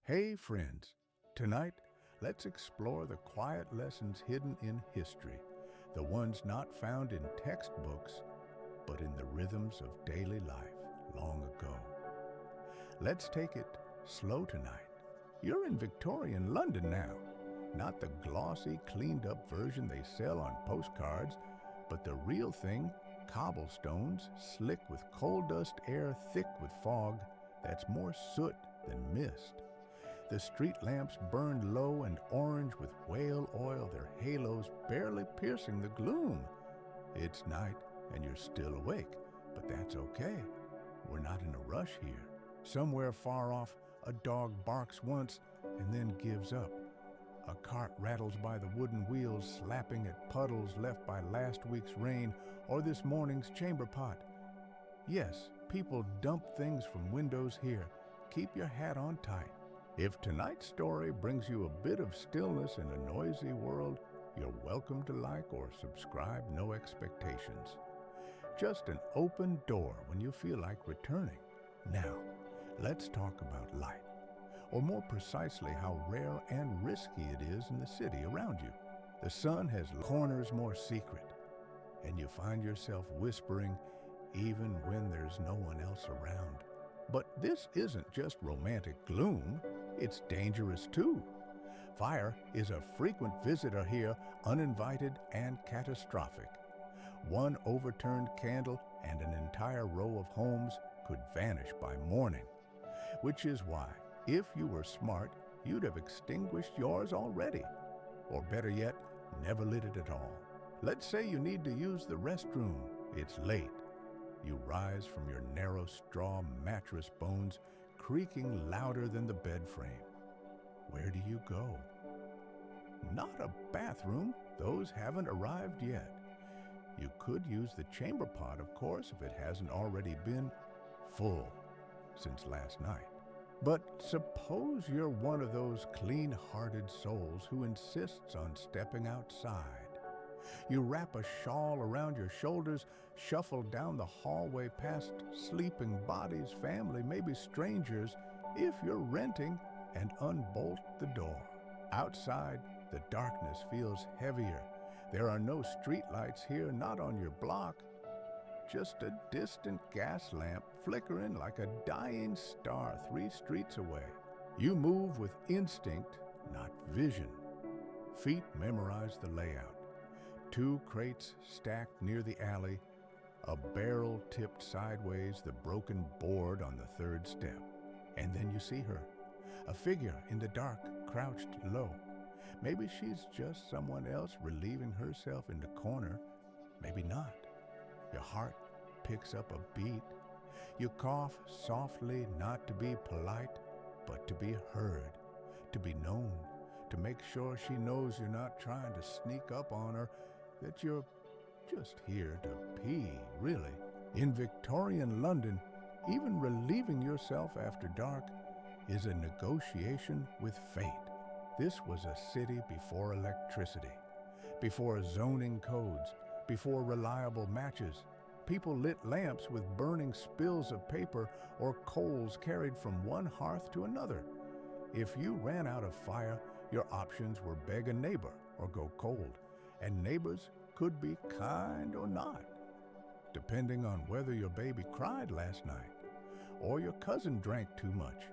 Hey friends, tonight let's explore the quiet lessons hidden in history, the ones not found in textbooks, but in the rhythms of daily life long ago. Let's take it slow tonight. You're in Victorian London now, not the glossy, cleaned-up version they sell on postcards, but the real thing, cobblestones, slick with coal dust air thick with fog, that's more soot than mist. The street lamps burned low and orange with whale oil, their halos barely piercing the gloom. It's night and you're still awake, but that's okay. We're not in a rush here. Somewhere far off, a dog barks once and then gives up. A cart rattles by the wooden wheels, slapping at puddles left by last week's rain or this morning's chamber pot. Yes, people dump things from windows here. Keep your hat on tight. If tonight's story brings you a bit of stillness in a noisy world, you're welcome to like or subscribe, no expectations. Just an open door when you feel like returning. Now, let's talk about light, or more precisely how rare and risky it is in the city around you. The sun has corners more secret, and you find yourself whispering even when there's no one else around. But this isn't just romantic gloom. It's dangerous too. Fire is a frequent visitor here, uninvited and catastrophic. One overturned candle and an entire row of homes could vanish by morning. Which is why, if you were smart, you'd have extinguished yours already. Or better yet, never lit it at all. Let's say you need to use the restroom. It's late. You rise from your narrow straw mattress bones, creaking louder than the bed frame. Where do you go? Not a bathroom. Those haven't arrived yet. You could use the chamber pot, of course, if it hasn't already been full since last night. But suppose you're one of those clean-hearted souls who insists on stepping outside. You wrap a shawl around your shoulders, shuffle down the hallway past sleeping bodies, family, maybe strangers, if you're renting, and unbolt the door. Outside, the darkness feels heavier. There are no streetlights here, not on your block. Just a distant gas lamp flickering like a dying star 3 streets away. You move with instinct, not vision. Feet memorize the layout. 2 crates stacked near the alley, a barrel tipped sideways, the broken board on the 3rd step. And then you see her, a figure in the dark, crouched low. Maybe she's just someone else relieving herself in the corner, maybe not. Your heart picks up a beat. You cough softly, not to be polite, but to be heard, to be known, to make sure she knows you're not trying to sneak up on her, that you're just here to pee, really. In Victorian London, even relieving yourself after dark is a negotiation with fate. This was a city before electricity, before zoning codes, before reliable matches. People lit lamps with burning spills of paper or coals carried from one hearth to another. If you ran out of fire, your options were beg a neighbor or go cold. And neighbors could be kind or not, depending on whether your baby cried last night, or your cousin drank too much,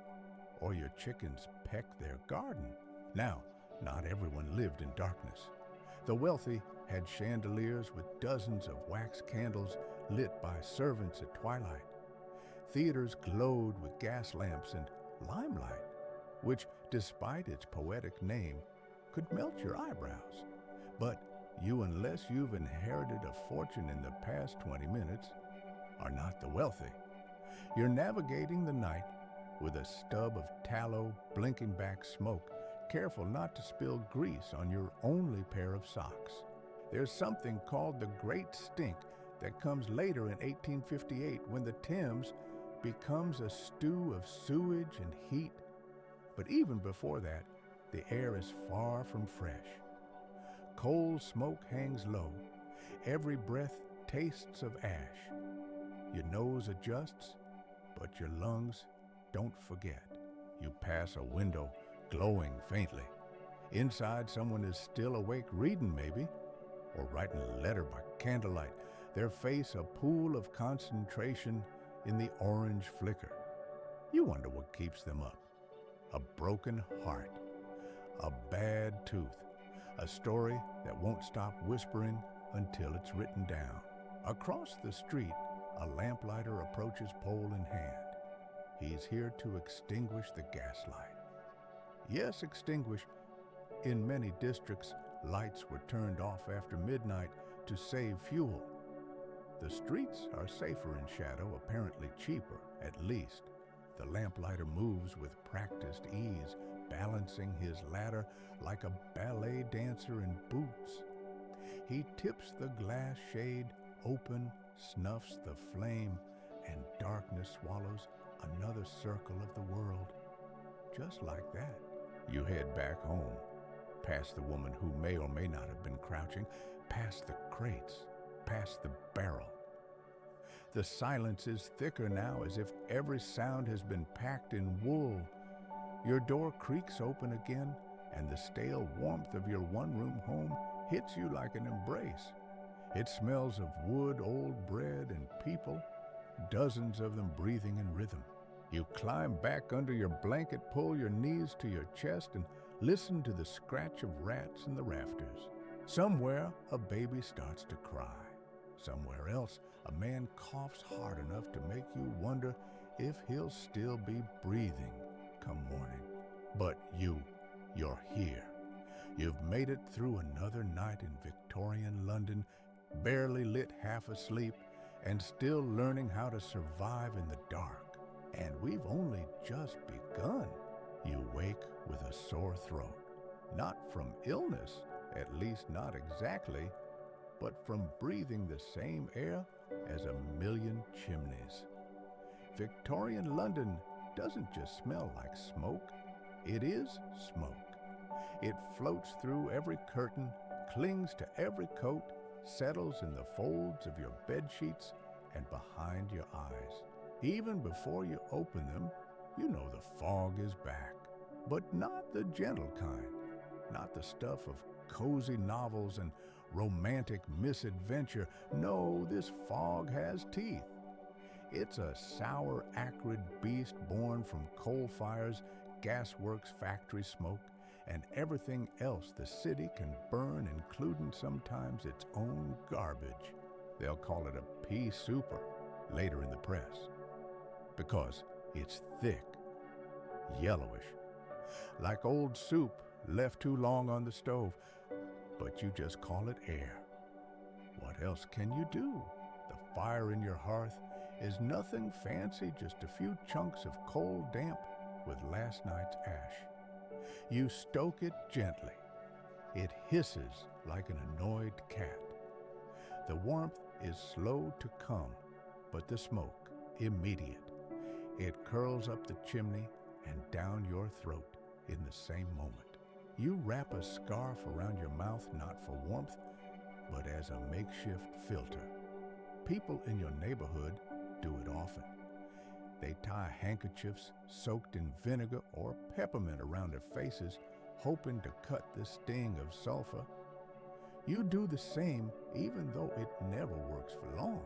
or your chickens pecked their garden. Now, not everyone lived in darkness. The wealthy had chandeliers with dozens of wax candles lit by servants at twilight. Theaters glowed with gas lamps and limelight, which, despite its poetic name, could melt your eyebrows. But you, unless you've inherited a fortune in the past 20 minutes, are not the wealthy. You're navigating the night with a stub of tallow blinking back smoke, careful not to spill grease on your only pair of socks. There's something called the Great Stink that comes later in 1858 when the Thames becomes a stew of sewage and heat. But even before that, the air is far from fresh. Coal smoke hangs low. Every breath tastes of ash. Your nose adjusts, but your lungs don't forget. You pass a window glowing faintly. Inside, someone is still awake reading maybe, or writing a letter by candlelight, their face a pool of concentration in the orange flicker. You wonder what keeps them up. A broken heart, a bad tooth, a story that won't stop whispering until it's written down. Across the street, a lamplighter approaches pole in hand. He's here to extinguish the gaslight. Yes, extinguish. In many districts, lights were turned off after midnight to save fuel. The streets are safer in shadow, apparently cheaper, at least. The lamplighter moves with practiced ease, balancing his ladder like a ballet dancer in boots. He tips the glass shade open, snuffs the flame, and darkness swallows another circle of the world. Just like that, you head back home, past the woman who may or may not have been crouching, past the crates, past the barrel. The silence is thicker now, as if every sound has been packed in wool. Your door creaks open again, and the stale warmth of your one-room home hits you like an embrace. It smells of wood, old bread, and people, dozens of them breathing in rhythm. You climb back under your blanket, pull your knees to your chest, and listen to the scratch of rats in the rafters. Somewhere, a baby starts to cry. Somewhere else, a man coughs hard enough to make you wonder if he'll still be breathing come morning. But you're here. You've made it through another night in Victorian London, barely lit, half asleep, and still learning how to survive in the dark. And we've only just begun. You wake with a sore throat. Not from illness, at least not exactly, but from breathing the same air as a million chimneys. Victorian London doesn't just smell like smoke, it is smoke. It floats through every curtain, clings to every coat, settles in the folds of your bed sheets and behind your eyes. Even before you open them, you know the fog is back. But not the gentle kind, not the stuff of cozy novels and romantic misadventure. No, this fog has teeth. It's a sour, acrid beast born from coal fires, gasworks, factory smoke, and everything else the city can burn, including sometimes its own garbage. They'll call it a pea super later in the press, because it's thick, yellowish, like old soup left too long on the stove, but you just call it air. What else can you do? The fire in your hearth is nothing fancy, just a few chunks of coal damp with last night's ash. You stoke it gently. It hisses like an annoyed cat. The warmth is slow to come, but the smoke immediate. It curls up the chimney and down your throat in the same moment. You wrap a scarf around your mouth, not for warmth, but as a makeshift filter. People in your neighborhood do it often. They tie handkerchiefs soaked in vinegar or peppermint around their faces, hoping to cut the sting of sulfur. You do the same, even though it never works for long.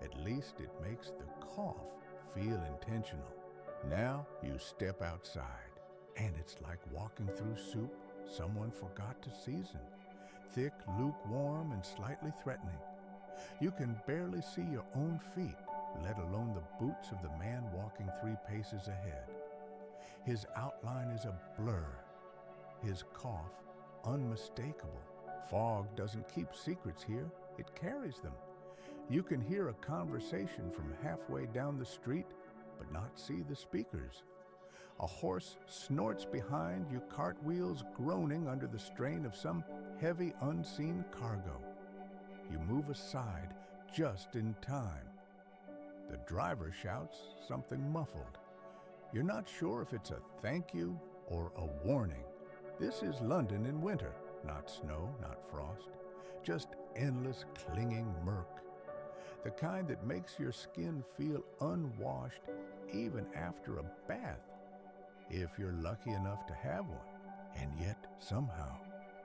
At least it makes the cough feel intentional. Now you step outside, and it's like walking through soup someone forgot to season. Thick, lukewarm, and slightly threatening. You can barely see your own feet, let alone the boots of the man walking 3 paces ahead. His outline is a blur, his cough unmistakable. Fog doesn't keep secrets here, it carries them. You can hear a conversation from halfway down the street, but not see the speakers. A horse snorts behind you, cartwheels groaning under the strain of some heavy unseen cargo. You move aside just in time. The driver shouts something muffled. You're not sure if it's a thank you or a warning. This is London in winter, not snow, not frost, just endless clinging murk. The kind that makes your skin feel unwashed even after a bath. if you're lucky enough to have one. And yet, somehow,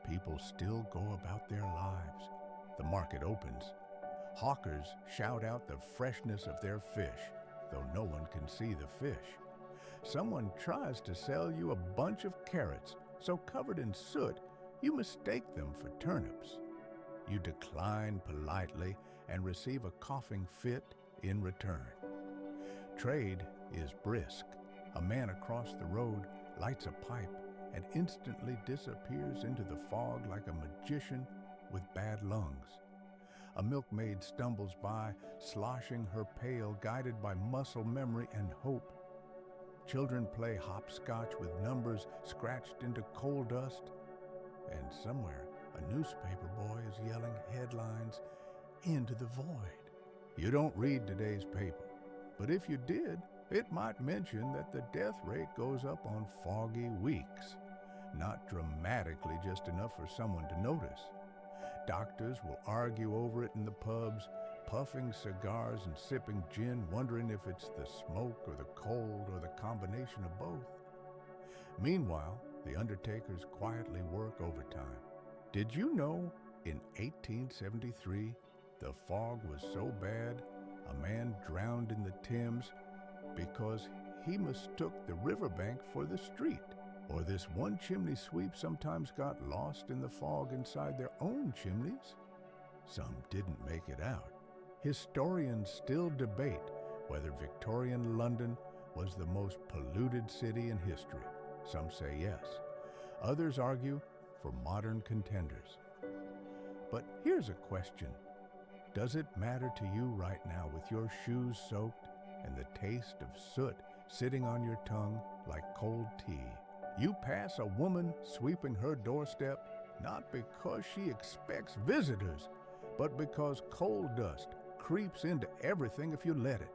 people still go about their lives. The market opens. Hawkers shout out the freshness of their fish, though no one can see the fish. Someone tries to sell you a bunch of carrots, so covered in soot, you mistake them for turnips. You decline politely and receive a coughing fit in return. Trade is brisk. A man across the road lights a pipe and instantly disappears into the fog like a magician with bad lungs. A milkmaid stumbles by, sloshing her pail, guided by muscle memory and hope. Children play hopscotch with numbers scratched into coal dust. And somewhere, a newspaper boy is yelling headlines into the void. You don't read today's paper, but if you did, it might mention that the death rate goes up on foggy weeks. Not dramatically, just enough for someone to notice. Doctors will argue over it in the pubs, puffing cigars and sipping gin, wondering if it's the smoke or the cold or the combination of both. Meanwhile, the undertakers quietly work overtime. Did you know in 1873, the fog was so bad, a man drowned in the Thames because he mistook the riverbank for the street? Or this one chimney sweep sometimes got lost in the fog inside their own chimneys? Some didn't make it out. Historians still debate whether Victorian London was the most polluted city in history. Some say yes. Others argue for modern contenders. But here's a question. Does it matter to you right now with your shoes soaked and the taste of soot sitting on your tongue like cold tea? You pass a woman sweeping her doorstep not because she expects visitors, but because coal dust creeps into everything if you let it.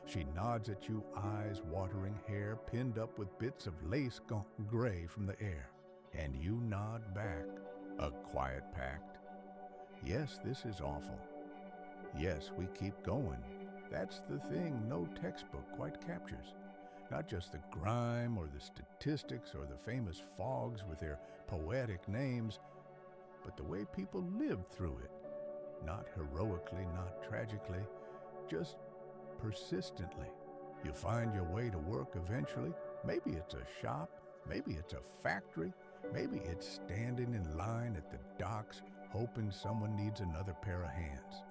She nods at you, eyes watering, hair pinned up with bits of lace gone gray from the air. And you nod back, a quiet pact. Yes, this is awful. Yes, we keep going. That's the thing no textbook quite captures. Not just the grime or the statistics or the famous fogs with their poetic names, but the way people lived through it. Not heroically, not tragically, just persistently. You find your way to work eventually. Maybe it's a shop, maybe it's a factory, maybe it's standing in line at the docks hoping someone needs another pair of hands.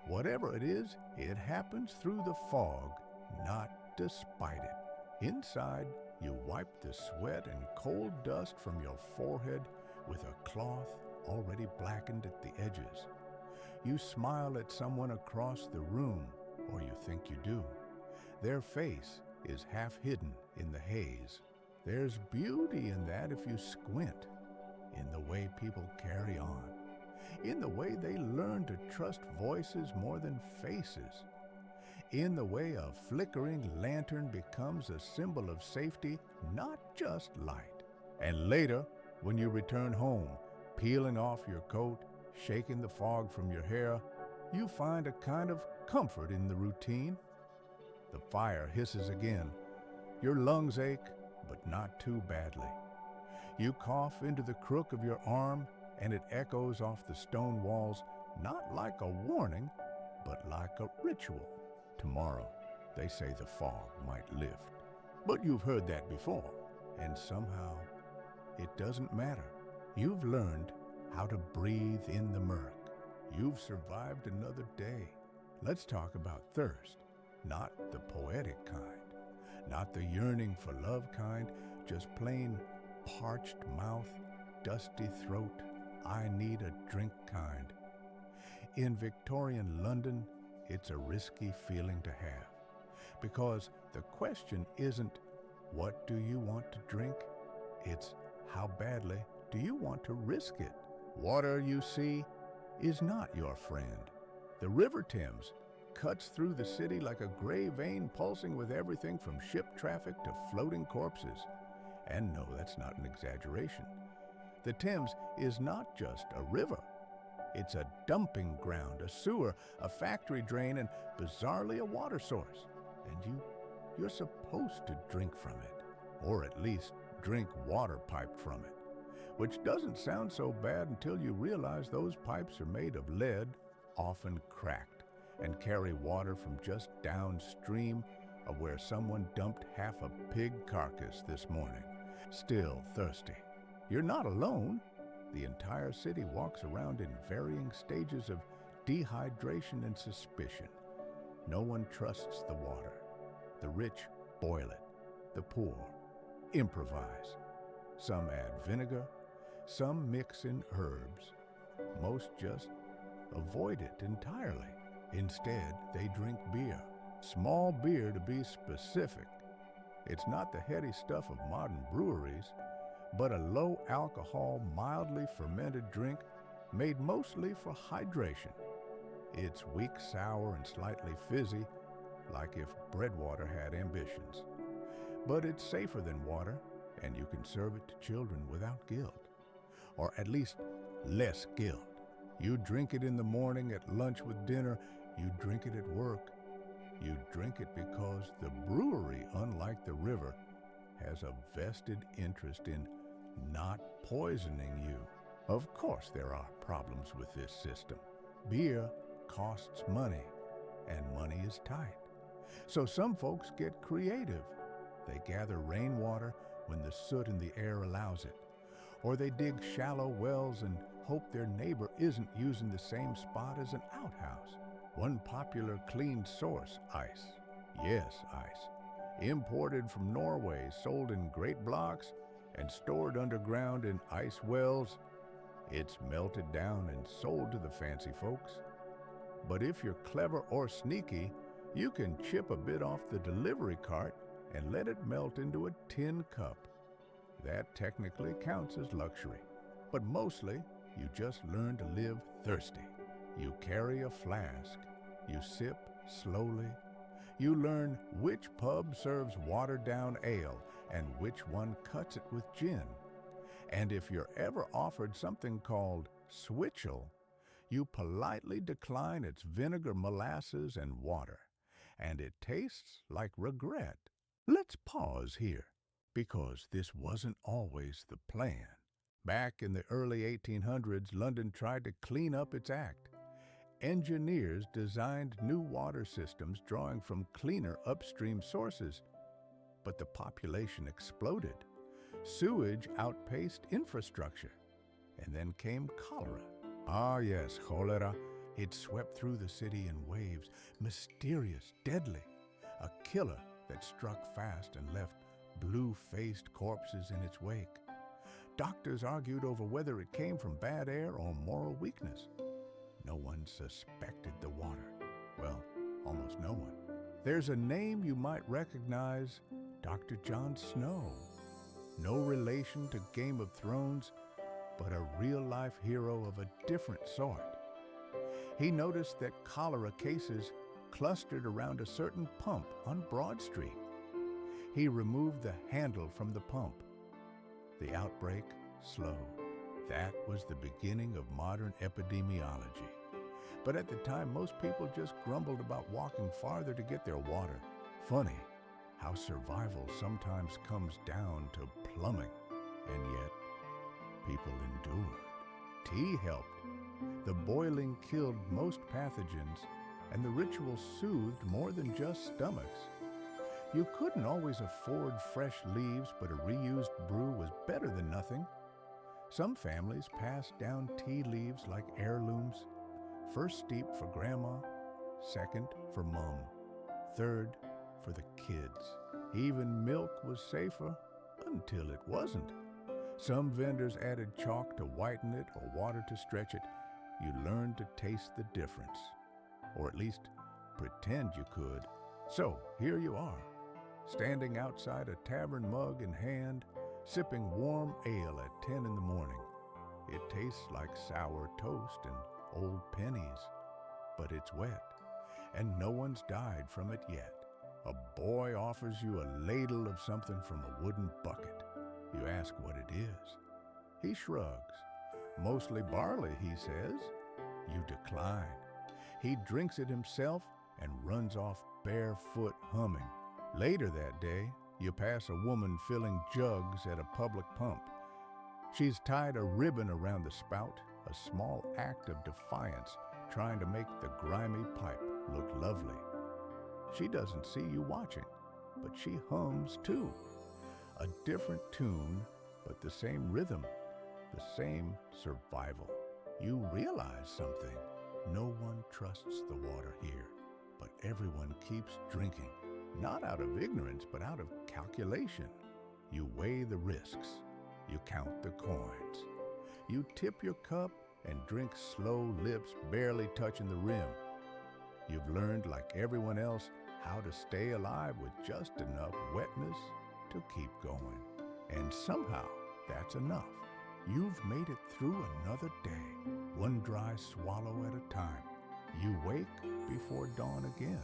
Whatever it is, it happens through the fog, not despite it. Inside, you wipe the sweat and cold dust from your forehead with a cloth already blackened at the edges. You smile at someone across the room, or you think you do. Their face is half hidden in the haze. There's beauty in that if you squint, in the way people carry on, in the way they learn to trust voices more than faces, in the way a flickering lantern becomes a symbol of safety, not just light. And later, when you return home, peeling off your coat, shaking the fog from your hair, you find a kind of comfort in the routine. The fire hisses again. Your lungs ache, but not too badly. You cough into the crook of your arm, and it echoes off the stone walls, not like a warning, but like a ritual. Tomorrow, they say the fog might lift. But you've heard that before, and somehow it doesn't matter. You've learned how to breathe in the murk. You've survived another day. Let's talk about thirst, not the poetic kind, not the yearning for love kind, just plain parched mouth, dusty throat, I need a drink kind. In Victorian London, it's a risky feeling to have, because the question isn't, what do you want to drink? It's, how badly do you want to risk it? Water, you see, is not your friend. The River Thames cuts through the city like a gray vein pulsing with everything from ship traffic to floating corpses. And no, that's not an exaggeration. The Thames is not just a river. It's a dumping ground, a sewer, a factory drain, and bizarrely a water source. And you're supposed to drink from it. or at least drink water piped from it, which doesn't sound so bad until you realize those pipes are made of lead, often cracked, and carry water from just downstream of where someone dumped half a pig carcass this morning, still thirsty. You're not alone. The entire city walks around in varying stages of dehydration and suspicion. No one trusts the water. The rich boil it. The poor improvise. Some add vinegar. Some mix in herbs. Most just avoid it entirely. Instead, they drink beer. Small beer, to be specific. It's not the heady stuff of modern breweries, but a low-alcohol, mildly fermented drink made mostly for hydration. It's weak, sour, and slightly fizzy, like if Breadwater had ambitions. But it's safer than water, and you can serve it to children without guilt. Or at least less guilt. You drink it in the morning, at lunch with dinner. You drink it at work. You drink it because the brewery, unlike the river, has a vested interest in not poisoning you. Of course there are problems with this system. Beer costs money, and money is tight. So some folks get creative. They gather rainwater when the soot in the air allows it. Or they dig shallow wells and hope their neighbor isn't using the same spot as an outhouse. One popular clean source, ice. Yes, ice. Imported from Norway, sold in great blocks, and stored underground in ice wells. It's melted down and sold to the fancy folks. But if you're clever or sneaky, you can chip a bit off the delivery cart and let it melt into a tin cup. That technically counts as luxury. But mostly, you just learn to live thirsty. You carry a flask. You sip slowly. You learn which pub serves watered-down ale and which one cuts it with gin. And if you're ever offered something called switchel, you politely decline its vinegar, molasses, and water. And it tastes like regret. Let's pause here, because this wasn't always the plan. Back in the early 1800s, London tried to clean up its act. Engineers designed new water systems drawing from cleaner upstream sources, but the population exploded. Sewage outpaced infrastructure, and then came cholera. Ah yes, cholera. It swept through the city in waves, mysterious, deadly, a killer that struck fast and left blue-faced corpses in its wake. Doctors argued over whether it came from bad air or moral weakness. No one suspected the water. Well, almost no one. There's a name you might recognize, Dr. Jon Snow. No relation to Game of Thrones, but a real-life hero of a different sort. He noticed that cholera cases clustered around a certain pump on Broad Street. He removed the handle from the pump. The outbreak slowed. That was the beginning of modern epidemiology. But at the time, most people just grumbled about walking farther to get their water. Funny how survival sometimes comes down to plumbing, and yet people endured. Tea helped. The boiling killed most pathogens, and the ritual soothed more than just stomachs. You couldn't always afford fresh leaves, but a reused brew was better than nothing. Some families passed down tea leaves like heirlooms, first steeped for grandma, second for mom, third for the kids. Even milk was safer until it wasn't. Some vendors added chalk to whiten it or water to stretch it. You learned to taste the difference, or at least pretend you could. So here you are, standing outside a tavern, mug in hand, sipping warm ale at 10 in the morning. It tastes like sour toast and old pennies, but it's wet, and no one's died from it yet. A boy offers you a ladle of something from a wooden bucket. You ask what it is. He shrugs. Mostly barley, he says. You decline. He drinks it himself and runs off barefoot humming. Later that day, You pass a woman filling jugs at a public pump. She's tied a ribbon around the spout, a small act of defiance, trying to make the grimy pipe look lovely. She doesn't see you watching, but she hums too. A different tune, but the same rhythm, the same survival. You realize something. No one trusts the water here, but everyone keeps drinking, not out of ignorance, but out of calculation. You weigh the risks. You count the coins. You tip your cup and drink slow, lips barely touching the rim. You've learned, like everyone else, how to stay alive with just enough wetness to keep going. And somehow, that's enough. You've made it through another day, one dry swallow at a time. You wake before dawn again.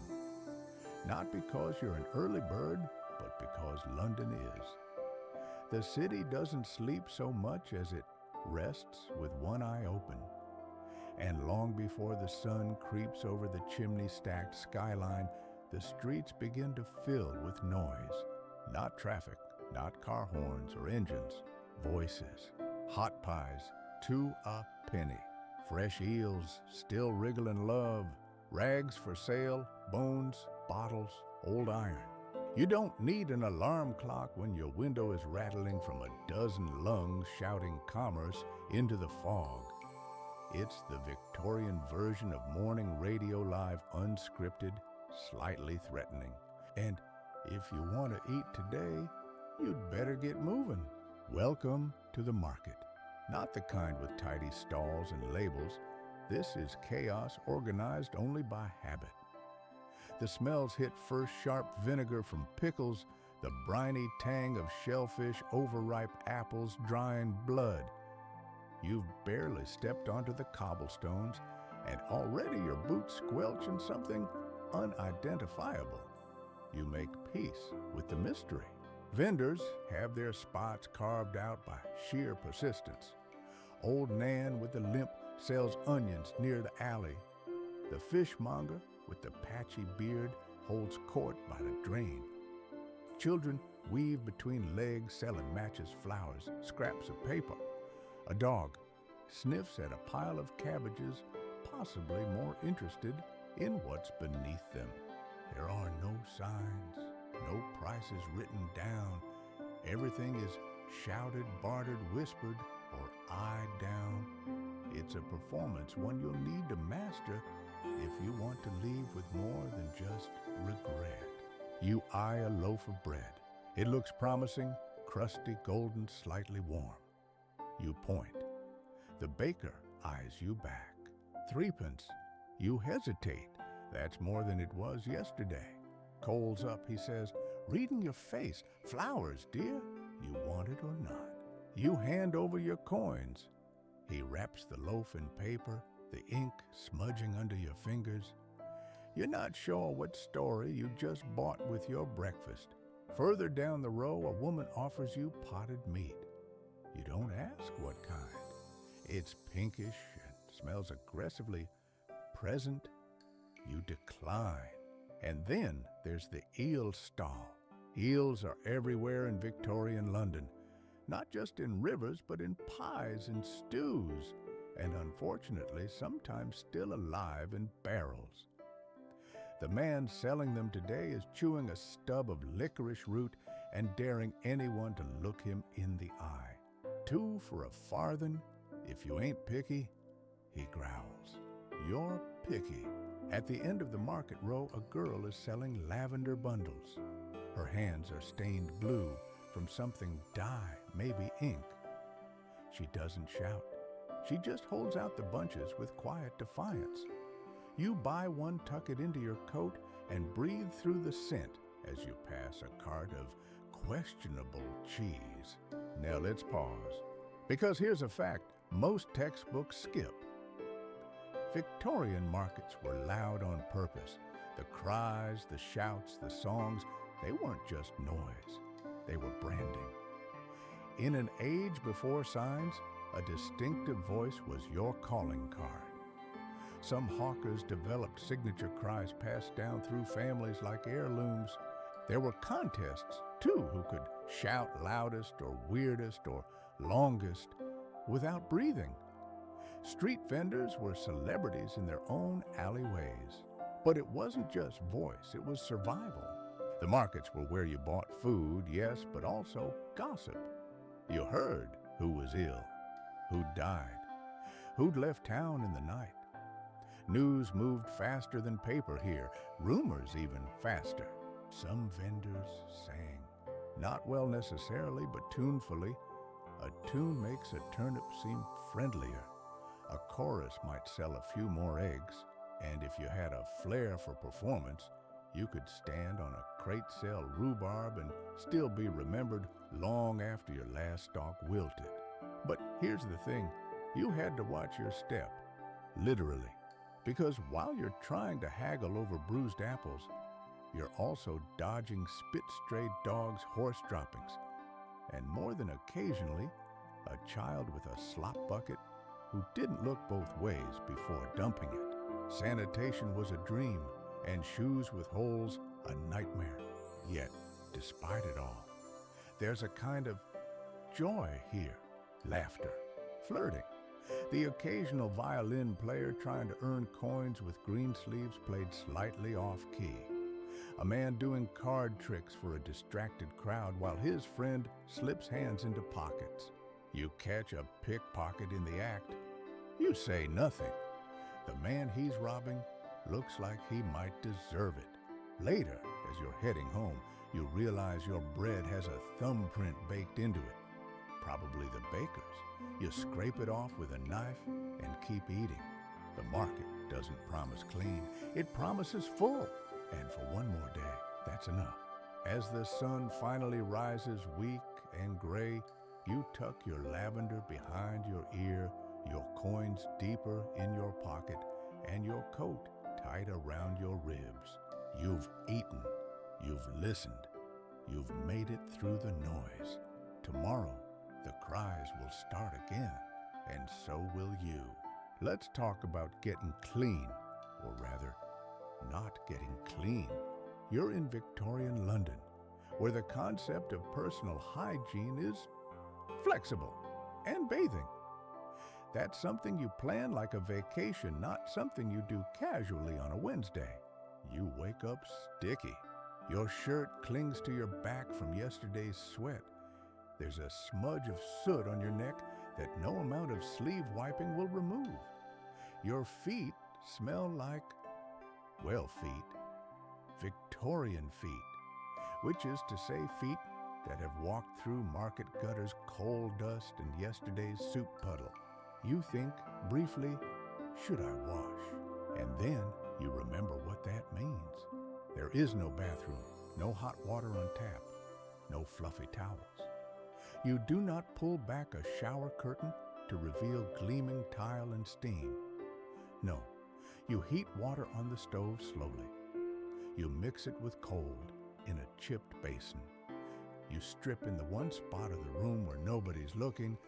Not because you're an early bird, but because London is. The city doesn't sleep so much as it rests with one eye open. And long before the sun creeps over the chimney-stacked skyline, the streets begin to fill with noise. Not traffic, not car horns or engines, voices. Hot pies, 2 a penny. Fresh eels, still wriggling love. Rags for sale, bones, bottles, old iron. You don't need an alarm clock when your window is rattling from a dozen lungs shouting commerce into the fog. It's the Victorian version of morning radio live, unscripted, slightly threatening. And if you want to eat today, you'd better get moving. Welcome to the market. Not the kind with tidy stalls and labels. This is chaos organized only by habit. The smells hit first sharp vinegar from pickles, the briny tang of shellfish, overripe apples, drying blood. You've barely stepped onto the cobblestones, and already your boots squelch in something unidentifiable. You make peace with the mystery. Vendors have their spots carved out by sheer persistence. Old Nan with the limp sells onions near the alley. The fishmonger with the patchy beard holds court by the drain. Children weave between legs selling matches, flowers, scraps of paper. A dog sniffs at a pile of cabbages, possibly more interested in what's beneath them. There are no signs, no prices written down. Everything is shouted, bartered, whispered, or eyed down. It's a performance, one you'll need to master if you want to leave with more than just regret. You eye a loaf of bread. It looks promising, crusty, golden, slightly warm. You point. The baker eyes you back. 3pence. You hesitate. That's more than it was yesterday. Coals up, he says, reading your face. Flowers, dear. You want it or not. You hand over your coins. He wraps the loaf in paper, the ink smudging under your fingers. You're not sure what story you just bought with your breakfast. Further down the row, a woman offers you potted meat. You don't ask what kind. It's pinkish and smells aggressively present. You decline. And then there's the eel stall. Eels are everywhere in Victorian London, not just in rivers, but in pies and stews, and unfortunately, sometimes still alive in barrels. The man selling them today is chewing a stub of licorice root and daring anyone to look him in the eye. 2 for a farthing. If you ain't picky, he growls. You're picky. At the end of the market row, a girl is selling lavender bundles. Her hands are stained blue from something dye, maybe ink. She doesn't shout. She just holds out the bunches with quiet defiance. You buy one, tuck it into your coat, and breathe through the scent as you pass a cart of questionable cheese. Now let's pause, because here's a fact most textbooks skip. Victorian markets were loud on purpose. The cries, the shouts, the songs, they weren't just noise. They were branding. In an age before signs, a distinctive voice was your calling card. Some hawkers developed signature cries passed down through families like heirlooms. There were contests too, who could shout loudest or weirdest or longest without breathing. Street vendors were celebrities in their own alleyways. But it wasn't just voice, it was survival. The markets were where you bought food, yes, but also gossip. You heard who was ill, who'd died, who'd left town in the night. News moved faster than paper here, rumors even faster. Some vendors sang, not well necessarily, but tunefully. A tune makes a turnip seem friendlier. A chorus might sell a few more eggs, and if you had a flair for performance, you could stand on a crate sell rhubarb and still be remembered long after your last stalk wilted. But here's the thing, you had to watch your step, literally, because while you're trying to haggle over bruised apples, you're also dodging spit-strayed dogs' horse droppings, and more than occasionally, a child with a slop bucket who didn't look both ways before dumping it. Sanitation was a dream, and shoes with holes a nightmare. Yet, despite it all, there's a kind of joy here. Laughter, flirting, the occasional violin player trying to earn coins with green sleeves played slightly off-key. A man doing card tricks for a distracted crowd while his friend slips hands into pockets. You catch a pickpocket in the act. You say nothing. The man he's robbing looks like he might deserve it. Later, as you're heading home, you realize your bread has a thumbprint baked into it. Probably the baker's. You scrape it off with a knife and keep eating. The market doesn't promise clean. It promises full. And for one more day, that's enough. As the sun finally rises weak and gray, you tuck your lavender behind your ear, your coins deeper in your pocket, and your coat tight around your ribs. You've eaten. You've listened. You've made it through the noise. Tomorrow, the cries will start again, and so will you. Let's talk about getting clean, or rather, not getting clean. You're in Victorian London, where the concept of personal hygiene is flexible and bathing. That's something you plan like a vacation, not something you do casually on a Wednesday. You wake up sticky. Your shirt clings to your back from yesterday's sweat. There's a smudge of soot on your neck that no amount of sleeve wiping will remove. Your feet smell like, well, feet, Victorian feet, which is to say feet that have walked through market gutters, coal dust, and yesterday's soup puddle. You think, briefly, should I wash? And then you remember what that means. There is no bathroom, no hot water on tap, no fluffy towels. You do not pull back a shower curtain to reveal gleaming tile and steam. No, you heat water on the stove slowly. You mix it with cold in a chipped basin. You strip in the one spot of the room where nobody's looking,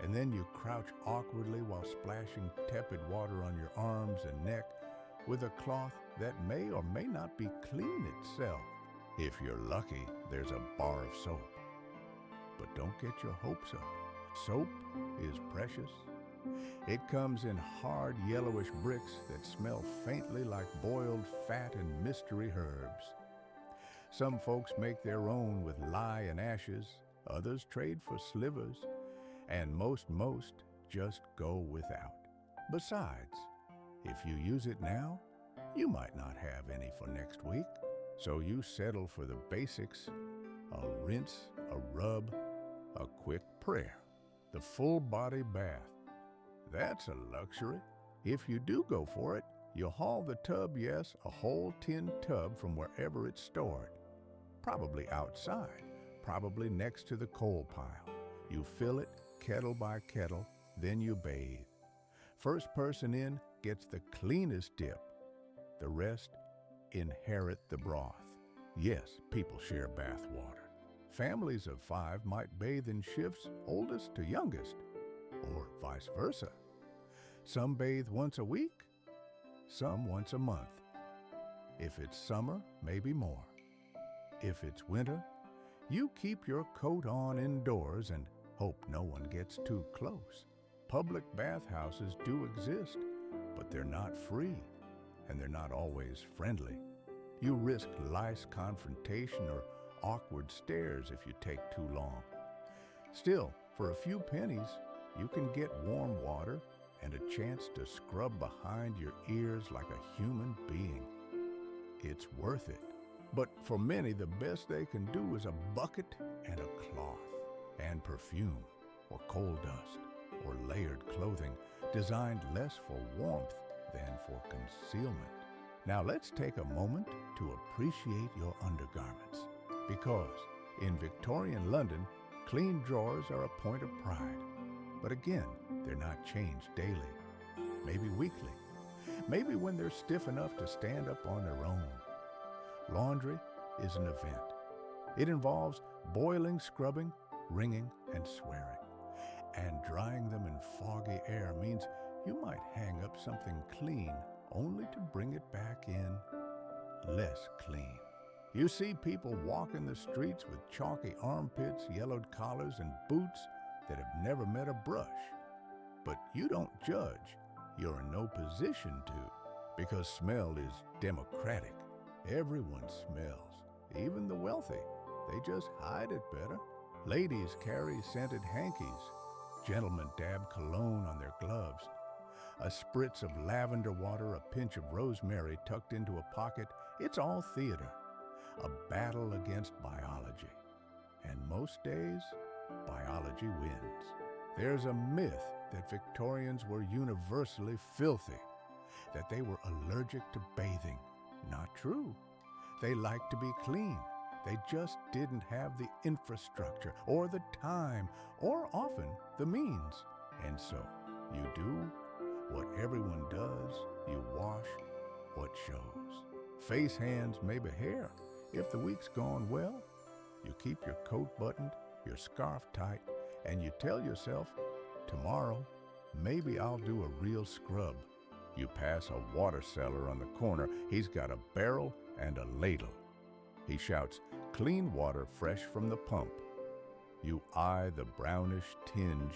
and then you crouch awkwardly while splashing tepid water on your arms and neck with a cloth that may or may not be clean itself. If you're lucky, there's a bar of soap. But don't get your hopes up. Soap is precious. It comes in hard yellowish bricks that smell faintly like boiled fat and mystery herbs. Some folks make their own with lye and ashes, others trade for slivers, and most just go without. Besides, if you use it now, you might not have any for next week. So you settle for the basics, a rinse, a rub, a quick prayer, the full body bath. That's a luxury. If you do go for it, you haul the tub, yes, a whole tin tub from wherever it's stored. Probably outside, probably next to the coal pile. You fill it kettle by kettle, then you bathe. First person in gets the cleanest dip. The rest inherit the broth. Yes, people share bath water. Families of 5 might bathe in shifts, oldest to youngest, or vice versa. Some bathe once a week, some once a month. If it's summer, maybe more. If it's winter, You keep your coat on indoors and hope no one gets too close. Public bathhouses do exist, but they're not free, and they're not always friendly. You risk lice confrontation or awkward stares if you take too long. Still, for a few pennies, you can get warm water and a chance to scrub behind your ears like a human being. It's worth it. But for many, the best they can do is a bucket and a cloth, and perfume, or coal dust, or layered clothing designed less for warmth than for concealment. Now let's take a moment to appreciate your undergarments, because in Victorian London, clean drawers are a point of pride. But again, they're not changed daily, maybe weekly, maybe when they're stiff enough to stand up on their own. Laundry is an event. It involves boiling, scrubbing, wringing, and swearing. And drying them in foggy air means you might hang up something clean only to bring it back in less clean. You see people walking the streets with chalky armpits, yellowed collars, and boots that have never met a brush. But you don't judge. You're in no position to, because smell is democratic. Everyone smells, even the wealthy. They just hide it better. Ladies carry scented hankies. Gentlemen dab cologne on their gloves. A spritz of lavender water, a pinch of rosemary tucked into a pocket. It's all theater. A battle against biology. And most days, biology wins. There's a myth that Victorians were universally filthy, that they were allergic to bathing. Not true. They liked to be clean. They just didn't have the infrastructure or the time or often the means. And so you do what everyone does. You wash what shows. Face, hands, maybe hair. If the week's gone well, you keep your coat buttoned, your scarf tight, and you tell yourself, tomorrow, maybe I'll do a real scrub. You pass a water seller on the corner. He's got a barrel and a ladle. He shouts, clean water fresh from the pump. You eye the brownish tinge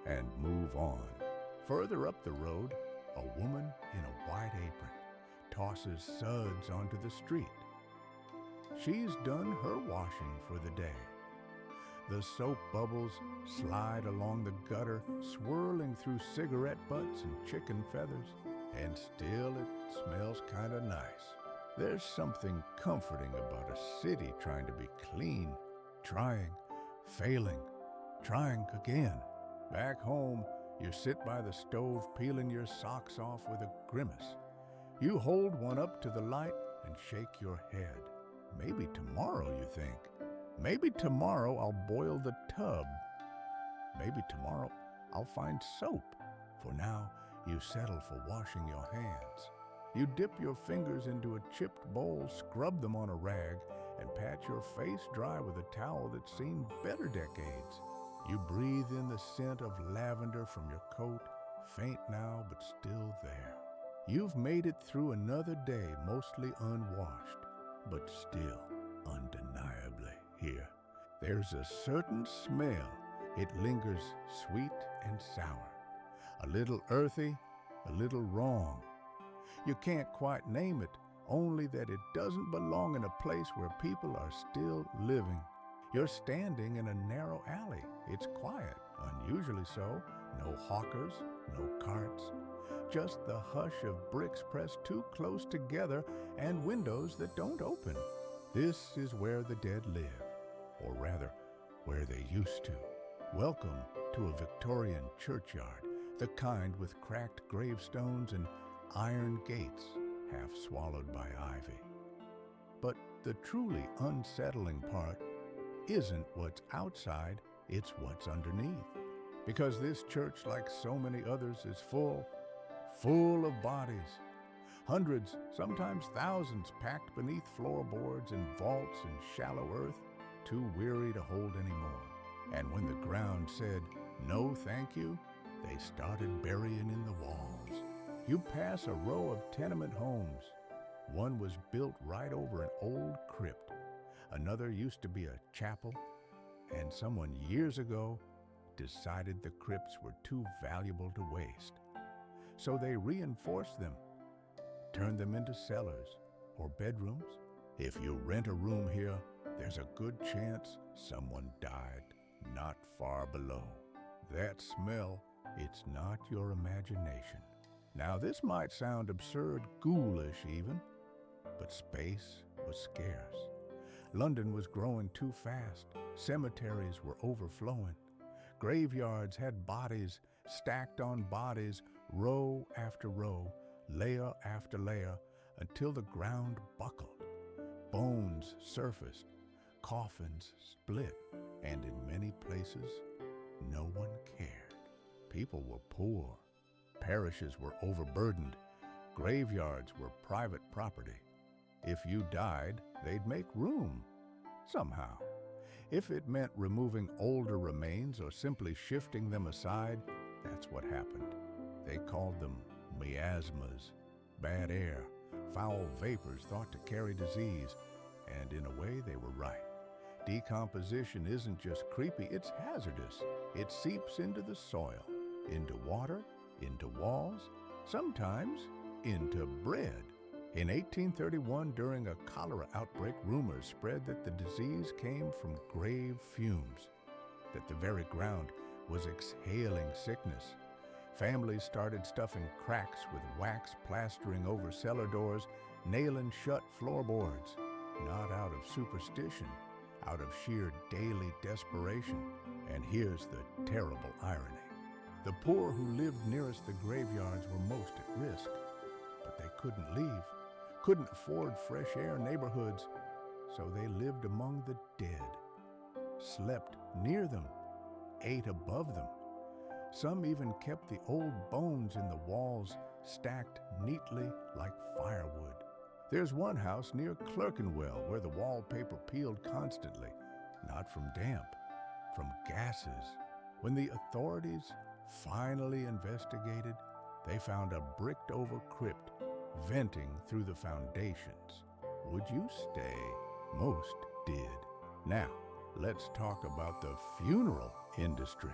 and move on. Further up the road, a woman in a white apron tosses suds onto the street. She's done her washing for the day. The soap bubbles slide along the gutter, swirling through cigarette butts and chicken feathers, and still it smells kind of nice. There's something comforting about a city trying to be clean, trying, failing, trying again. Back home, you sit by the stove peeling your socks off with a grimace. You hold one up to the light and shake your head. Maybe tomorrow, you think. Maybe tomorrow I'll boil the tub. Maybe tomorrow I'll find soap. For now, you settle for washing your hands. You dip your fingers into a chipped bowl, scrub them on a rag, and pat your face dry with a towel that's seen better decades. You breathe in the scent of lavender from your coat, faint now but still there. You've made it through another day mostly unwashed, but still undeniably here. There's a certain smell. It lingers sweet and sour, a little earthy, a little wrong. You can't quite name it, only that it doesn't belong in a place where people are still living. You're standing in a narrow alley. It's quiet, unusually so. No hawkers, no carts. Just the hush of bricks pressed too close together and windows that don't open. This is where the dead live, or rather, where they used to. Welcome to a Victorian churchyard, the kind with cracked gravestones and iron gates half swallowed by ivy. But the truly unsettling part isn't what's outside, it's what's underneath. Because this church, like so many others, is full of bodies. Hundreds, sometimes thousands, packed beneath floorboards and vaults and shallow earth, too weary to hold any more. And when the ground said, no thank you, they started burying in the walls. You pass a row of tenement homes. One was built right over an old crypt. Another used to be a chapel, and someone years ago decided the crypts were too valuable to waste. So they reinforced them, turned them into cellars or bedrooms. If you rent a room here, there's a good chance someone died not far below. That smell, it's not your imagination. Now this might sound absurd, ghoulish even, but space was scarce. London was growing too fast. Cemeteries were overflowing. Graveyards had bodies stacked on bodies, row after row, layer after layer, until the ground buckled. Bones surfaced, coffins split, and in many places, no one cared. People were poor. Parishes were overburdened. Graveyards were private property. If you died, they'd make room, somehow. If it meant removing older remains or simply shifting them aside, that's what happened. They called them miasmas, bad air, foul vapors thought to carry disease, and in a way they were right. Decomposition isn't just creepy, it's hazardous. It seeps into the soil, into water, into walls, sometimes into bread. In 1831, during a cholera outbreak, rumors spread that the disease came from grave fumes, that the very ground was exhaling sickness. Families started stuffing cracks with wax, plastering over cellar doors, nailing shut floorboards, not out of superstition, out of sheer daily desperation. And here's the terrible irony. The poor who lived nearest the graveyards were most at risk, but they couldn't leave, couldn't afford fresh air neighborhoods, so they lived among the dead, slept near them, ate above them. Some even kept the old bones in the walls stacked neatly like firewood. There's one house near Clerkenwell where the wallpaper peeled constantly, not from damp, from gases. When the authorities finally investigated, they found a bricked-over crypt venting through the foundations. Would you stay? Most did. Now, let's talk about the funeral industry.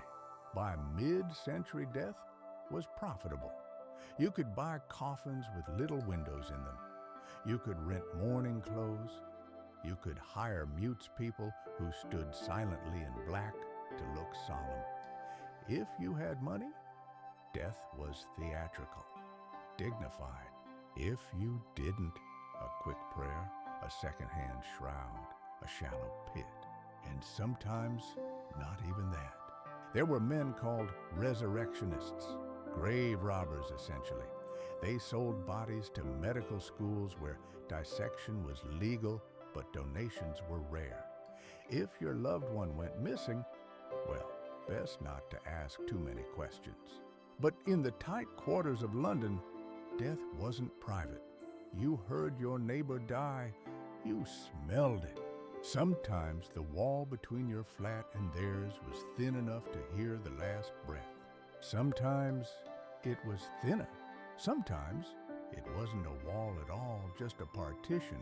By mid-century, death was profitable. You could buy coffins with little windows in them. You could rent mourning clothes. You could hire mute people who stood silently in black to look solemn. If you had money, death was theatrical, dignified. If you didn't, a quick prayer, a second-hand shroud, a shallow pit, and sometimes not even that. There were men called resurrectionists, grave robbers essentially. They sold bodies to medical schools where dissection was legal, but donations were rare. If your loved one went missing, well, best not to ask too many questions. But in the tight quarters of London, death wasn't private. You heard your neighbor die. You smelled it. Sometimes the wall between your flat and theirs was thin enough to hear the last breath. Sometimes it was thinner. Sometimes it wasn't a wall at all, just a partition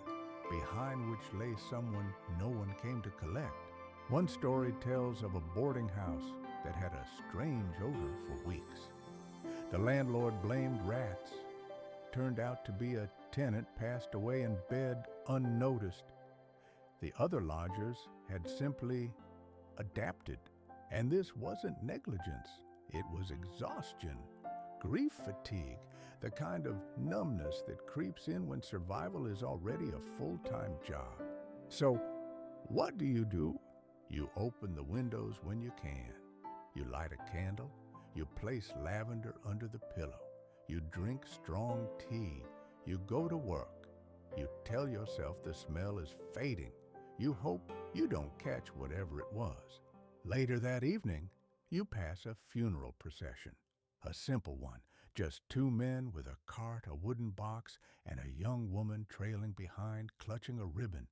behind which lay someone no one came to collect. One story tells of a boarding house that had a strange odor for weeks. The landlord blamed rats. Turned out to be a tenant passed away in bed unnoticed. The other lodgers had simply adapted. And this wasn't negligence. It was exhaustion, grief fatigue, the kind of numbness that creeps in when survival is already a full-time job. So, what do? You open the windows when you can. You light a candle. You place lavender under the pillow. You drink strong tea. You go to work. You tell yourself the smell is fading. You hope you don't catch whatever it was. Later that evening, you pass a funeral procession. A simple one, just two men with a cart, a wooden box, and a young woman trailing behind, clutching a ribbon.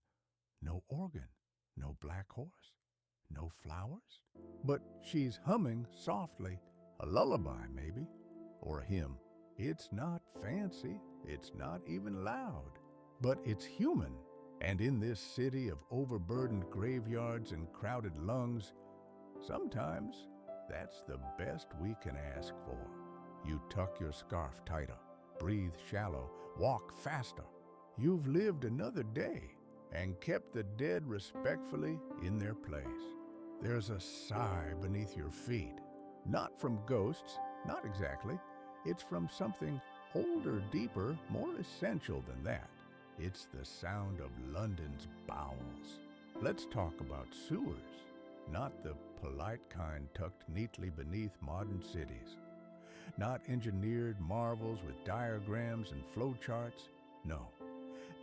No organ, no black horse, no flowers. But she's humming softly, a lullaby maybe, or a hymn. It's not fancy, it's not even loud, but it's human. And in this city of overburdened graveyards and crowded lungs, sometimes that's the best we can ask for. You tuck your scarf tighter, breathe shallow, walk faster. You've lived another day and kept the dead respectfully in their place. There's a sigh beneath your feet. Not from ghosts, not exactly. It's from something older, deeper, more essential than that. It's the sound of London's bowels. Let's talk about sewers, not the polite kind tucked neatly beneath modern cities. Not engineered marvels with diagrams and flowcharts. No,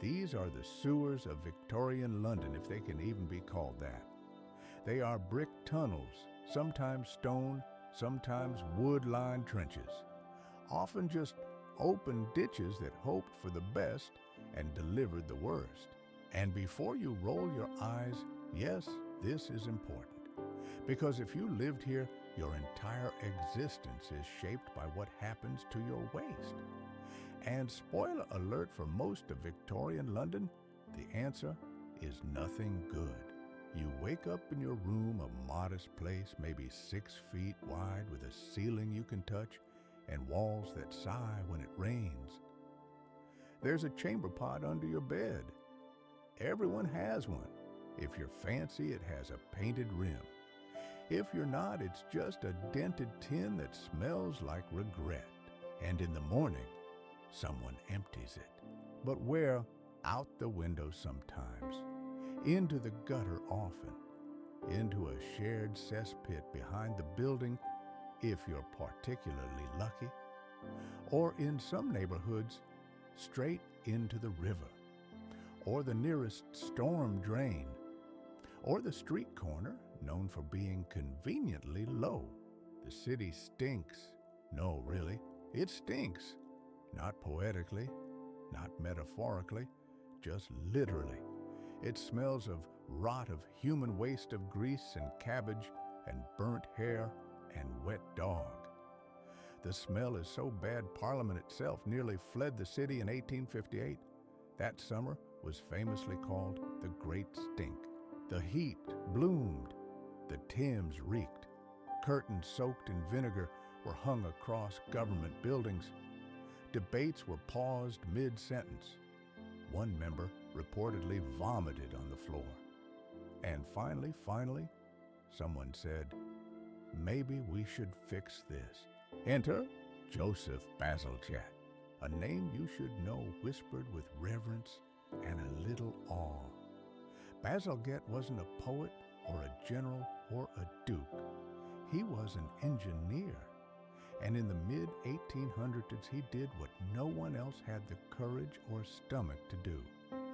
these are the sewers of Victorian London, if they can even be called that. They are brick tunnels, sometimes stone, sometimes wood-lined trenches, often just open ditches that hoped for the best and delivered the worst. And before you roll your eyes, yes, this is important. Because if you lived here, your entire existence is shaped by what happens to your waste. And spoiler alert for most of Victorian London, the answer is nothing good. You wake up in your room, a modest place, maybe 6 feet wide with a ceiling you can touch and walls that sigh when it rains. There's a chamber pot under your bed. Everyone has one. If you're fancy, it has a painted rim. If you're not, it's just a dented tin that smells like regret. And in the morning, someone empties it. But where? Out the window sometimes. Into the gutter often. Into a shared cesspit behind the building, if you're particularly lucky. Or in some neighborhoods, straight into the river. Or the nearest storm drain. Or the street corner, known for being conveniently low. The city stinks. No, really, it stinks. Not poetically, not metaphorically, just literally. It smells of rot, of human waste, of grease and cabbage and burnt hair and wet dog. The smell is so bad Parliament itself nearly fled the city in 1858. That summer was famously called the Great Stink. The heat bloomed. The Thames reeked. Curtains soaked in vinegar were hung across government buildings. Debates were paused mid-sentence. One member reportedly vomited on the floor. And finally, someone said, maybe we should fix this. Enter Joseph Bazalgette, a name you should know, whispered with reverence and a little awe. Bazalgette wasn't a poet or a general or a duke. He was an engineer. And in the mid-1800s, he did what no one else had the courage or stomach to do.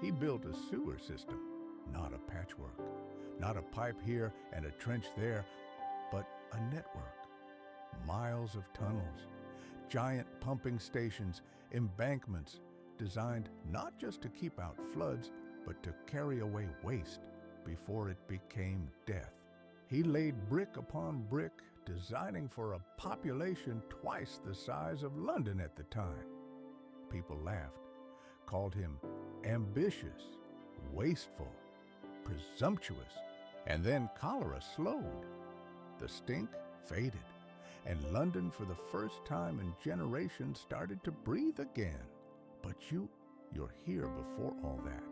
He built a sewer system, not a patchwork, not a pipe here and a trench there, but a network. Miles of tunnels, giant pumping stations, embankments, designed not just to keep out floods, but to carry away waste before it became death. He laid brick upon brick, designing for a population twice the size of London at the time. People laughed, called him ambitious, wasteful, presumptuous, and then cholera slowed. The stink faded, and London for the first time in generations started to breathe again. But you're here before all that,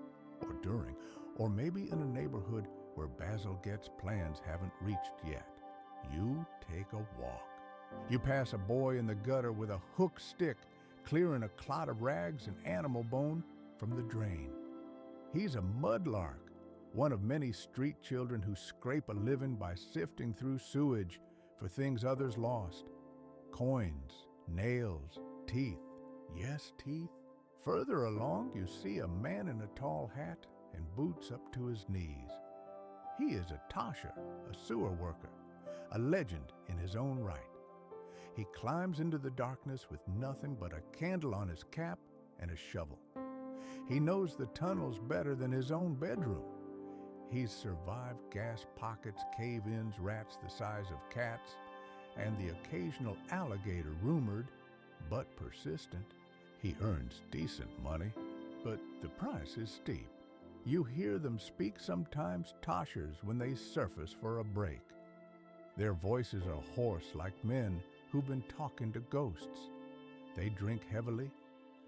or during, or maybe in a neighborhood where Bazalgette's plans haven't reached yet. You take a walk. You pass a boy in the gutter with a hook stick, clearing a clot of rags and animal bone from the drain. He's a mudlark, one of many street children who scrape a living by sifting through sewage for things others lost. Coins, nails, teeth. Yes, teeth. Further along, you see a man in a tall hat and boots up to his knees. He is a tosher, a sewer worker, a legend in his own right. He climbs into the darkness with nothing but a candle on his cap and a shovel. He knows the tunnels better than his own bedroom. He's survived gas pockets, cave-ins, rats the size of cats, and the occasional alligator rumored, but persistent. He earns decent money, but the price is steep. You hear them speak sometimes toshers when they surface for a break. Their voices are hoarse like men who've been talking to ghosts. They drink heavily,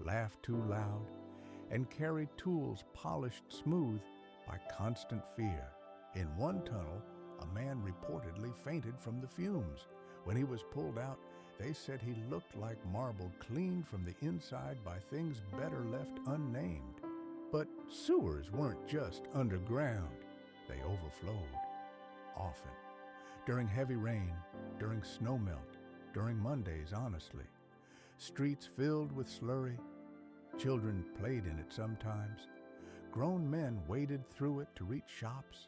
laugh too loud, and carry tools polished smooth by constant fear. In one tunnel, a man reportedly fainted from the fumes. When he was pulled out, they said he looked like marble cleaned from the inside by things better left unnamed. But sewers weren't just underground. They overflowed, often. During heavy rain, during snowmelt, during Mondays, honestly. Streets filled with slurry. Children played in it sometimes. Grown men waded through it to reach shops.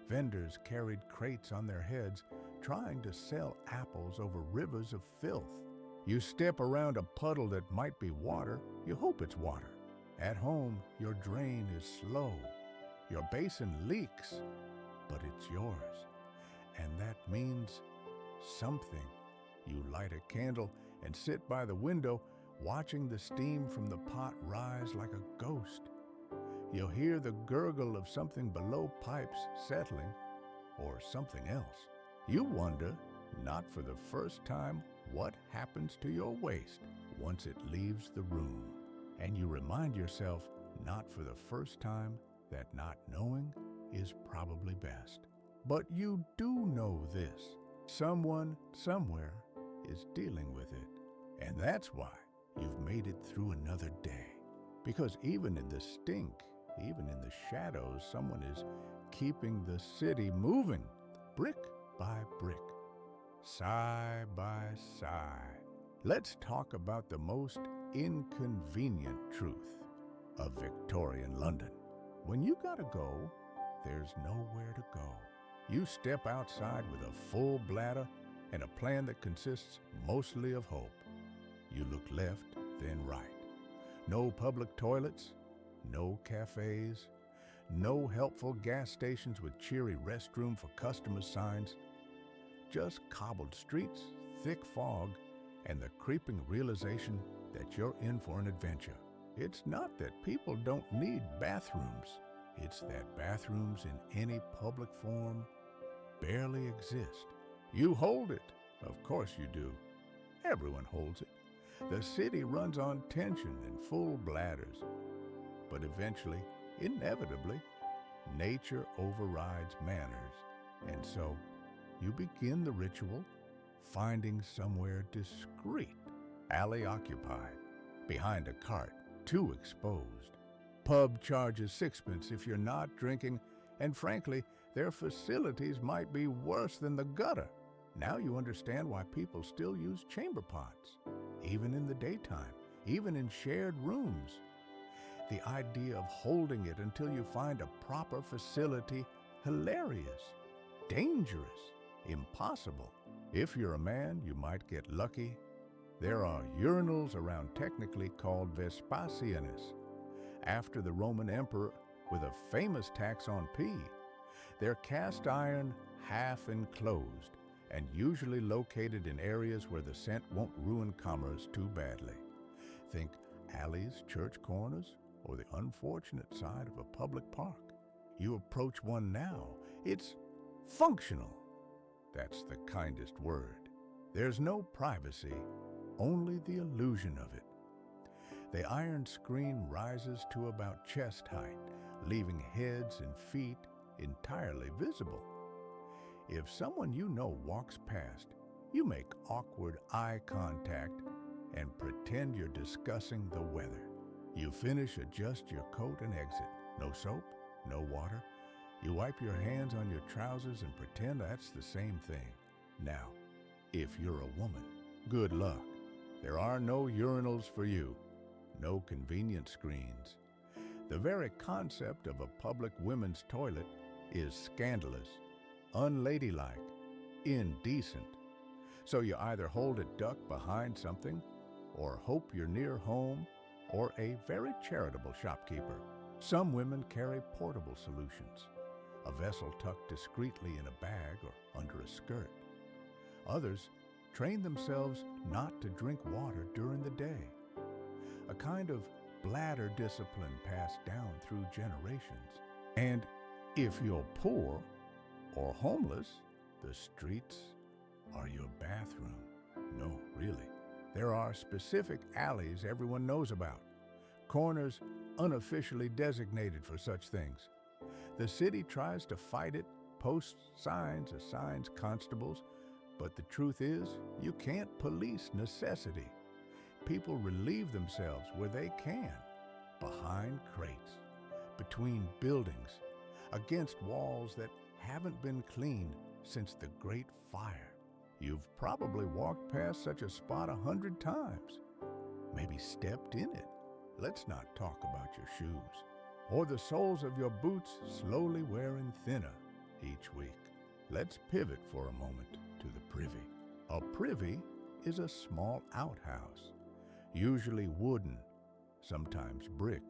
Vendors carried crates on their heads, trying to sell apples over rivers of filth. You step around a puddle that might be water, you hope it's water. At home, your drain is slow. Your basin leaks, but it's yours. And that means something. You light a candle and sit by the window, watching the steam from the pot rise like a ghost. You'll hear the gurgle of something below pipes settling, or something else. You wonder, not for the first time, what happens to your waste once it leaves the room. And you remind yourself, not for the first time, that not knowing is probably best. But you do know this. Someone, somewhere, is dealing with it. And that's why you've made it through another day. Because even in the stink, even in the shadows, someone is keeping the city moving, brick by brick, sigh by sigh. Let's talk about the most inconvenient truth of Victorian London. When you gotta go, there's nowhere to go. You step outside with a full bladder and a plan that consists mostly of hope. You look left, then right. No public toilets, no cafes, no helpful gas stations with cheery restroom for customers signs. Just cobbled streets, thick fog, and the creeping realization that you're in for an adventure. It's not that people don't need bathrooms. It's that bathrooms in any public form barely exist. You hold it. Of course you do. Everyone holds it. The city runs on tension and full bladders. But eventually, inevitably, nature overrides manners. And so, you begin the ritual, finding somewhere discreet, alley occupied, behind a cart, too exposed. Pub charges sixpence if you're not drinking, and frankly, their facilities might be worse than the gutter. Now you understand why people still use chamber pots, even in the daytime, even in shared rooms. The idea of holding it until you find a proper facility, hilarious, dangerous, impossible. If you're a man, you might get lucky. There are urinals around technically called Vespasianus, after the Roman emperor with a famous tax on pee. They're cast iron, half enclosed, and usually located in areas where the scent won't ruin commerce too badly. Think alleys, church corners, or the unfortunate side of a public park. You approach one now, it's functional. That's the kindest word. There's no privacy, only the illusion of it. The iron screen rises to about chest height, leaving heads and feet entirely visible. If someone you know walks past, you make awkward eye contact and pretend you're discussing the weather. You finish, adjust your coat, and exit. No soap, no water. You wipe your hands on your trousers and pretend that's the same thing. Now, if you're a woman, good luck. There are no urinals for you, no convenient screens. The very concept of a public women's toilet is scandalous, unladylike, indecent. So you either hold it ducked behind something, or hope you're near home, or a very charitable shopkeeper. Some women carry portable solutions, a vessel tucked discreetly in a bag or under a skirt. Others train themselves not to drink water during the day, a kind of bladder discipline passed down through generations. And if you're poor or homeless, the streets are your bathroom. No, really. There are specific alleys everyone knows about, corners unofficially designated for such things. The city tries to fight it, posts signs, assigns constables, but the truth is, you can't police necessity. People relieve themselves where they can, behind crates, between buildings, against walls that haven't been cleaned since the Great Fire. You've probably walked past such a spot 100 times, maybe stepped in it. Let's not talk about your shoes, or the soles of your boots slowly wearing thinner each week. Let's pivot for a moment to the privy. A privy is a small outhouse, usually wooden, sometimes brick,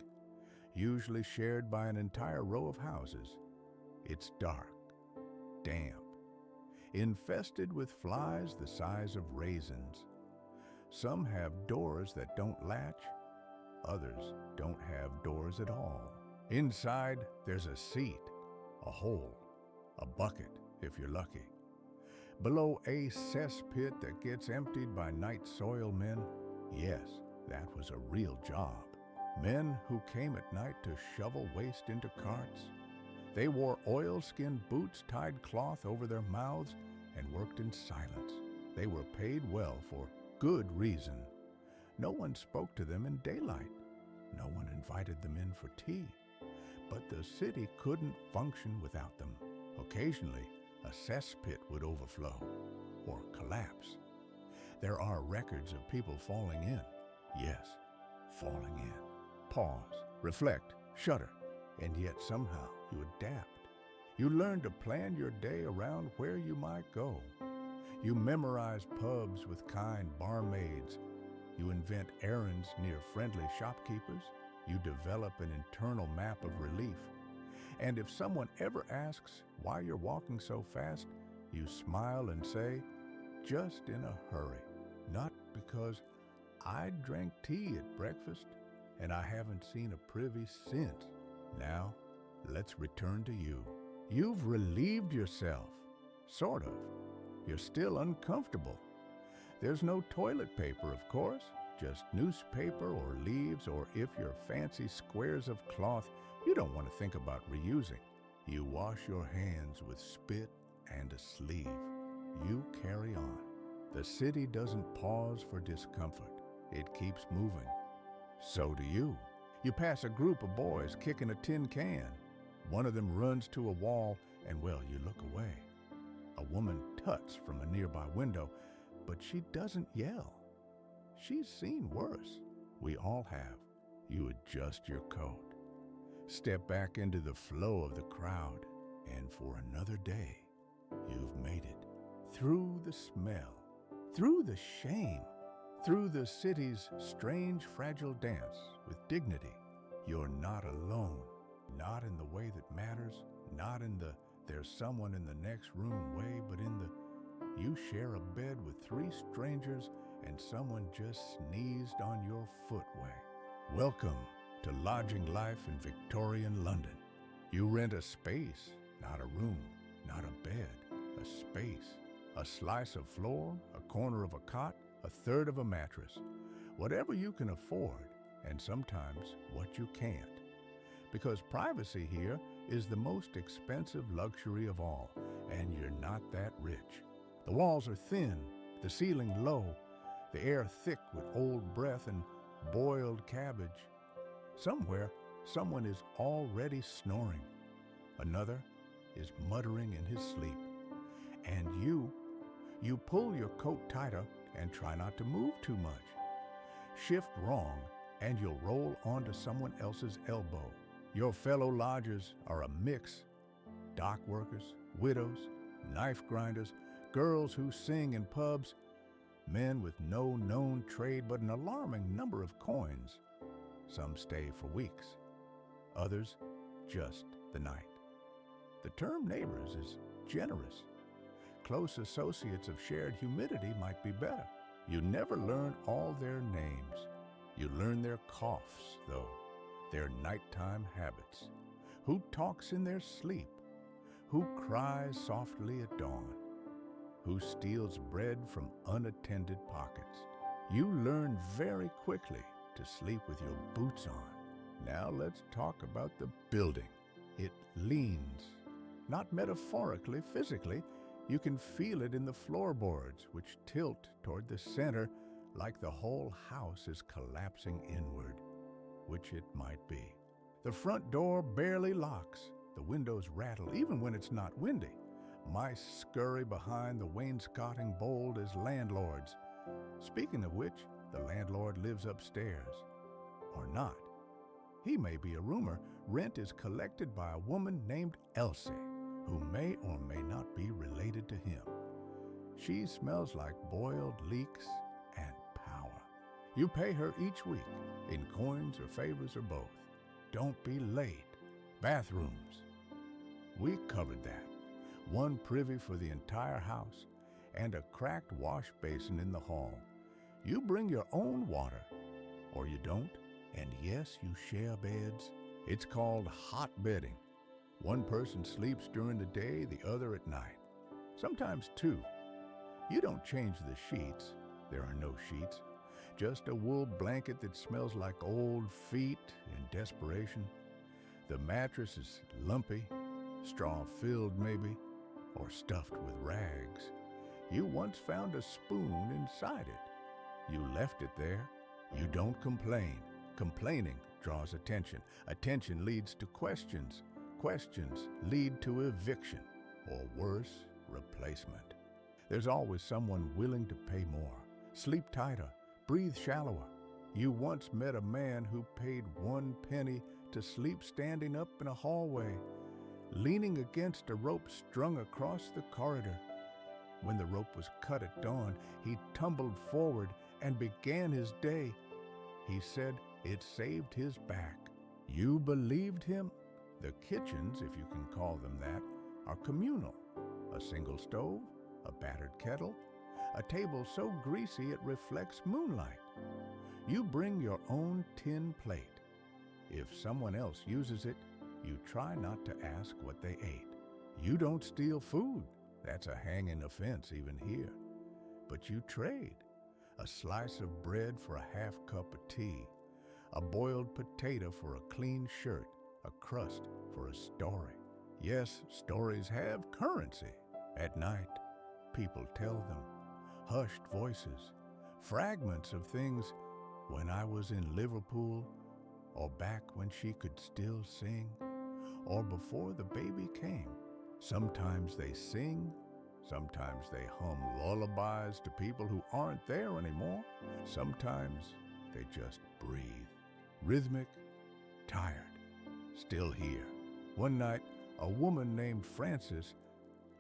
usually shared by an entire row of houses. It's dark, damp, infested with flies the size of raisins. Some have doors that don't latch, others don't have doors at all. Inside, there's a seat, a hole, a bucket if you're lucky. Below, a cesspit that gets emptied by night soil men. Yes, that was a real job. Men who came at night to shovel waste into carts. They wore oilskin boots, tied cloth over their mouths, and worked in silence. They were paid well for good reason. No one spoke to them in daylight. No one invited them in for tea. But the city couldn't function without them. Occasionally, a cesspit would overflow or collapse. There are records of people falling in. Yes, falling in. Pause, reflect, shudder, and yet somehow you adapt. You learn to plan your day around where you might go. You memorize pubs with kind barmaids. You invent errands near friendly shopkeepers. You develop an internal map of relief. And if someone ever asks why you're walking so fast, you smile and say, just in a hurry. Not because I drank tea at breakfast and I haven't seen a privy since. Now, let's return to you. You've relieved yourself, sort of. You're still uncomfortable. There's no toilet paper, of course, just newspaper or leaves, or if you're fancy squares of cloth you don't want to think about reusing. You wash your hands with spit and a sleeve. You carry on. The city doesn't pause for discomfort. It keeps moving. So do you. You pass a group of boys kicking a tin can. One of them runs to a wall, and well, you look away. A woman tuts from a nearby window, but she doesn't yell. She's seen worse. We all have. You adjust your coat. Step back into the flow of the crowd, and for another day, you've made it. Through the smell, through the shame, through the city's strange, fragile dance with dignity. You're not alone, not in the way that matters, not in the there's someone in the next room way, but in the you share a bed with 3 strangers and someone just sneezed on your footway. Welcome to lodging life in Victorian London. You rent a space, not a room, not a bed, a space, a slice of floor, a corner of a cot, a third of a mattress, whatever you can afford, and sometimes what you can't. Because privacy here is the most expensive luxury of all, and you're not that rich. The walls are thin, the ceiling low, the air thick with old breath and boiled cabbage. Somewhere, someone is already snoring. Another is muttering in his sleep. And you pull your coat tighter and try not to move too much. Shift wrong, and you'll roll onto someone else's elbow. Your fellow lodgers are a mix: dockworkers, widows, knife grinders, girls who sing in pubs, men with no known trade but an alarming number of coins. Some stay for weeks, others just the night. The term neighbors is generous. Close associates of shared humidity might be better. You never learn all their names. You learn their coughs, though, their nighttime habits, who talks in their sleep, who cries softly at dawn, who steals bread from unattended pockets. You learn very quickly to sleep with your boots on. Now let's talk about the building. It leans, not metaphorically, physically. You can feel it in the floorboards, which tilt toward the center like the whole house is collapsing inward, which it might be. The front door barely locks. The windows rattle even when it's not windy. Mice scurry behind the wainscoting bold as landlords. Speaking of which, the landlord lives upstairs. Or not. He may be a rumor. Rent is collected by a woman named Elsie, who may or may not be related to him. She smells like boiled leeks and power. You pay her each week, in coins or favors or both. Don't be late. Bathrooms. We covered that. One privy for the entire house, and a cracked wash basin in the hall. You bring your own water, or you don't, and yes, you share beds. It's called hot bedding. One person sleeps during the day, the other at night. Sometimes two. You don't change the sheets. There are no sheets. Just a wool blanket that smells like old feet in desperation. The mattress is lumpy, straw-filled maybe, or stuffed with rags. You once found a spoon inside it. You left it there. You don't complain. Complaining draws attention. Attention leads to questions. Questions lead to eviction, or worse, replacement. There's always someone willing to pay more, sleep tighter, breathe shallower. You once met a man who paid 1 penny to sleep standing up in a hallway, leaning against a rope strung across the corridor. When the rope was cut at dawn, he tumbled forward and began his day. He said it saved his back. You believed him? The kitchens, if you can call them that, are communal. A single stove, a battered kettle, a table so greasy it reflects moonlight. You bring your own tin plate. If someone else uses it, you try not to ask what they ate. You don't steal food. That's a hanging offense even here. But you trade. A slice of bread for a half cup of tea. A boiled potato for a clean shirt. A crust for a story. Yes, stories have currency. At night, people tell them. Hushed voices. Fragments of things. When I was in Liverpool, or back when she could still sing, or before the baby came. Sometimes they sing, sometimes they hum lullabies to people who aren't there anymore. Sometimes they just breathe. Rhythmic, tired, still here. One night, a woman named Frances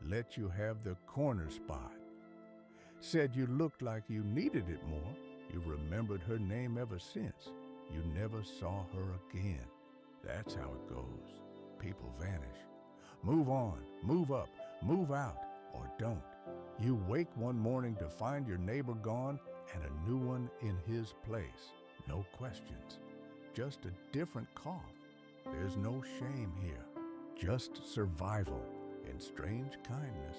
let you have the corner spot. Said you looked like you needed it more. You've remembered her name ever since. You never saw her again. That's how it goes. People vanish. Move on, move up, move out, or don't. You wake one morning to find your neighbor gone and a new one in his place. No questions. Just a different cough. There's no shame here. Just survival and strange kindness.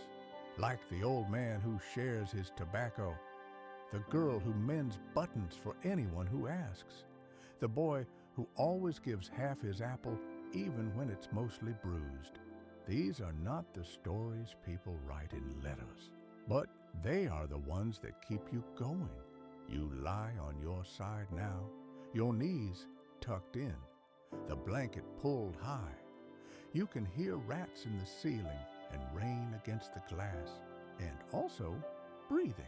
Like the old man who shares his tobacco. The girl who mends buttons for anyone who asks. The boy who always gives half his apple even when it's mostly bruised. These are not the stories people write in letters, but they are the ones that keep you going. You lie on your side now, your knees tucked in, the blanket pulled high. You can hear rats in the ceiling and rain against the glass, and also breathing.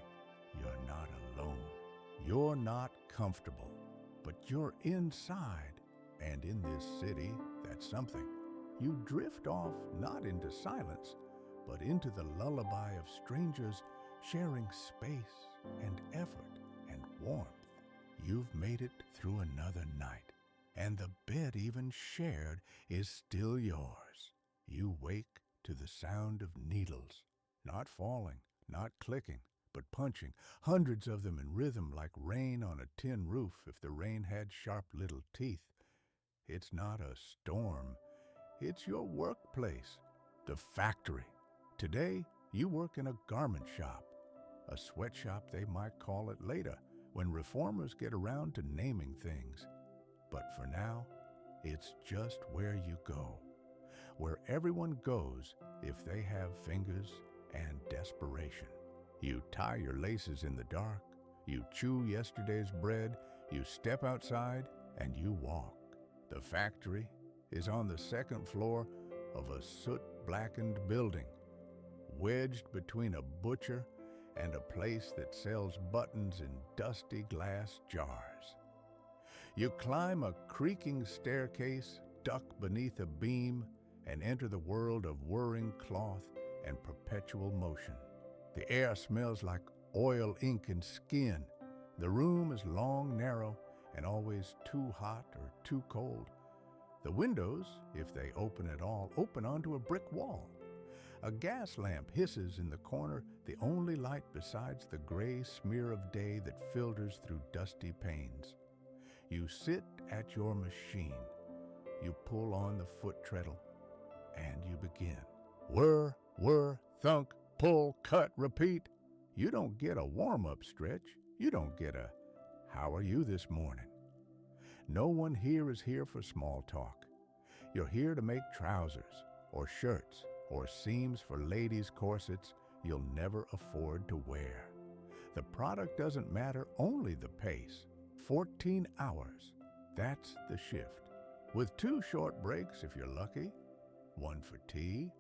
You're not alone. You're not comfortable, but you're inside. And in this city, that's something. You drift off not into silence, but into the lullaby of strangers sharing space and effort and warmth. You've made it through another night, and the bed even shared is still yours. You wake to the sound of needles, not falling, not clicking, but punching, hundreds of them in rhythm like rain on a tin roof if the rain had sharp little teeth. It's not a storm, it's your workplace, the factory. Today, you work in a garment shop, a sweatshop they might call it later when reformers get around to naming things. But for now, it's just where you go, where everyone goes if they have fingers and desperation. You tie your laces in the dark, you chew yesterday's bread, you step outside, and you walk. The factory is on the second floor of a soot-blackened building, wedged between a butcher and a place that sells buttons in dusty glass jars. You climb a creaking staircase, duck beneath a beam, and enter the world of whirring cloth and perpetual motion. The air smells like oil, ink, and skin. The room is long, narrow, and always too hot or too cold. The windows, if they open at all, open onto a brick wall. A gas lamp hisses in the corner, the only light besides the gray smear of day that filters through dusty panes. You sit at your machine. You pull on the foot treadle, and you begin. Whir, whir, thunk, pull, cut, repeat. You don't get a warm-up stretch. You don't get a, "How are you this morning?" No one here is here for small talk. You're here to make trousers, or shirts, or seams for ladies' corsets you'll never afford to wear. The product doesn't matter, only the pace. 14 hours, that's the shift. With 2 short breaks if you're lucky, one for tea,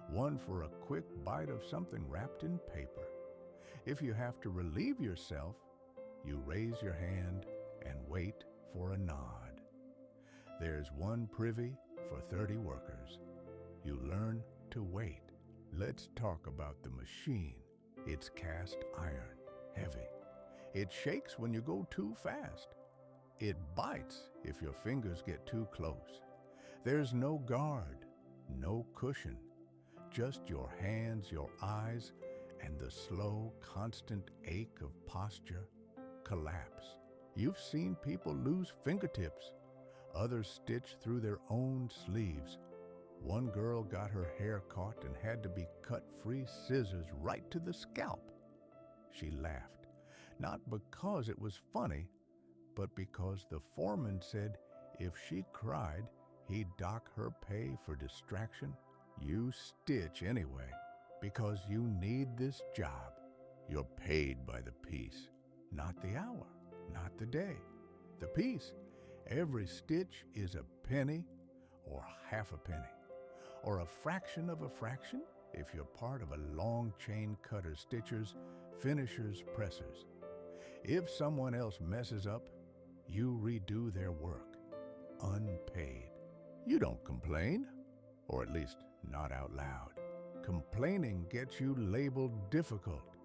one for a quick bite of something wrapped in paper. If you have to relieve yourself, you raise your hand and wait for a nod. There's one privy for 30 workers. You learn to wait. Let's talk about the machine. It's cast iron, heavy. It shakes when you go too fast. It bites if your fingers get too close. There's no guard, no cushion, just your hands, your eyes, and the slow, constant ache of posture, collapse. You've seen people lose fingertips, others stitch through their own sleeves. One girl got her hair caught and had to be cut free scissors right to the scalp. She laughed, not because it was funny, but because the foreman said if she cried, he'd dock her pay for distraction. You stitch anyway, because you need this job. You're paid by the piece, not the hour, not the day. The piece, every stitch is a penny or half a penny, or a fraction of a fraction if you're part of a long chain cutter, stitchers, finishers, pressers. If someone else messes up, you redo their work, unpaid. You don't complain, or at least not out loud. Complaining gets you labeled difficult.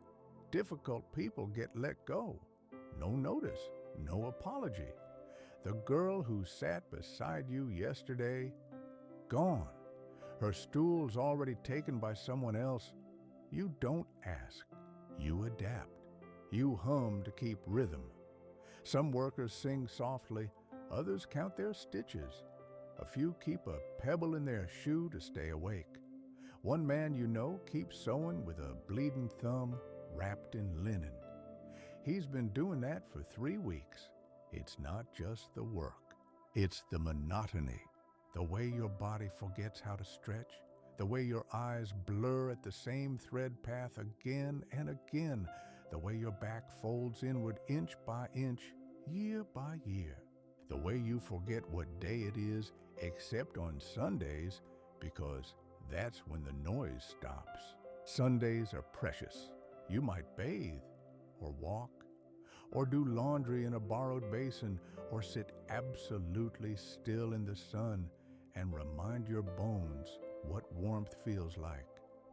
Difficult people get let go. No notice, no apology. The girl who sat beside you yesterday, gone. Her stool's already taken by someone else. You don't ask. You adapt. You hum to keep rhythm. Some workers sing softly, others count their stitches. A few keep a pebble in their shoe to stay awake. One man you know keeps sewing with a bleeding thumb wrapped in linen. He's been doing that for 3 weeks. It's not just the work. It's the monotony, the way your body forgets how to stretch, the way your eyes blur at the same thread path again and again, the way your back folds inward inch by inch, year by year, the way you forget what day it is except on Sundays because that's when the noise stops. Sundays are precious. You might bathe or walk or do laundry in a borrowed basin or sit absolutely still in the sun and remind your bones what warmth feels like.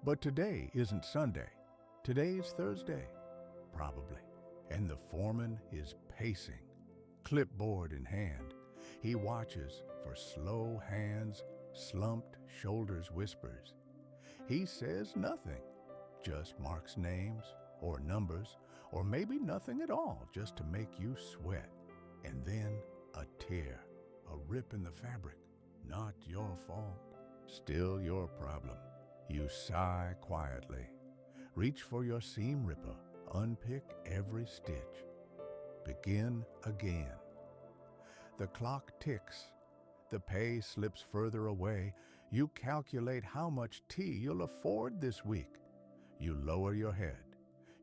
But today isn't Sunday. Today's Thursday, probably. And the foreman is pacing, clipboard in hand. He watches for slow hands, slumped shoulders, whispers. He says nothing, just marks names, or numbers, or maybe nothing at all, just to make you sweat. And then a tear, a rip in the fabric. Not your fault. Still your problem. You sigh quietly. Reach for your seam ripper. Unpick every stitch. Begin again. The clock ticks. The pay slips further away. You calculate how much tea you'll afford this week. You lower your head.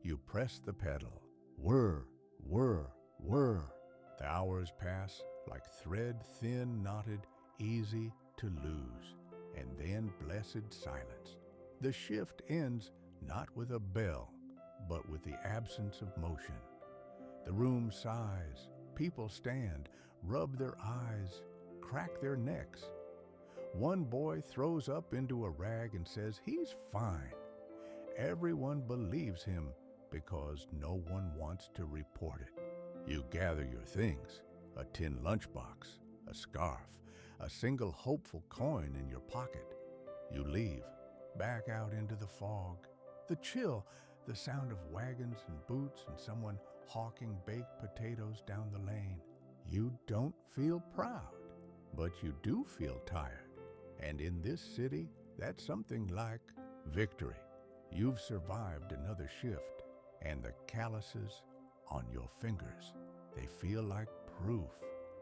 You press the pedal. Whir, whir, whir. The hours pass like thread thin knotted, easy to lose. And then blessed silence. The shift ends not with a bell, but with the absence of motion. The room sighs. People stand, rub their eyes, crack their necks. One boy throws up into a rag and says he's fine. Everyone believes him because no one wants to report it. You gather your things, a tin lunchbox, a scarf, a single hopeful coin in your pocket. You leave, back out into the fog. The chill, the sound of wagons and boots and someone hawking baked potatoes down the lane. You don't feel proud, but you do feel tired. And in this city, that's something like victory. You've survived another shift, and the calluses on your fingers, they feel like proof.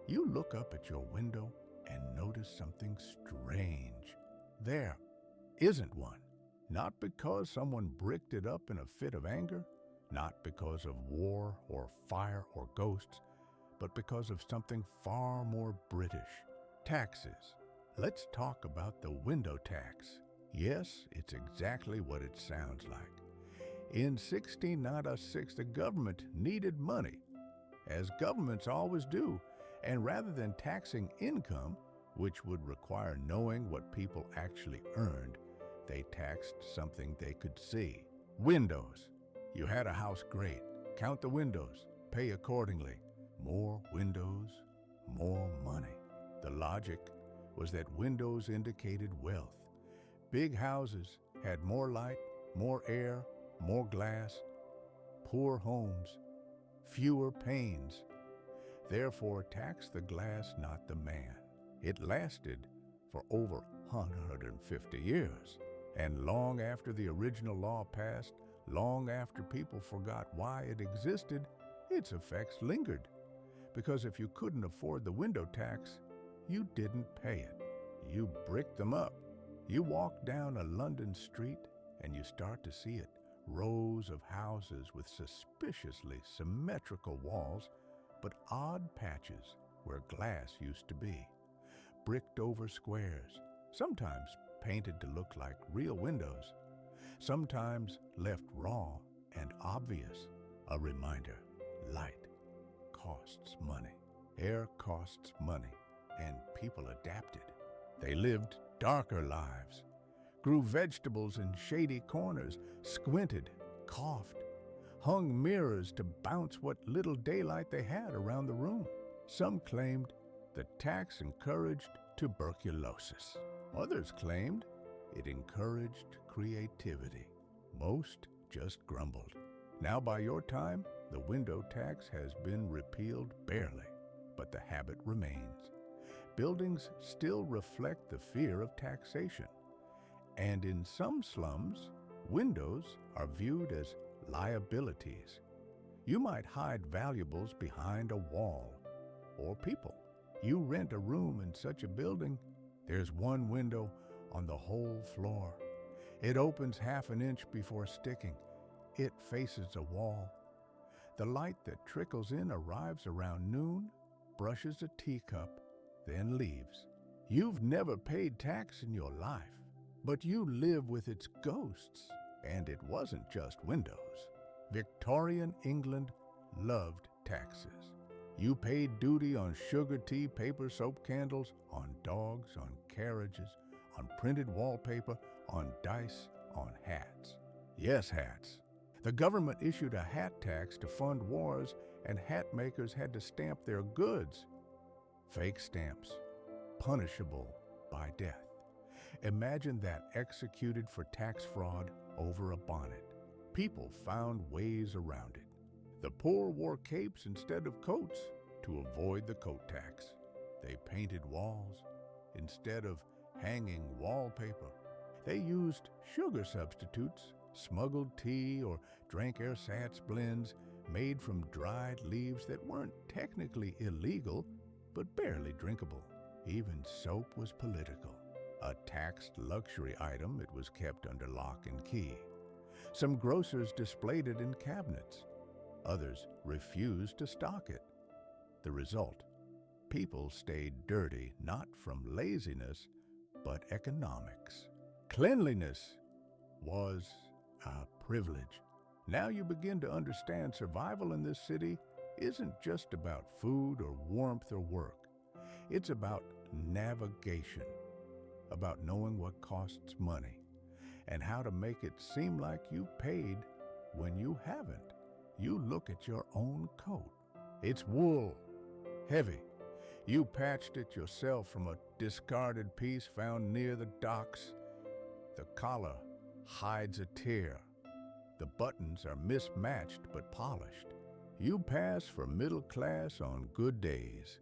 You look up at your window and notice something strange. There isn't one. Not because someone bricked it up in a fit of anger, not because of war or fire or ghosts, but because of something far more British. Taxes. Let's talk about the window tax. Yes, it's exactly what it sounds like. In 1696, the government needed money, as governments always do, and rather than taxing income, which would require knowing what people actually earned, they taxed something they could see. Windows. You had a house, great. Count the windows, pay accordingly. More windows, more money. The logic was that windows indicated wealth. Big houses had more light, more air, more glass. Poor homes, fewer panes. Therefore, tax the glass, not the man. It lasted for over 150 years. And long after the original law passed, long after people forgot why it existed, its effects lingered. Because if you couldn't afford the window tax, you didn't pay it. You bricked them up. You walk down a London street and you start to see it. Rows of houses with suspiciously symmetrical walls, but odd patches where glass used to be. Bricked over squares, sometimes painted to look like real windows, sometimes left raw and obvious. A reminder, light costs money, air costs money, and people adapted. They lived darker lives, grew vegetables in shady corners, squinted, coughed, hung mirrors to bounce what little daylight they had around the room. Some claimed the tax encouraged tuberculosis. Others claimed it encouraged creativity. Most just grumbled. Now by your time, the window tax has been repealed barely, but the habit remains. Buildings still reflect the fear of taxation. And in some slums, windows are viewed as liabilities. You might hide valuables behind a wall or people. You rent a room in such a building, there's one window on the whole floor. It opens half an inch before sticking. It faces a wall. The light that trickles in arrives around noon, brushes a teacup, then leaves. You've never paid tax in your life, but you live with its ghosts. And it wasn't just windows. Victorian England loved taxes. You paid duty on sugar tea, paper, soap, candles, on dogs, on carriages, on printed wallpaper, on dice, on hats. Yes, hats. The government issued a hat tax to fund wars, and hat makers had to stamp their goods. Fake stamps, punishable by death. Imagine that executed for tax fraud over a bonnet. people found ways around it. The poor wore capes instead of coats to avoid the coat tax. They painted walls instead of hanging wallpaper. They used sugar substitutes, smuggled tea, or drank ersatz blends made from dried leaves that weren't technically illegal, but barely drinkable. Even soap was political. A taxed luxury item, it was kept under lock and key. Some grocers displayed it in cabinets. Others refused to stock it. The result: people stayed dirty not from laziness, but economics. Cleanliness was a privilege. Now you begin to understand survival in this city isn't just about food or warmth or work. It's about navigation, about knowing what costs money, and how to make it seem like you paid when you haven't. You look at your own coat. It's wool, heavy. You patched it yourself from a discarded piece found near the docks. The collar hides a tear. The buttons are mismatched but polished. You pass for middle class on good days,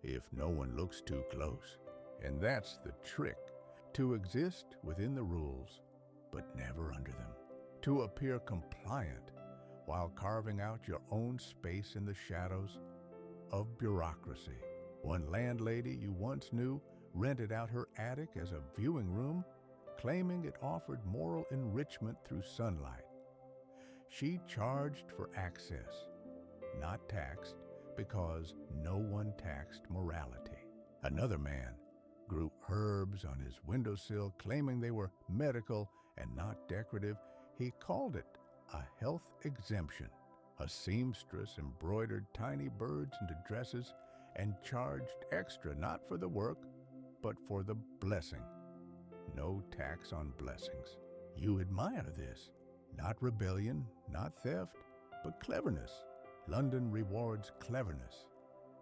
if no one looks too close. And that's the trick: to exist within the rules, but never under them. To appear compliant while carving out your own space in the shadows of bureaucracy. One landlady you once knew rented out her attic as a viewing room, claiming it offered moral enrichment through sunlight. She charged for access, not taxed, because no one taxed morality. Another man grew herbs on his windowsill, claiming they were medical and not decorative. He called it a health exemption. A seamstress embroidered tiny birds into dresses and charged extra, not for the work, but for the blessing. No tax on blessings. You admire this. Not rebellion, not theft, but cleverness. London rewards cleverness.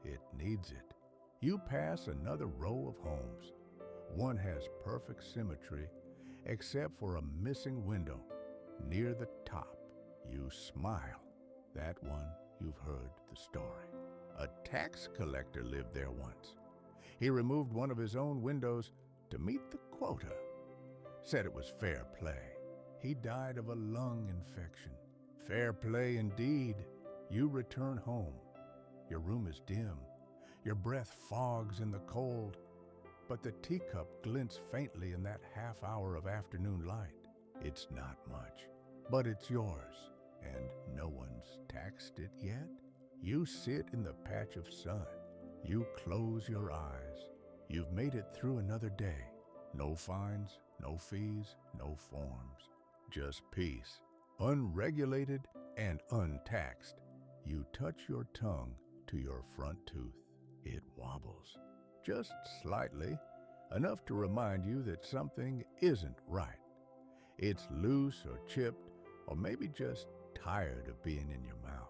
It needs it. You pass another row of homes. One has perfect symmetry, except for a missing window near the top. You smile. That one, you've heard the story. A tax collector lived there once. He removed one of his own windows to meet the quota. Said it was fair play. He died of a lung infection. Fair play indeed. You return home. Your room is dim. Your breath fogs in the cold, but the teacup glints faintly in that half hour of afternoon light. It's not much, but it's yours, and no one's taxed it yet. You sit in the patch of sun. You close your eyes. You've made it through another day. No fines, no fees, no forms. Just peace, unregulated and untaxed. You touch your tongue to your front tooth. It wobbles, just slightly, enough to remind you that something isn't right. It's loose or chipped, or maybe just tired of being in your mouth.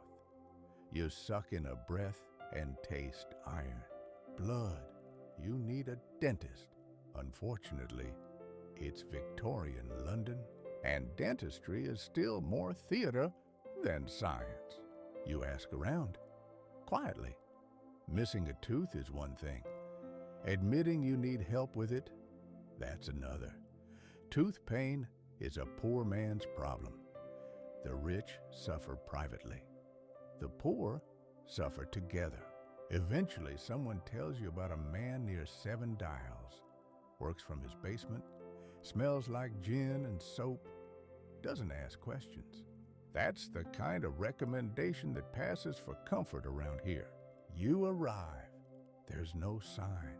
You suck in a breath and taste iron, blood. You need a dentist. Unfortunately, it's Victorian London, and dentistry is still more theater than science. You ask around, quietly. Missing a tooth is one thing. Admitting you need help with it, that's another. Tooth pain is a poor man's problem. The rich suffer privately. The poor suffer together. Eventually, someone tells you about a man near 7 Dials. Works from his basement, smells like gin and soap, doesn't ask questions. That's the kind of recommendation that passes for comfort around here. You arrive. There's no sign,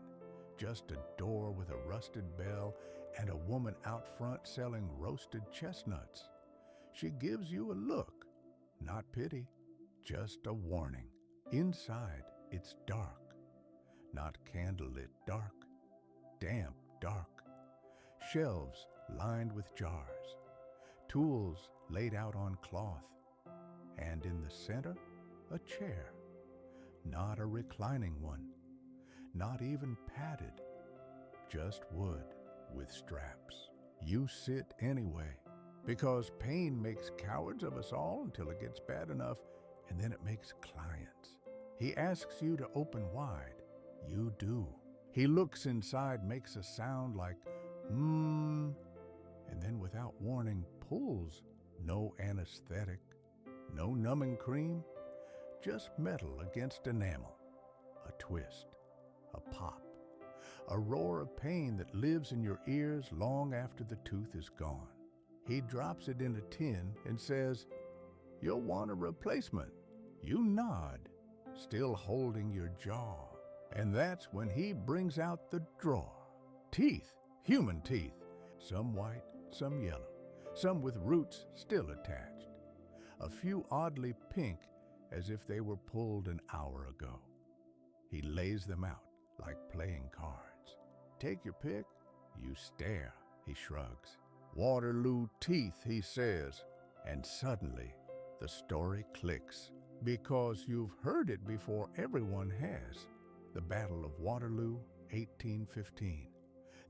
just a door with a rusted bell and a woman out front selling roasted chestnuts. She gives you a look, not pity, just a warning. Inside, it's dark, not candlelit dark, damp dark. Shelves lined with jars, tools laid out on cloth, and in the center, a chair. Not a reclining one, not even padded, just wood with straps. You sit anyway, Because pain makes cowards of us all until it gets bad enough, and then it makes clients. He asks you to open wide. You do. He looks inside, makes a sound like, and then without warning pulls. No anesthetic, no numbing cream, just metal against enamel. A twist, a pop, a roar of pain that lives in your ears long after the tooth is gone. He drops it in a tin and says, "You'll want a replacement." You nod, still holding your jaw. And that's when he brings out the drawer. Teeth, human teeth, some white, some yellow, some with roots still attached. A few oddly pink, as if they were pulled an hour ago. He lays them out like playing cards. Take your pick. You stare, he shrugs. Waterloo teeth, he says. And suddenly, the story clicks, because you've heard it before everyone has. The Battle of Waterloo, 1815.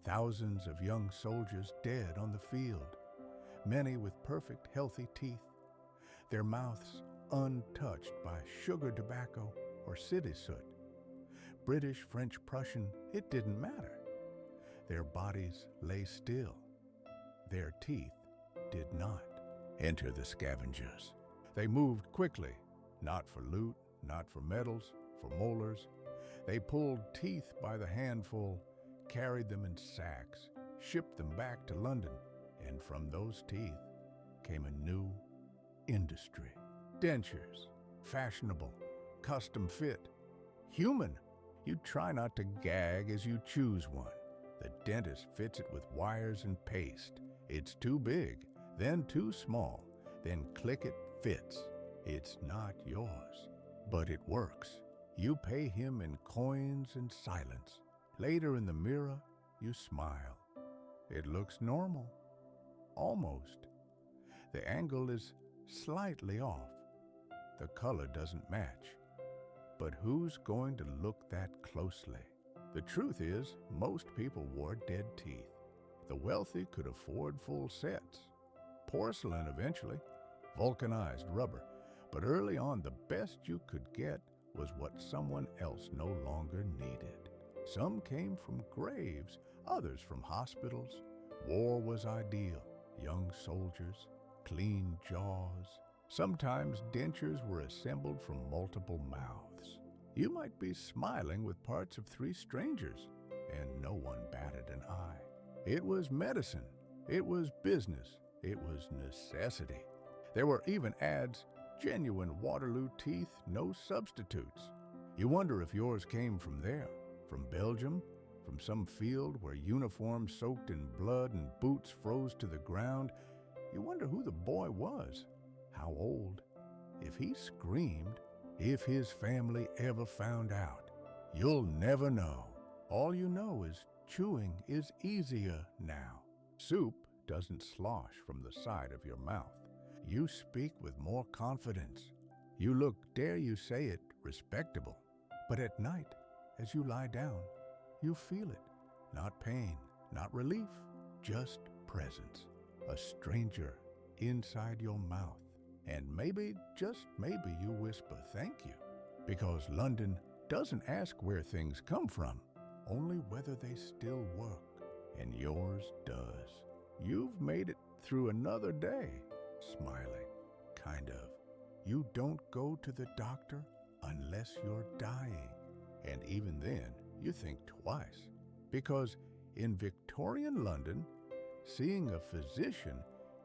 Thousands of young soldiers dead on the field, many with perfect, healthy teeth, their mouths untouched by sugar tobacco or city soot. British, French, Prussian, it didn't matter. Their bodies lay still. Their teeth did not. Enter the scavengers. They moved quickly, not for loot, not for medals, for molars. They pulled teeth by the handful, carried them in sacks, shipped them back to London, and from those teeth came a new industry. Dentures, fashionable, custom fit, human. You try not to gag as you choose one. The dentist fits it with wires and paste. It's too big, then too small, then click it fits. It's not yours, but it works. You pay him in coins and silence. Later in the mirror, you smile. It looks normal. Almost. The angle is slightly off. The color doesn't match. But who's going to look that closely? The truth is, most people wore dead teeth. The wealthy could afford full sets. Porcelain eventually, vulcanized rubber. But early on, the best you could get was what someone else no longer needed. Some came from graves, others from hospitals. War was ideal. Young soldiers, clean jaws. Sometimes dentures were assembled from multiple mouths. You might be smiling with parts of 3 strangers, and no one batted an eye. It was medicine. It was business. It was necessity. There were even ads, genuine Waterloo teeth, no substitutes. You wonder if yours came from there, from Belgium, from some field where uniforms soaked in blood and boots froze to the ground. You wonder who the boy was, how old, if he screamed, if his family ever found out. You'll never know. All you know is chewing is easier now. Soup doesn't slosh from the side of your mouth. You speak with more confidence. You look, dare you say it, respectable. But at night, as you lie down, you feel it. Not pain, not relief, just presence. A stranger inside your mouth. And maybe, just maybe, you whisper thank you. Because London doesn't ask where things come from, only whether they still work. And yours does. You've made it through another day, smiling, kind of. You don't go to the doctor unless you're dying. And even then, you think twice. Because in Victorian London, seeing a physician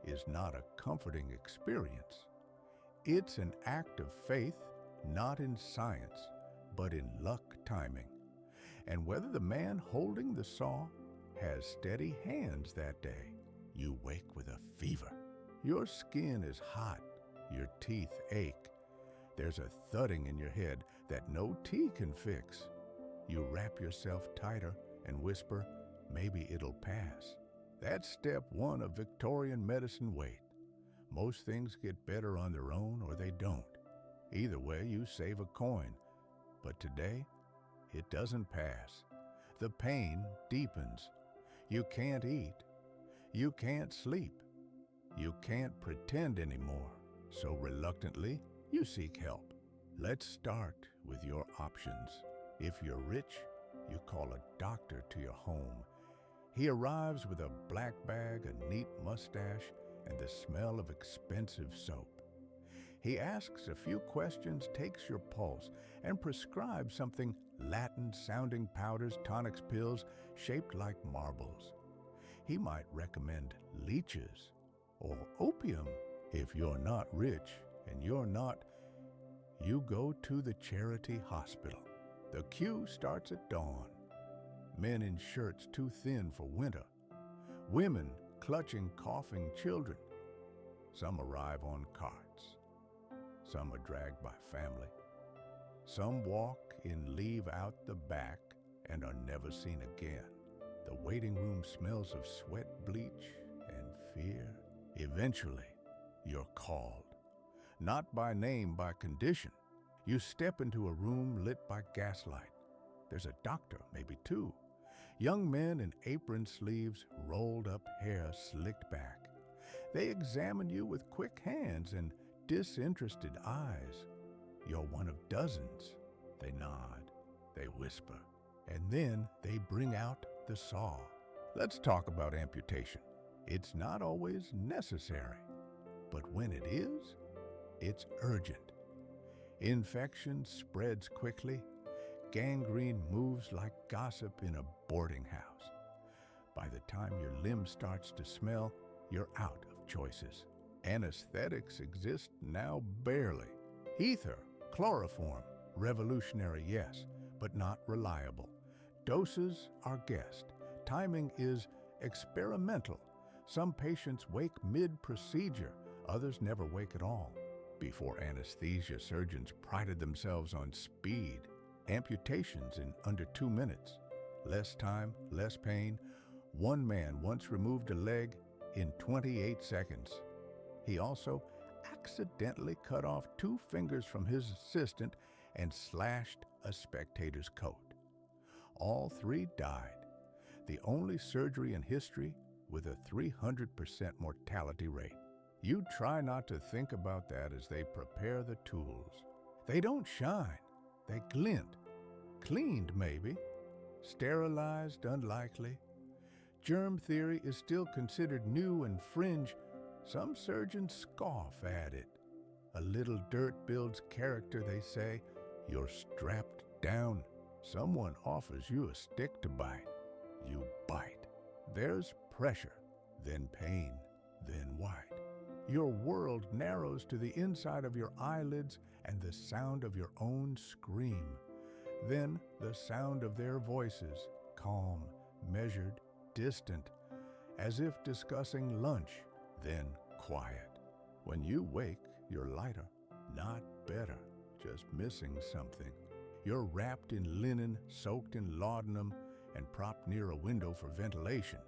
is not a comforting experience. It's an act of faith, not in science, but in luck timing. And whether the man holding the saw has steady hands that day, you wake with a fever. Your skin is hot, your teeth ache. There's a thudding in your head that no tea can fix. You wrap yourself tighter and whisper, maybe it'll pass. That's step 1 of Victorian medicine weight. Most things get better on their own or they don't. Either way, you save a coin. But today, it doesn't pass. The pain deepens. You can't eat. You can't sleep. You can't pretend anymore, so reluctantly, you seek help. Let's start with your options. If you're rich, you call a doctor to your home. He arrives with a black bag, a neat mustache, and the smell of expensive soap. He asks a few questions, takes your pulse, and prescribes something Latin-sounding powders, tonics, pills shaped like marbles. He might recommend leeches or opium. If you're not rich and you go to the charity hospital. The queue starts at dawn. Men in shirts too thin for winter. Women clutching coughing children. Some arrive on carts. Some are dragged by family. Some walk in leave out the back and are never seen again. The waiting room smells of sweat, bleach, and fear. Eventually, you're called. Not by name, by condition. You step into a room lit by gaslight. There's a doctor, maybe two. Young men in apron sleeves, rolled up hair slicked back. They examine you with quick hands and disinterested eyes. You're one of dozens. They nod, they whisper, and then they bring out the saw. Let's talk about amputation. It's not always necessary, but when it is, it's urgent. Infection spreads quickly. Gangrene moves like gossip in a boarding house. By the time your limb starts to smell, you're out of choices. Anesthetics exist now barely. Ether, chloroform, revolutionary, yes, but not reliable. Doses are guessed. Timing is experimental. Some patients wake mid-procedure, others never wake at all. Before anesthesia, surgeons prided themselves on speed. Amputations in under 2 minutes. Less time, less pain. One man once removed a leg in 28 seconds. He also accidentally cut off 2 fingers from his assistant and slashed a spectator's coat. All 3 died. The only surgery in history with a 300% mortality rate. You try not to think about that as they prepare the tools. They don't shine, they glint. Cleaned, maybe. Sterilized, unlikely. Germ theory is still considered new and fringe. Some surgeons scoff at it. A little dirt builds character, they say. You're strapped down. Someone offers you a stick to bite. You bite. There's pressure, then pain, then white. Your world narrows to the inside of your eyelids and the sound of your own scream. Then the sound of their voices, calm, measured, distant, as if discussing lunch, then quiet. When you wake, you're lighter, not better, just missing something. You're wrapped in linen, soaked in laudanum, and propped near a window for ventilation.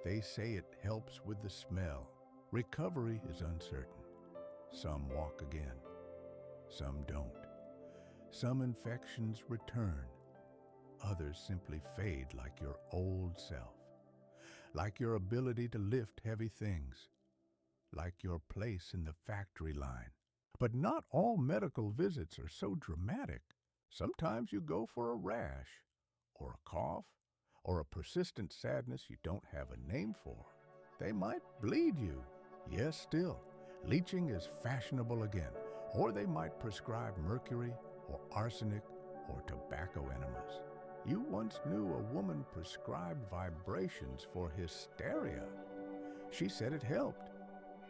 They say it helps with the smell. Recovery is uncertain. Some walk again, some don't. Some infections return. Others simply fade like your old self, like your ability to lift heavy things, like your place in the factory line. But not all medical visits are so dramatic. Sometimes you go for a rash, or a cough, or a persistent sadness you don't have a name for. They might bleed you. Yes, still, leeching is fashionable again, or they might prescribe mercury, or arsenic, or tobacco enemas. You once knew a woman prescribed vibrations for hysteria. She said it helped.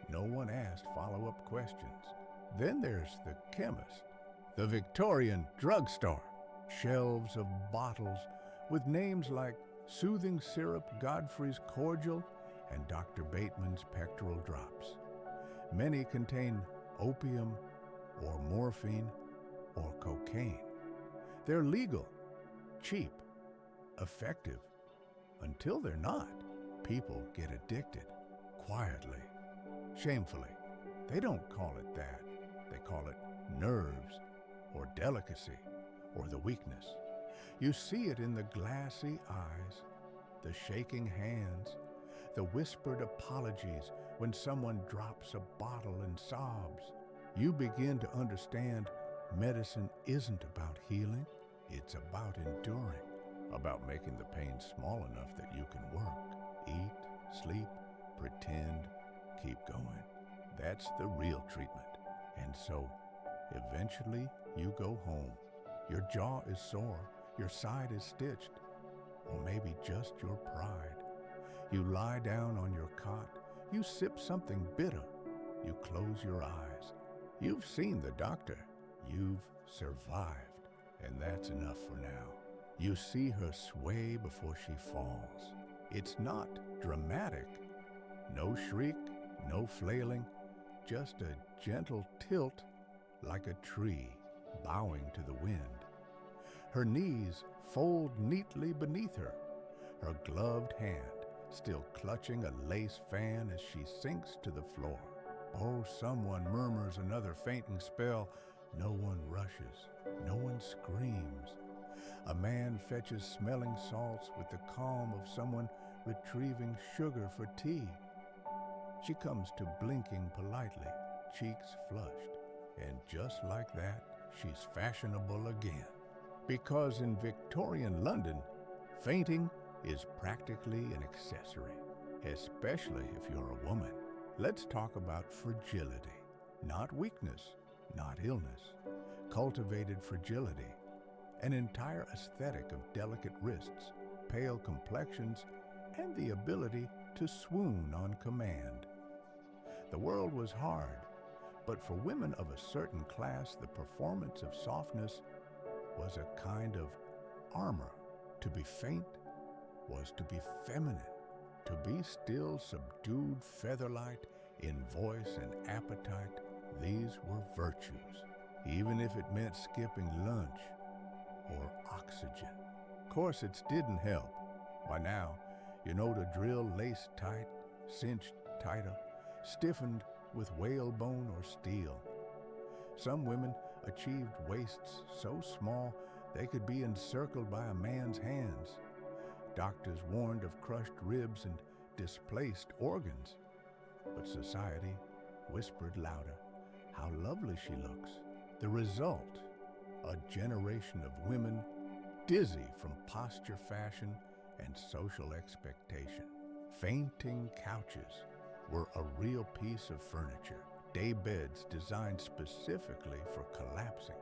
No one asked follow-up questions. Then there's the chemist, the Victorian drugstore. Shelves of bottles with names like Soothing Syrup, Godfrey's Cordial, and Dr. Bateman's Pectoral Drops. Many contain opium or morphine or cocaine. They're legal, cheap, effective, until they're not. People get addicted, quietly, shamefully. They don't call it that. They call it nerves or delicacy or the weakness. You see it in the glassy eyes, the shaking hands, the whispered apologies when someone drops a bottle and sobs. You begin to understand medicine isn't about healing, it's about enduring, about making the pain small enough that you can work, eat, sleep, pretend, keep going. That's the real treatment. And so, eventually, you go home. Your jaw is sore, your side is stitched, or maybe just your pride. You lie down on your cot, you sip something bitter, you close your eyes. You've seen the doctor, you've survived, and that's enough for now. You see her sway before she falls. It's not dramatic. No shriek, no flailing, just a gentle tilt like a tree bowing to the wind. Her knees fold neatly beneath her, her gloved hand still clutching a lace fan as she sinks to the floor. Oh, someone murmurs another fainting spell. No one rushes, no one screams. A man fetches smelling salts with the calm of someone retrieving sugar for tea. She comes to blinking politely, cheeks flushed, and just like that, she's fashionable again. Because in Victorian London, fainting is practically an accessory, especially if you're a woman. Let's talk about fragility, not weakness, not illness, cultivated fragility, an entire aesthetic of delicate wrists, pale complexions, and the ability to swoon on command. The world was hard, but for women of a certain class, the performance of softness was a kind of armor. To be faint was to be feminine, to be still, subdued, featherlight in voice and appetite. These were virtues, even if it meant skipping lunch or oxygen. Corsets didn't help. By now, you know the drill: lace tight, cinched tighter, stiffened with whalebone or steel. Some women achieved waists so small they could be encircled by a man's hands. Doctors warned of crushed ribs and displaced organs. But society whispered louder, how lovely she looks. The result, a generation of women dizzy from posture, fashion, and social expectation. Fainting couches were a real piece of furniture, day beds designed specifically for collapsing.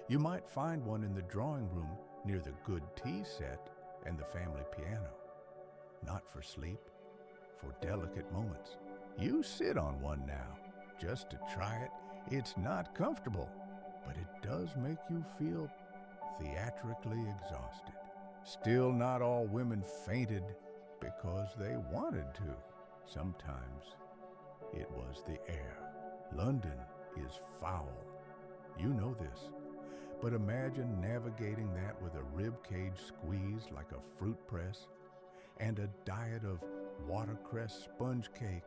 You might find one in the drawing room near the good tea set and the family piano. Not for sleep, for delicate moments. You sit on one now, just to try it. It's not comfortable, but it does make you feel theatrically exhausted. Still, not all women fainted because they wanted to. Sometimes it was the air. London is foul. You know this. But imagine navigating that with a ribcage squeezed like a fruit press and a diet of watercress sponge cake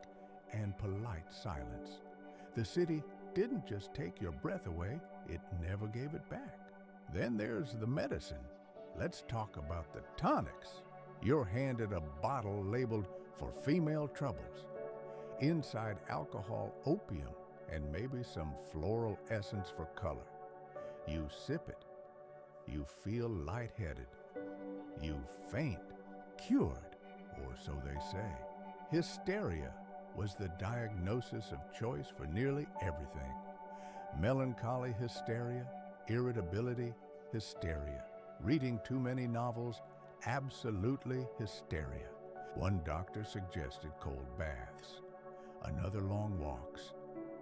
and polite silence. The city didn't just take your breath away, it never gave it back. Then there's the medicine. Let's talk about the tonics. You're handed a bottle labeled for female troubles. Inside alcohol, opium, and maybe some floral essence for color. You sip it. You feel lightheaded. You faint, cured, or so they say. Hysteria was the diagnosis of choice for nearly everything. Melancholy hysteria, irritability hysteria. Reading too many novels, absolutely hysteria. One doctor suggested cold baths, another long walks,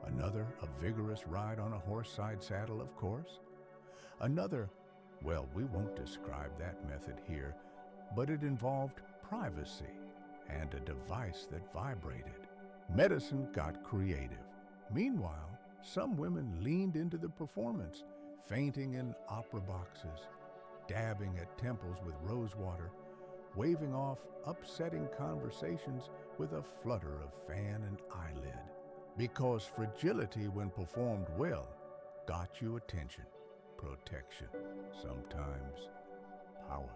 another a vigorous ride on a horse-side saddle, of course. Another, well, we won't describe that method here, but it involved privacy and a device that vibrated. Medicine got creative. Meanwhile, some women leaned into the performance, fainting in opera boxes, dabbing at temples with rose water, waving off upsetting conversations with a flutter of fan and eyelid. Because fragility, when performed well, got you attention, protection, sometimes power.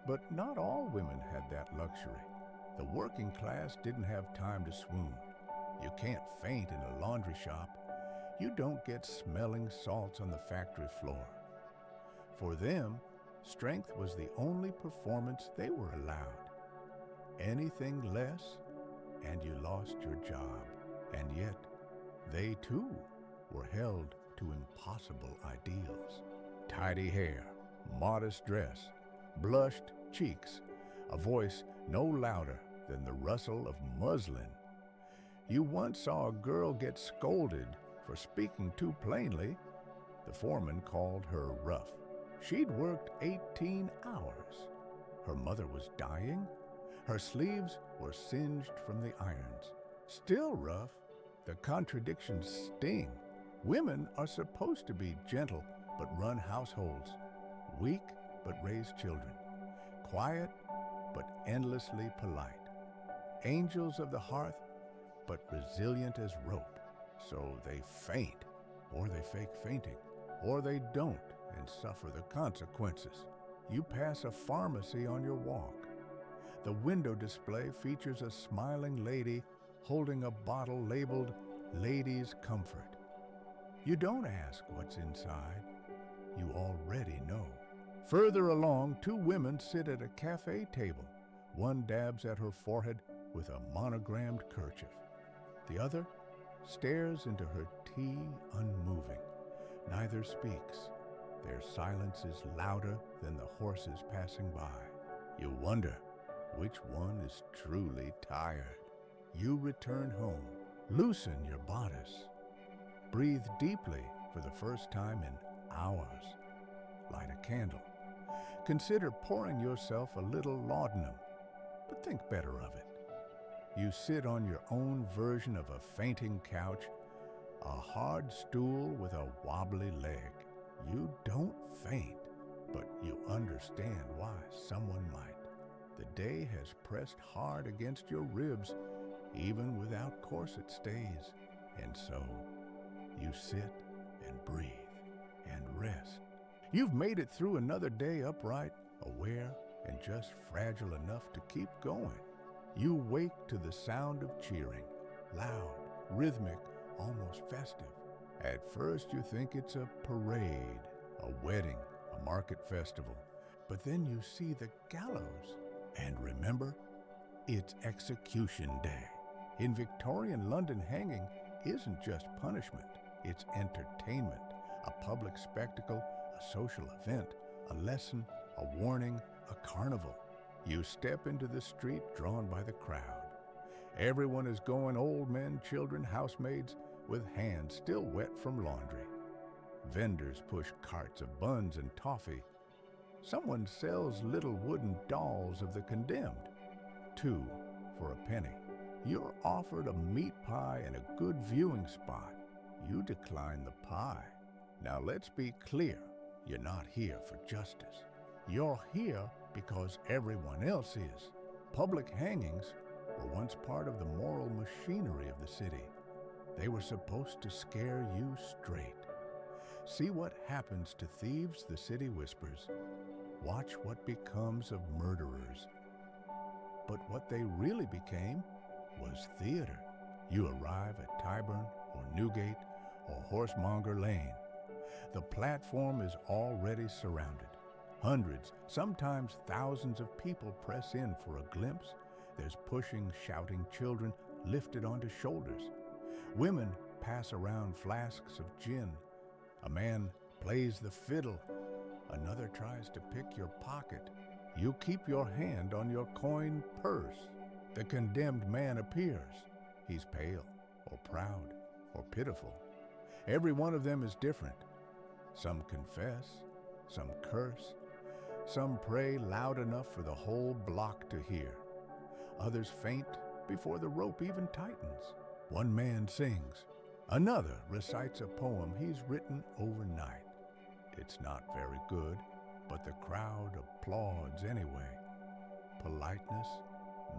But not all women had that luxury. The working class didn't have time to swoon. You can't faint in a laundry shop. You don't get smelling salts on the factory floor. For them, strength was the only performance they were allowed. Anything less, and you lost your job. And yet, they too were held to impossible ideals. Tidy hair, modest dress, blushed cheeks, a voice no louder than the rustle of muslin. You once saw a girl get scolded for speaking too plainly. The foreman called her rough. She'd worked 18 hours. Her mother was dying. Her sleeves were singed from the irons. Still rough, the contradictions sting. Women are supposed to be gentle but run households, weak but raise children, quiet but endlessly polite, angels of the hearth but resilient as rope. So they faint, or they fake fainting, or they don't and suffer the consequences. You pass a pharmacy on your walk. The window display features a smiling lady holding a bottle labeled Ladies' Comfort. You don't ask what's inside. You already know. Further along, two women sit at a cafe table. One dabs at her forehead with a monogrammed kerchief. The other stares into her tea unmoving. Neither speaks. Their silence is louder than the horses passing by. You wonder which one is truly tired. You return home. Loosen your bodice. Breathe deeply for the first time in hours. Light a candle. Consider pouring yourself a little laudanum, but think better of it. You sit on your own version of a fainting couch, a hard stool with a wobbly leg. You don't faint, but you understand why someone might. The day has pressed hard against your ribs, even without corset stays. And so, you sit and breathe and rest. You've made it through another day upright, aware, and just fragile enough to keep going. You wake to the sound of cheering, loud, rhythmic, almost festive. At first you think it's a parade, a wedding, a market festival. But then you see the gallows. And remember, it's execution day. In Victorian London, hanging isn't just punishment, it's entertainment, a public spectacle, a social event, a lesson, a warning, a carnival. You step into the street drawn by the crowd. Everyone is going, old men, children, housemaids, with hands still wet from laundry. Vendors push carts of buns and toffee. Someone sells little wooden dolls of the condemned. 2 for a penny. You're offered a meat pie and a good viewing spot. You decline the pie. Now let's be clear, you're not here for justice. You're here because everyone else is. Public hangings were once part of the moral machinery of the city. They were supposed to scare you straight. See what happens to thieves, the city whispers. Watch what becomes of murderers. But what they really became was theater. You arrive at Tyburn or Newgate or Horsemonger Lane. The platform is already surrounded. Hundreds, sometimes thousands of people press in for a glimpse. There's pushing, shouting children lifted onto shoulders. Women pass around flasks of gin. A man plays the fiddle. Another tries to pick your pocket. You keep your hand on your coin purse. The condemned man appears. He's pale, or proud, or pitiful. Every one of them is different. Some confess, some curse, some pray loud enough for the whole block to hear. Others faint before the rope even tightens. One man sings. Another recites a poem he's written overnight. It's not very good, but the crowd applauds anyway. Politeness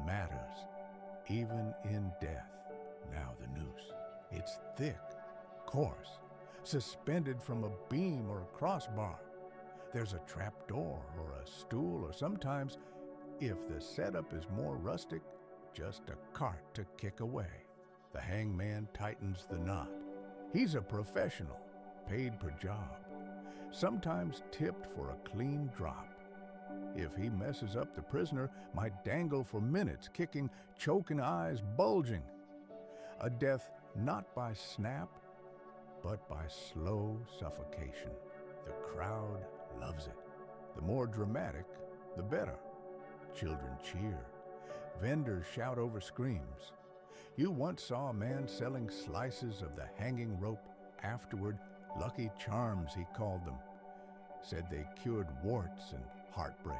matters, even in death. Now the noose. It's thick, coarse, suspended from a beam or a crossbar. There's a trap door or a stool, or sometimes, if the setup is more rustic, just a cart to kick away. The hangman tightens the knot. He's a professional, paid per job, sometimes tipped for a clean drop. If he messes up, the prisoner might dangle for minutes, kicking, choking, eyes bulging. A death not by snap, but by slow suffocation. The crowd loves it. The more dramatic, the better. Children cheer. Vendors shout over screams. You once saw a man selling slices of the hanging rope. Afterward, Lucky Charms, he called them. Said they cured warts and heartbreak.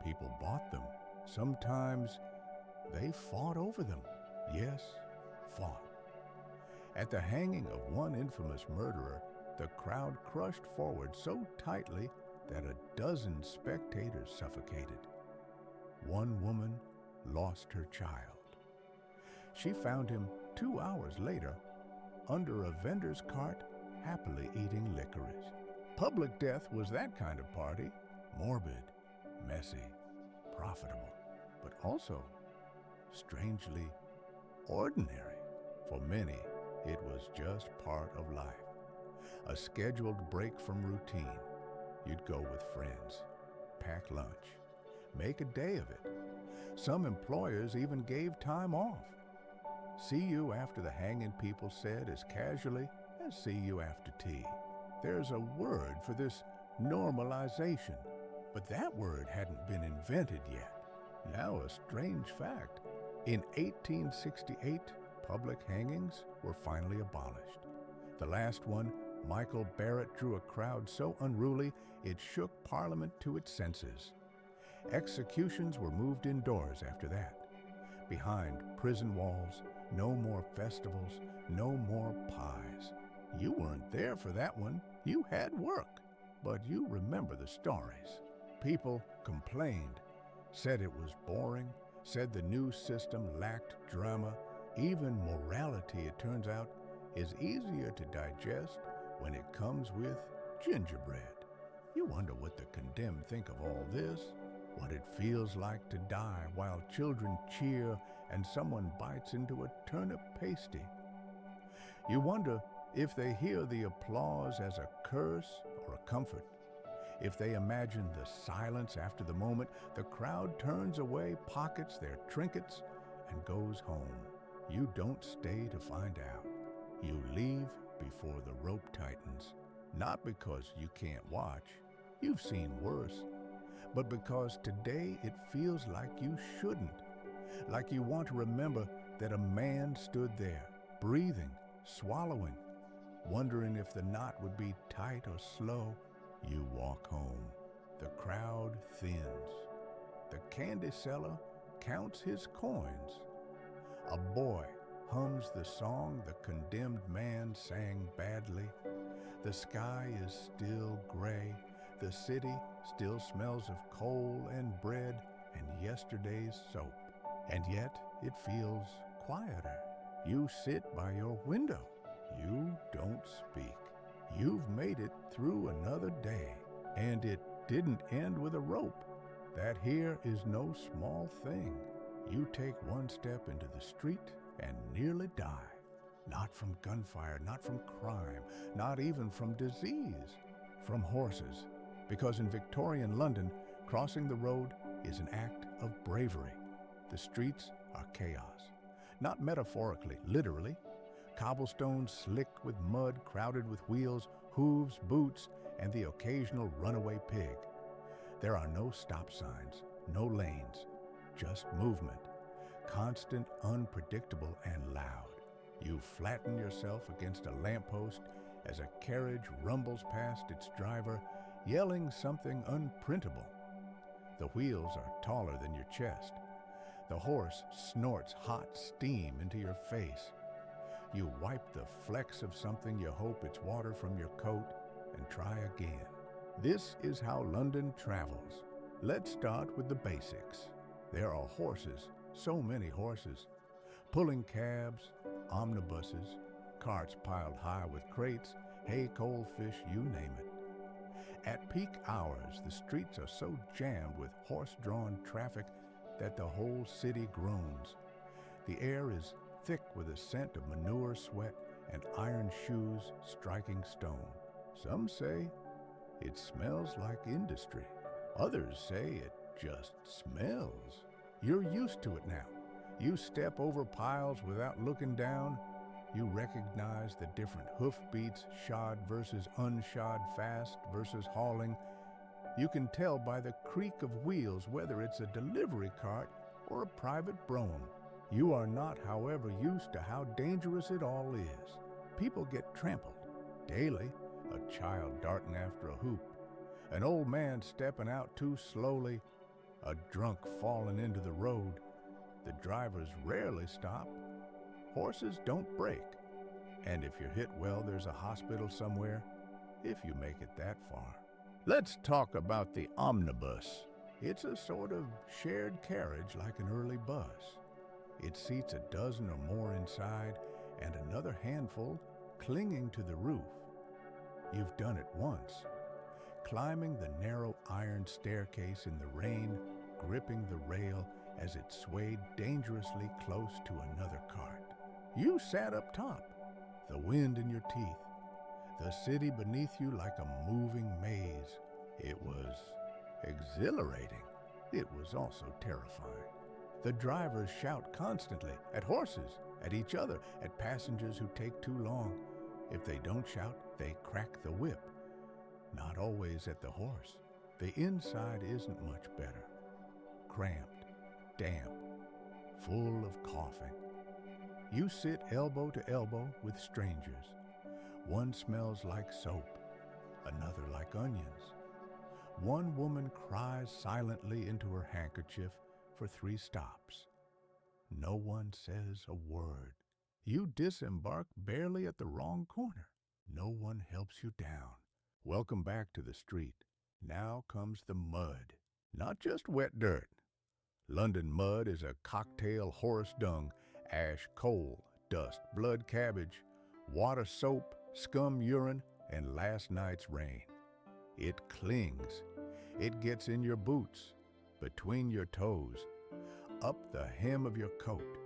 People bought them. Sometimes they fought over them. Yes, fought. At the hanging of one infamous murderer, the crowd crushed forward so tightly that a dozen spectators suffocated. One woman lost her child. She found him 2 hours later under a vendor's cart, happily eating licorice. Public death was that kind of party, morbid, messy, profitable, but also strangely ordinary. For many, it was just part of life, a scheduled break from routine. You'd go with friends, pack lunch, make a day of it. Some employers even gave time off. See you after the hanging, people said as casually as see you after tea. There's a word for this normalization, but that word hadn't been invented yet. Now a strange fact. In 1868, public hangings were finally abolished. The last one, Michael Barrett, drew a crowd so unruly it shook Parliament to its senses. Executions were moved indoors after that. Behind prison walls, no more festivals, no more pies. You weren't there for that one. You had work. But you remember the stories. People complained, said it was boring, said the new system lacked drama. Even morality, it turns out, is easier to digest when it comes with gingerbread. You wonder what the condemned think of all this, what it feels like to die while children cheer and someone bites into a turnip pasty. You wonder if they hear the applause as a curse or a comfort. If they imagine the silence after the moment, the crowd turns away, pockets their trinkets, and goes home. You don't stay to find out. You leave before the rope tightens, not because you can't watch, you've seen worse, but because today it feels like you shouldn't, like you want to remember that a man stood there, breathing, swallowing, wondering if the knot would be tight or slow. You walk home. The crowd thins. The candy seller counts his coins. A boy hums the song the condemned man sang badly. The sky is still gray. The city still smells of coal and bread and yesterday's soap. And yet it feels quieter. You sit by your window. You don't speak. You've made it through another day, and it didn't end with a rope. That here is no small thing. You take one step into the street and nearly die. Not from gunfire, not from crime, not even from disease, from horses. Because in Victorian London, crossing the road is an act of bravery. The streets are chaos. Not metaphorically, literally. Cobblestones slick with mud, crowded with wheels, hooves, boots, and the occasional runaway pig. There are no stop signs, no lanes, just movement, constant, unpredictable, and loud. You flatten yourself against a lamppost as a carriage rumbles past its driver, yelling something unprintable. The wheels are taller than your chest. The horse snorts hot steam into your face. You wipe the flecks of something you hope it's water from your coat and try again. This is how London travels. Let's start with the basics. There are horses, so many horses, pulling cabs, omnibuses, carts piled high with crates, hay, coal, fish, you name it. At peak hours, the streets are so jammed with horse-drawn traffic that the whole city groans. The air is thick with a scent of manure, sweat, and iron shoes striking stone. Some say it smells like industry. Others say it just smells. You're used to it now. You step over piles without looking down. You recognize the different hoofbeats, shod versus unshod, fast versus hauling. You can tell by the creak of wheels whether it's a delivery cart or a private brougham. You are not, however, used to how dangerous it all is. People get trampled daily, a child darting after a hoop, an old man stepping out too slowly, a drunk falling into the road. The drivers rarely stop. Horses don't break. And if you're hit well, there's a hospital somewhere, if you make it that far. Let's talk about the omnibus. It's a sort of shared carriage like an early bus. It seats a dozen or more inside and another handful clinging to the roof. You've done it once, climbing the narrow iron staircase in the rain, gripping the rail as it swayed dangerously close to another cart. You sat up top, the wind in your teeth, the city beneath you like a moving maze. It was exhilarating. It was also terrifying. The drivers shout constantly at horses, at each other, at passengers who take too long. If they don't shout, they crack the whip. Not always at the horse. The inside isn't much better. Cramped, damp, full of coughing. You sit elbow to elbow with strangers. One smells like soap, another like onions. One woman cries silently into her handkerchief for 3 stops. No one says a word. You disembark barely at the wrong corner. No one helps you down. Welcome back to the street. Now comes the mud. Not just wet dirt. London mud is a cocktail: horse dung, ash, coal, dust, blood cabbage, water soap, scum urine, and last night's rain. It clings. It gets in your boots, between your toes, up the hem of your coat.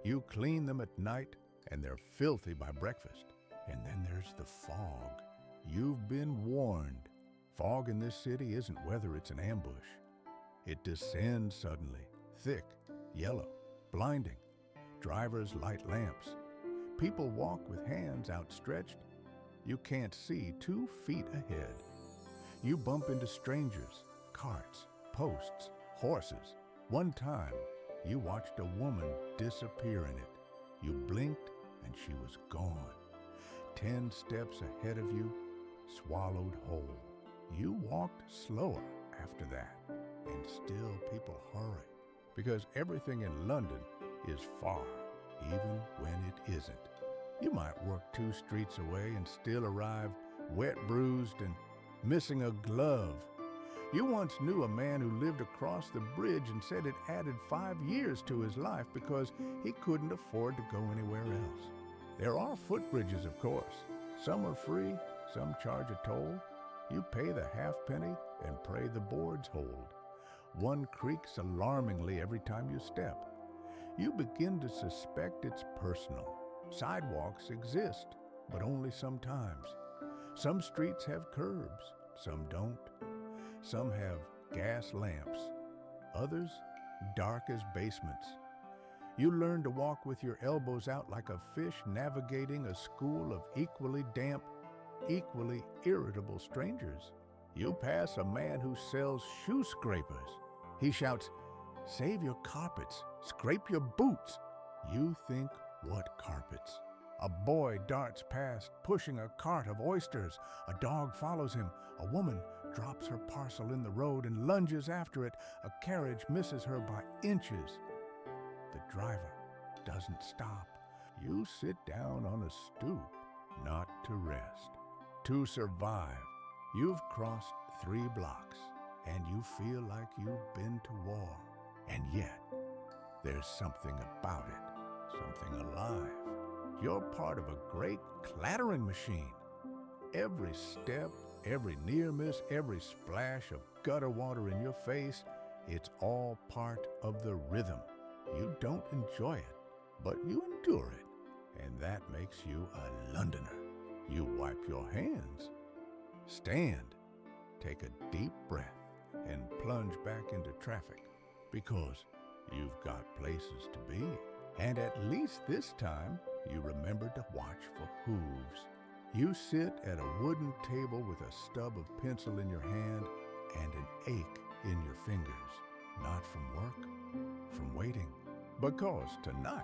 You clean them at night, and they're filthy by breakfast. And then there's the fog. You've been warned. Fog in this city isn't weather, it's an ambush. It descends suddenly, thick, yellow, blinding. Drivers light lamps. People walk with hands outstretched. You can't see 2 feet ahead. You bump into strangers, carts, posts, horses. One time, you watched a woman disappear in it. You blinked and she was gone. 10 steps ahead of you, swallowed whole. You walked slower after that, and still people hurry, because everything in London is far, even when it isn't. You might work 2 streets away and still arrive wet, bruised, and missing a glove. You once knew a man who lived across the bridge and said it added 5 years to his life because he couldn't afford to go anywhere else. There are footbridges, of course. Some are free, some charge a toll. You pay the halfpenny and pray the boards hold. One creaks alarmingly every time you step. You begin to suspect it's personal. Sidewalks exist, but only sometimes. Some streets have curbs, some don't. Some have gas lamps, others dark as basements. You learn to walk with your elbows out like a fish navigating a school of equally damp, equally irritable strangers. You pass a man who sells shoe scrapers. He shouts, "Save your carpets, scrape your boots." You think, what carpets? A boy darts past, pushing a cart of oysters. A dog follows him. A woman drops her parcel in the road and lunges after it. A carriage misses her by inches. The driver doesn't stop. You sit down on a stoop, not to rest, to survive. You've crossed 3 blocks, and you feel like you've been to war. And yet, there's something about it, something alive. You're part of a great clattering machine. Every step, every near miss, every splash of gutter water in your face, it's all part of the rhythm. You don't enjoy it, but you endure it, and that makes you a Londoner. You wipe your hands, stand, take a deep breath, and plunge back into traffic, because you've got places to be. And at least this time, you remember to watch for hooves. You sit at a wooden table with a stub of pencil in your hand and an ache in your fingers, not from work, from waiting. Because tonight,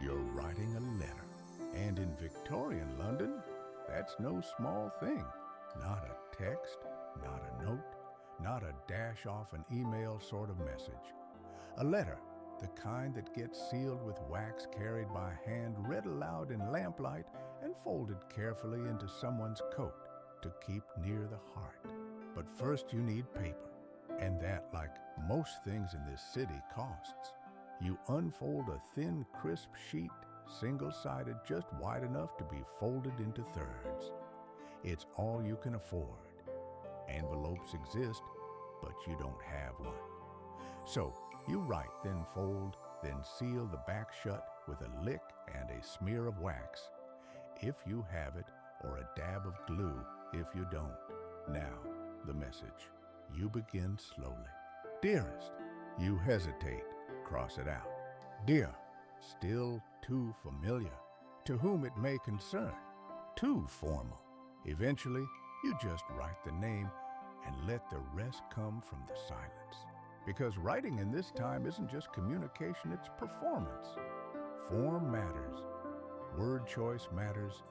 you're writing a letter. And in Victorian London, that's no small thing. Not a text, not a note, not a dash off an email sort of message. A letter, the kind that gets sealed with wax carried by hand, read aloud in lamplight, and folded carefully into someone's coat to keep near the heart. But first you need paper, and that, like most things in this city, costs. You unfold a thin, crisp sheet, single-sided, just wide enough to be folded into thirds. It's all you can afford. Envelopes exist, but you don't have one. So you write, then fold, then seal the back shut with a lick and a smear of wax, if you have it, or a dab of glue if you don't. Now, the message. You begin slowly. Dearest, you hesitate, cross it out. Dear, still too familiar. To whom it may concern, too formal. Eventually, you just write the name and let the rest come from the silence. Because writing in this time isn't just communication, it's performance. Form matters. Word choice matters.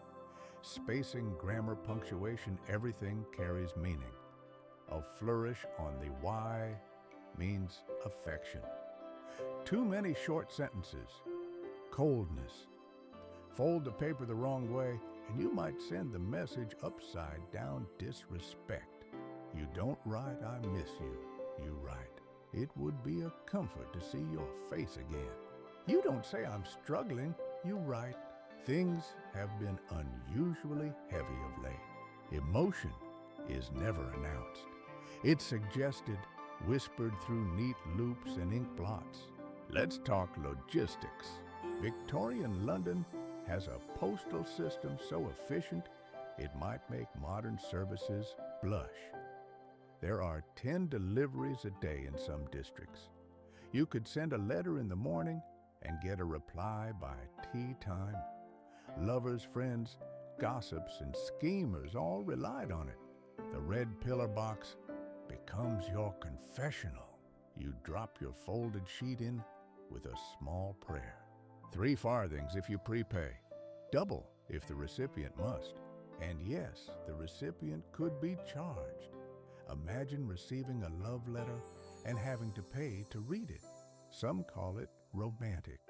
Spacing, grammar, punctuation, everything carries meaning. A flourish on the Y means affection. Too many short sentences. Coldness. Fold the paper the wrong way, and you might send the message upside down disrespect. You don't write, "I miss you." You write, "It would be a comfort to see your face again." You don't say, "I'm struggling." You write, "Things have been unusually heavy of late." Emotion is never announced. It's suggested, whispered through neat loops and ink blots. Let's talk logistics. Victorian London has a postal system so efficient it might make modern services blush. There are 10 deliveries a day in some districts. You could send a letter in the morning and get a reply by tea time. Lovers, friends, gossips, and schemers all relied on it. The red pillar box becomes your confessional. You drop your folded sheet in with a small prayer. 3 farthings if you prepay. Double if the recipient must. And yes, the recipient could be charged. Imagine receiving a love letter and having to pay to read it. Some call it romantic.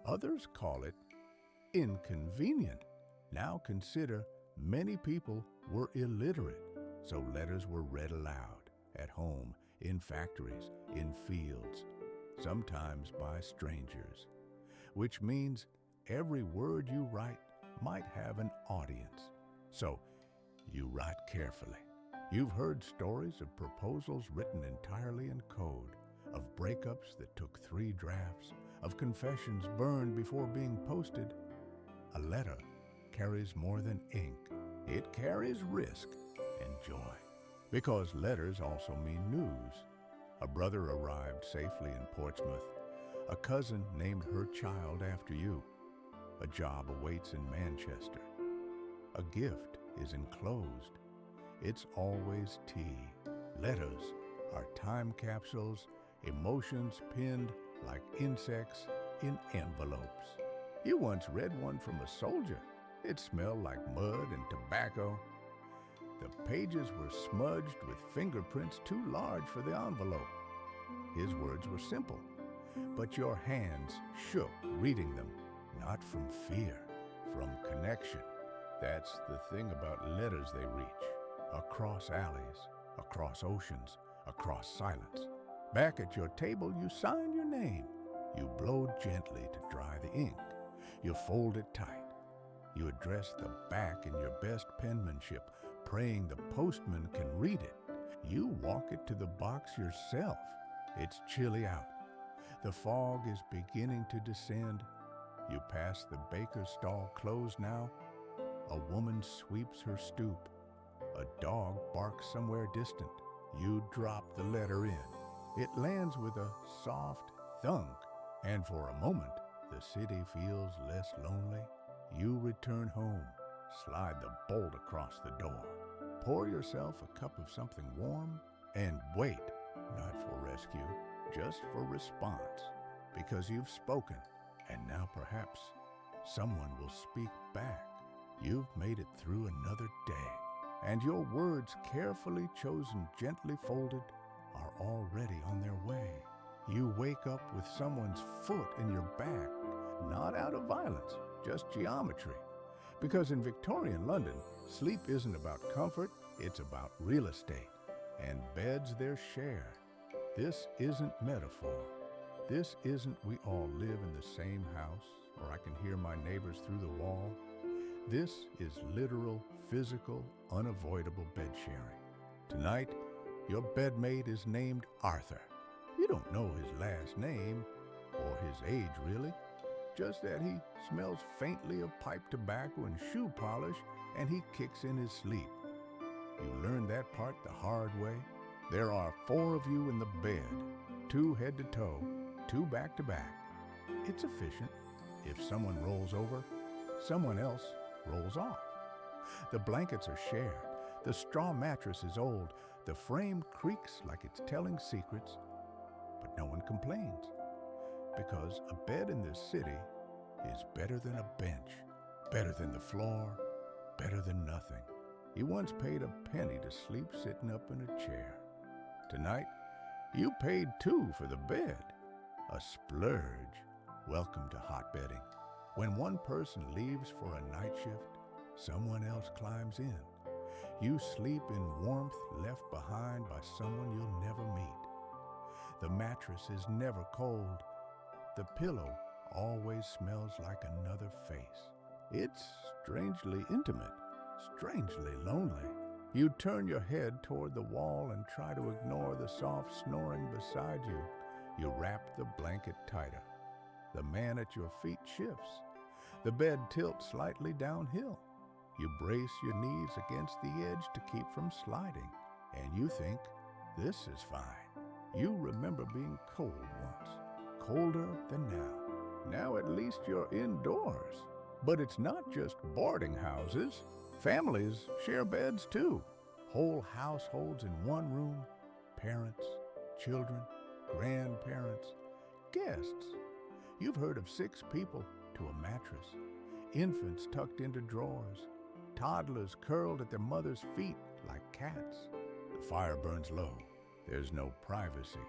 Others call it inconvenient. Now consider, many people were illiterate, so letters were read aloud, at home, in factories, in fields, sometimes by strangers, which means every word you write might have an audience. So you write carefully. You've heard stories of proposals written entirely in code, of breakups that took 3 drafts, of confessions burned before being posted. A letter carries more than ink. It carries risk and joy. Because letters also mean news. A brother arrived safely in Portsmouth. A cousin named her child after you. A job awaits in Manchester. A gift is enclosed. It's always tea. Letters are time capsules, emotions pinned like insects in envelopes. You once read one from a soldier. It smelled like mud and tobacco. The pages were smudged with fingerprints too large for the envelope. His words were simple, but your hands shook reading them, not from fear, from connection. That's the thing about letters, they reach. Across alleys, across oceans, across silence. Back at your table, you sign your name. You blow gently to dry the ink. You fold it tight. You address the back in your best penmanship, praying the postman can read it. You walk it to the box yourself. It's chilly out. The fog is beginning to descend. You pass the baker's stall closed now. A woman sweeps her stoop. A dog barks somewhere distant. You drop the letter in. It lands with a soft thunk, and for a moment, the city feels less lonely. You return home, slide the bolt across the door, pour yourself a cup of something warm, and wait, not for rescue, just for response, because you've spoken, and now perhaps someone will speak back. You've made it through another day, and your words, carefully chosen, gently folded, are already on their way. You wake up with someone's foot in your back, not out of violence, just geometry. Because in Victorian London, sleep isn't about comfort, it's about real estate. And beds they're shared. This isn't metaphor. This isn't we all live in the same house, or I can hear my neighbors through the wall. This is literal, physical, unavoidable bed sharing. Tonight, your bedmate is named Arthur. You don't know his last name, or his age really, just that he smells faintly of pipe tobacco and shoe polish, and he kicks in his sleep. You learn that part the hard way. There are 4 of you in the bed, 2 head to toe, 2 back to back. It's efficient. If someone rolls over, someone else rolls off. The blankets are shared. The straw mattress is old. The frame creaks like it's telling secrets, but no one complains. Because a bed in this city is better than a bench, better than the floor, better than nothing. You once paid a penny to sleep sitting up in a chair. Tonight, you paid 2 for the bed. A splurge. Welcome to hotbedding. When one person leaves for a night shift, someone else climbs in. You sleep in warmth left behind by someone you'll never meet. The mattress is never cold. The pillow always smells like another face. It's strangely intimate, strangely lonely. You turn your head toward the wall and try to ignore the soft snoring beside you. You wrap the blanket tighter. The man at your feet shifts. The bed tilts slightly downhill. You brace your knees against the edge to keep from sliding, and you think, this is fine. You remember being cold once, colder than now. Now at least you're indoors. But it's not just boarding houses. Families share beds too. Whole households in one room, parents, children, grandparents, guests. You've heard of 6 people to a mattress, infants tucked into drawers, toddlers curled at their mother's feet like cats. The fire burns low. There's no privacy,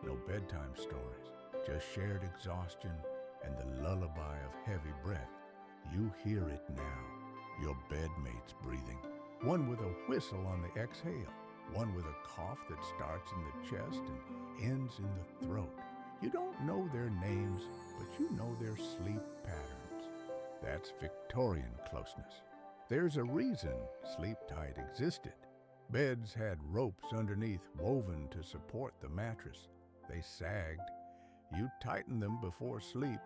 no bedtime stories, just shared exhaustion and the lullaby of heavy breath. You hear it now, your bedmate's breathing. One with a whistle on the exhale, one with a cough that starts in the chest and ends in the throat. You don't know their names, but you know their sleep patterns. That's Victorian closeness. There's a reason sleep tight existed. Beds had ropes underneath woven to support the mattress. They sagged. You tightened them before sleep,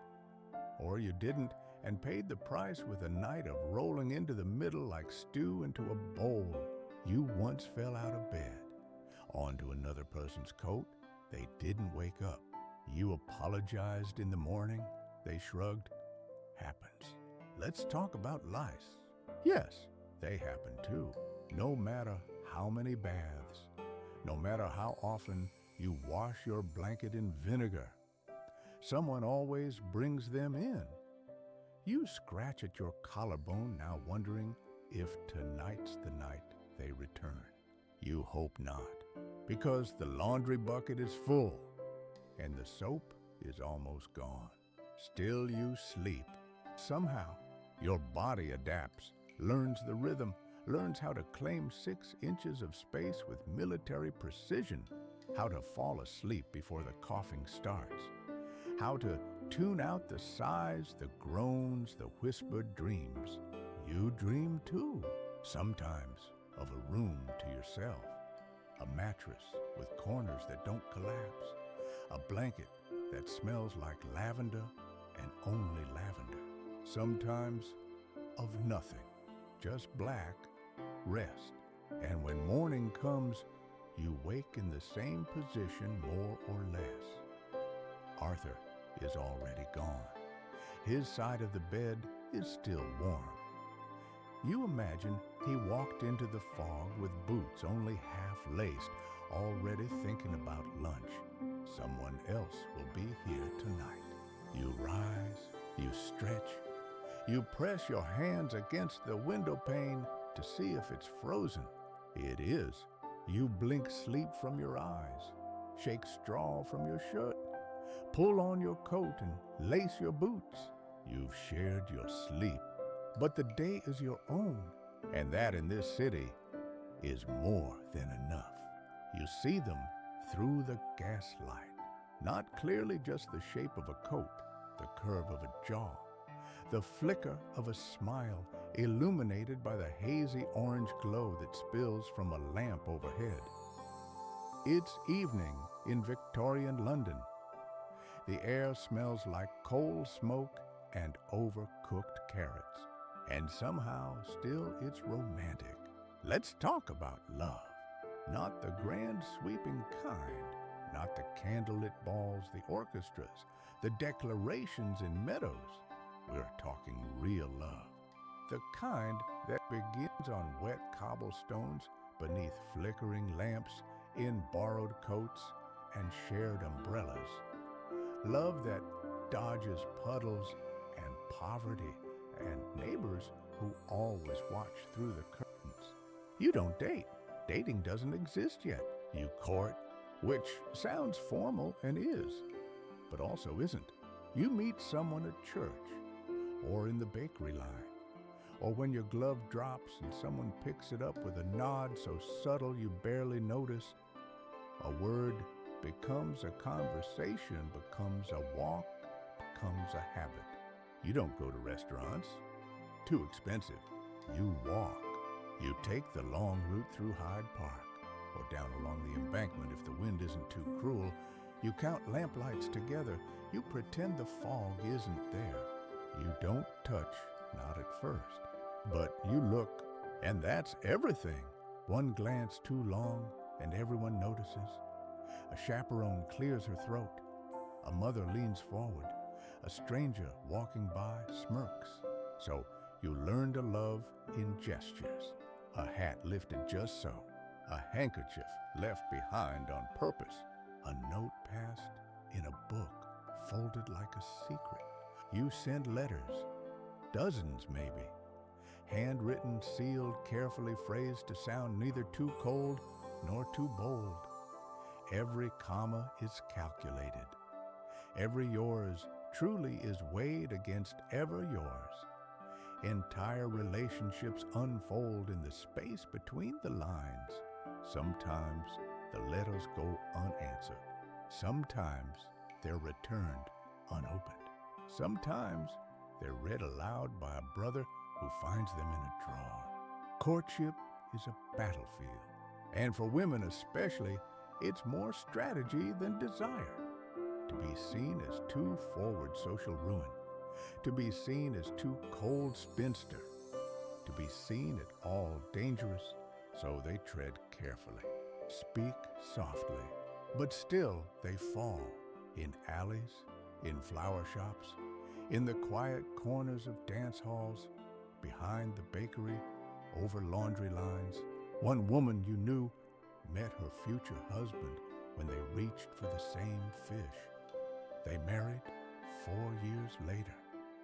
or you didn't and paid the price with a night of rolling into the middle like stew into a bowl. You once fell out of bed, onto another person's coat. They didn't wake up. You apologized in the morning. They shrugged. Happens. Let's talk about lice. Yes, they happen too. No matter how many baths, no matter how often you wash your blanket in vinegar, someone always brings them in. You scratch at your collarbone now wondering if tonight's the night they return. You hope not, because the laundry bucket is full and the soap is almost gone. Still you sleep. Somehow, your body adapts, learns the rhythm, learns how to claim 6 inches of space with military precision, how to fall asleep before the coughing starts, how to tune out the sighs, the groans, the whispered dreams. You dream too, sometimes of a room to yourself, a mattress with corners that don't collapse, a blanket that smells like lavender, and only lavender. Sometimes of nothing, just black, rest. And when morning comes, you wake in the same position more or less. Arthur is already gone. His side of the bed is still warm. You imagine he walked into the fog with boots only half laced, already thinking about lunch. Someone else will be here tonight. You rise, you stretch, you press your hands against the window pane to see if it's frozen. It is. You blink sleep from your eyes, shake straw from your shirt, pull on your coat and lace your boots. You've shared your sleep, but the day is your own, and that in this city is more than enough. You see them through the gaslight, not clearly just the shape of a coat, the curve of a jaw, the flicker of a smile illuminated by the hazy orange glow that spills from a lamp overhead. It's evening in Victorian London. The air smells like coal smoke and overcooked carrots, and somehow still it's romantic. Let's talk about love. Not the grand sweeping kind, not the candlelit balls, the orchestras, the declarations in meadows. We're talking real love. The kind that begins on wet cobblestones, beneath flickering lamps, in borrowed coats and shared umbrellas. Love that dodges puddles and poverty and neighbors who always watch through the curtains. You don't date. Dating doesn't exist yet. You court, which sounds formal and is, but also isn't. You meet someone at church or in the bakery line, or when your glove drops and someone picks it up with a nod so subtle you barely notice. A word becomes a conversation, becomes a walk, becomes a habit. You don't go to restaurants. Too expensive. You walk. You take the long route through Hyde Park, or down along the embankment if the wind isn't too cruel. You count lamplights together. You pretend the fog isn't there. You don't touch, not at first. But you look, and that's everything. One glance too long, and everyone notices. A chaperone clears her throat. A mother leans forward. A stranger walking by smirks. So you learn to love in gestures. A hat lifted just so. A handkerchief left behind on purpose. A note passed in a book, folded like a secret. You send letters, dozens maybe. Handwritten, sealed, carefully phrased to sound neither too cold nor too bold. Every comma is calculated. Every yours truly is weighed against ever yours. Entire relationships unfold in the space between the lines. Sometimes the letters go unanswered. Sometimes they're returned unopened. Sometimes they're read aloud by a brother who finds them in a drawer. Courtship is a battlefield, and for women especially, it's more strategy than desire. To be seen as too forward social ruin, to be seen as too cold spinster, to be seen at all dangerous, so they tread carefully, speak softly, but still they fall in alleys, in flower shops, in the quiet corners of dance halls, behind the bakery, over laundry lines. One woman you knew met her future husband when they reached for the same fish. They married 4 years later.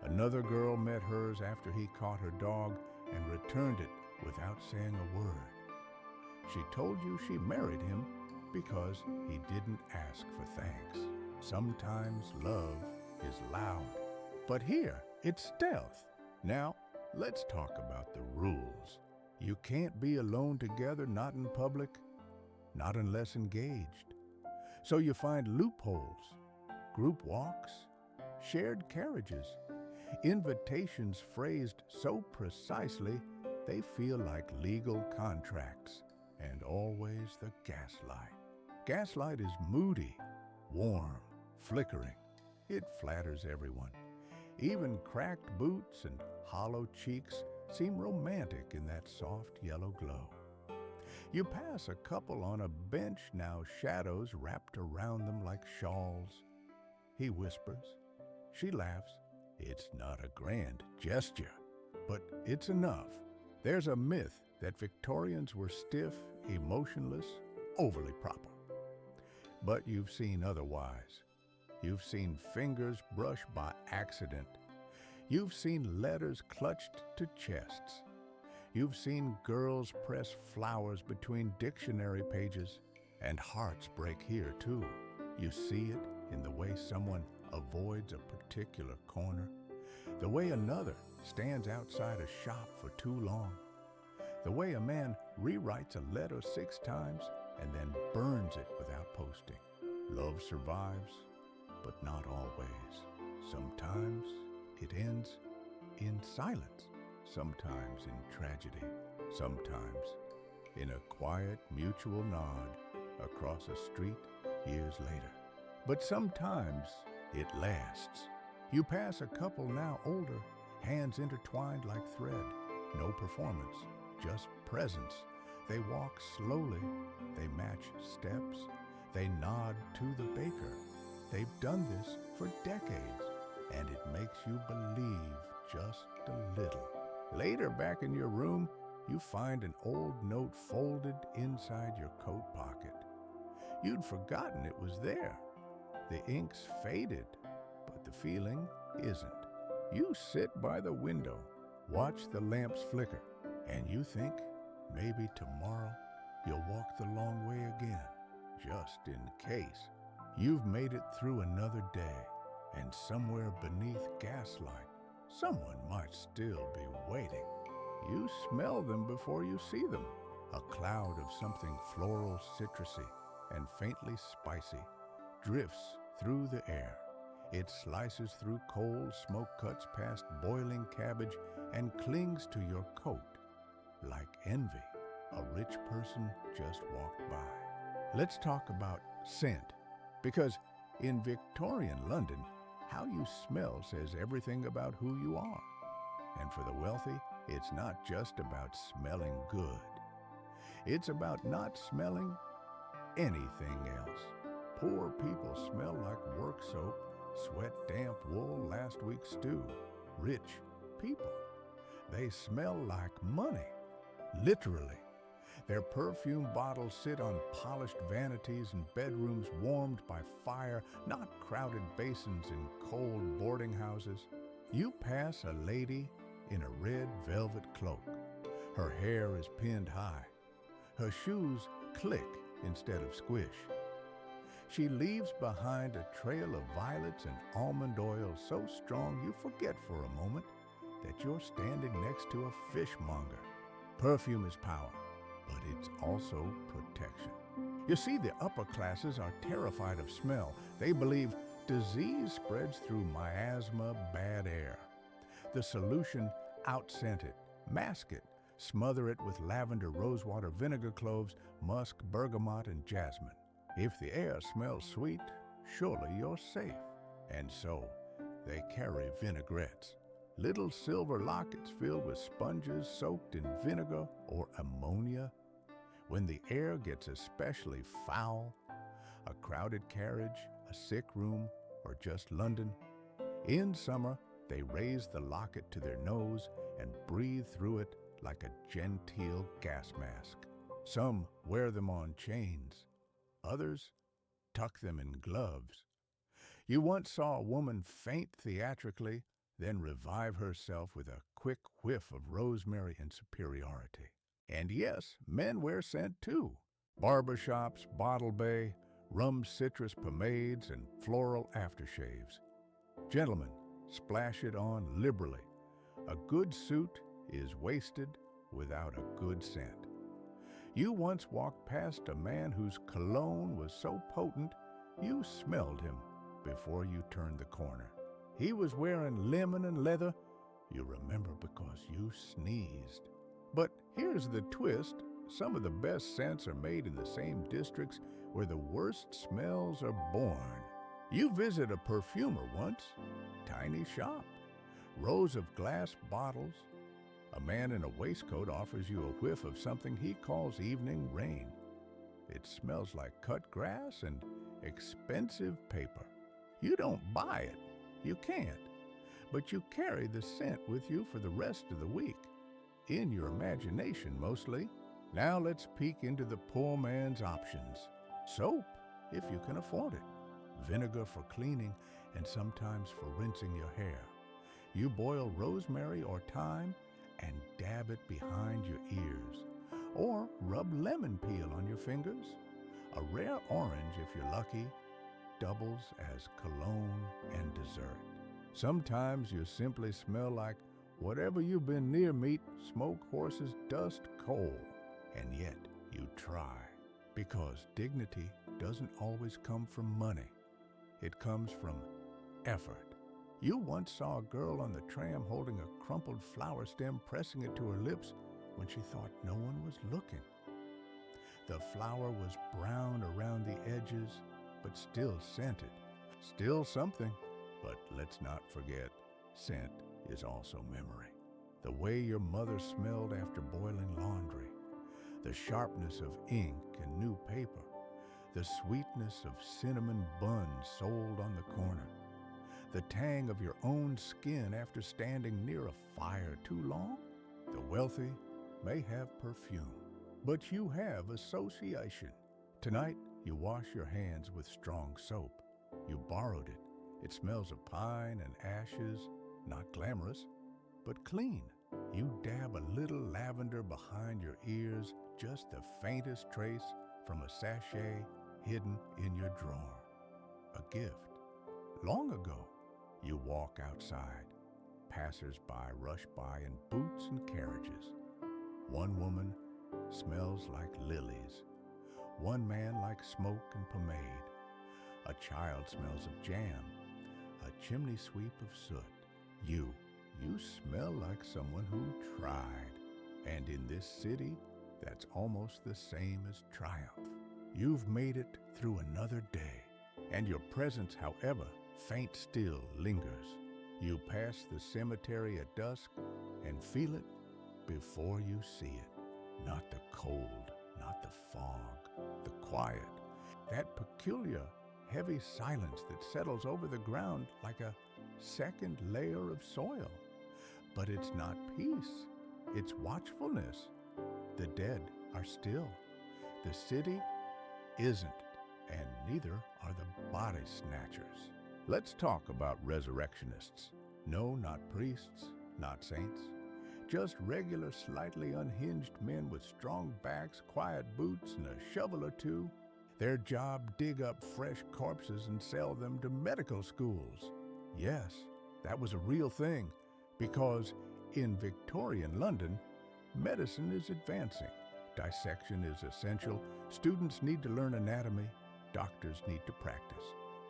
Another girl met hers after he caught her dog and returned it without saying a word. She told you she married him because he didn't ask for thanks. Sometimes love is loud, but here it's stealth. Now, let's talk about the rules. You can't be alone together, not in public, not unless engaged. So you find loopholes, group walks, shared carriages, invitations phrased so precisely they feel like legal contracts, and always the gaslight. Gaslight is moody, warm, flickering. It flatters everyone. Even cracked boots and hollow cheeks seem romantic in that soft yellow glow. You pass a couple on a bench, now shadows wrapped around them like shawls. He whispers. She laughs. It's not a grand gesture, but it's enough. There's a myth that Victorians were stiff, emotionless, overly proper. But you've seen otherwise. You've seen fingers brush by accident. You've seen letters clutched to chests. You've seen girls press flowers between dictionary pages, and hearts break here too. You see it in the way someone avoids a particular corner, the way another stands outside a shop for too long, the way a man rewrites a letter 6 times and then burns it without posting. Love survives, but not always. Sometimes it ends in silence, sometimes in tragedy, sometimes in a quiet mutual nod across a street years later. But sometimes it lasts. You pass a couple now older, hands intertwined like thread. No performance, just presence. They walk slowly, they match steps, they nod to the baker. They've done this for decades, and it makes you believe just a little. Later, back in your room, you find an old note folded inside your coat pocket. You'd forgotten it was there. The ink's faded, but the feeling isn't. You sit by the window, watch the lamps flicker, and you think maybe tomorrow you'll walk the long way again, just in case. You've made it through another day, and somewhere beneath gaslight, someone might still be waiting. You smell them before you see them, a cloud of something floral, citrusy, and faintly spicy drifts through the air. It slices through cold smoke, cuts past boiling cabbage, and clings to your coat like envy. A rich person just walked by. Let's talk about scent, because in Victorian London, how you smell says everything about who you are. And for the wealthy, it's not just about smelling good. It's about not smelling anything else. Poor people smell like work soap, sweat damp wool, last week's stew. Rich people, they smell like money, literally. Their perfume bottles sit on polished vanities in bedrooms warmed by fire, not crowded basins in cold boarding houses. You pass a lady in a red velvet cloak. Her hair is pinned high. Her shoes click instead of squish. She leaves behind a trail of violets and almond oil so strong you forget for a moment that you're standing next to a fishmonger. Perfume is power, but it's also protection. You see, the upper classes are terrified of smell. They believe disease spreads through miasma, bad air. The solution: out-scent it, mask it, smother it with lavender, rosewater, vinegar, cloves, musk, bergamot, and jasmine. If the air smells sweet, surely you're safe. And so, they carry vinaigrettes, little silver lockets filled with sponges soaked in vinegar or ammonia. When the air gets especially foul, a crowded carriage, a sick room, or just London, in summer, they raise the locket to their nose and breathe through it like a genteel gas mask. Some wear them on chains. Others tuck them in gloves. You once saw a woman faint theatrically, then revive herself with a quick whiff of rosemary and superiority. And yes, men wear scent too. Barbershops, bottle bay, rum citrus pomades, and floral aftershaves. Gentlemen, splash it on liberally. A good suit is wasted without a good scent. You once walked past a man whose cologne was so potent you smelled him before you turned the corner. He was wearing lemon and leather. You remember because you sneezed. But here's the twist. Some of the best scents are made in the same districts where the worst smells are born. You visit a perfumer once. Tiny shop, rows of glass bottles. A man in a waistcoat offers you a whiff of something he calls evening rain. It smells like cut grass and expensive paper. You don't buy it. You can't. But you carry the scent with you for the rest of the week. In your imagination, mostly. Now let's peek into the poor man's options. Soap, if you can afford it. Vinegar for cleaning and sometimes for rinsing your hair. You boil rosemary or thyme and dab it behind your ears. Or rub lemon peel on your fingers. A rare orange, if you're lucky, doubles as cologne and dessert. Sometimes you simply smell like whatever you've been near meat, smoke, horses, dust, coal. And yet you try. Because dignity doesn't always come from money. It comes from effort. You once saw a girl on the tram holding a crumpled flower stem, pressing it to her lips when she thought no one was looking. The flower was brown around the edges, but still scented. Still something, but let's not forget, scent is also memory. The way your mother smelled after boiling laundry, the sharpness of ink and new paper, the sweetness of cinnamon buns sold on the corner, the tang of your own skin after standing near a fire too long. The wealthy may have perfume, but you have association. Tonight, you wash your hands with strong soap. You borrowed it. It smells of pine and ashes, not glamorous, but clean. You dab a little lavender behind your ears, just the faintest trace from a sachet hidden in your drawer. A gift. Long ago, you walk outside. Passers-by rush by in boots and carriages. One woman smells like lilies. One man like smoke and pomade. A child smells of jam. A chimney sweep of soot. You smell like someone who tried. And in this city, that's almost the same as triumph. You've made it through another day, and your presence, however faint still, lingers. You pass the cemetery at dusk and feel it before you see it. Not the cold, not the fog, the quiet, that peculiar, heavy silence that settles over the ground like a second layer of soil. But it's not peace, it's watchfulness. The dead are still. The city isn't, and neither are the body snatchers. Let's talk about resurrectionists. No, not priests, not saints. Just regular, slightly unhinged men with strong backs, quiet boots, and a shovel or two. Their job, dig up fresh corpses and sell them to medical schools. Yes, that was a real thing, because in Victorian London, medicine is advancing. Dissection is essential. Students need to learn anatomy. Doctors need to practice.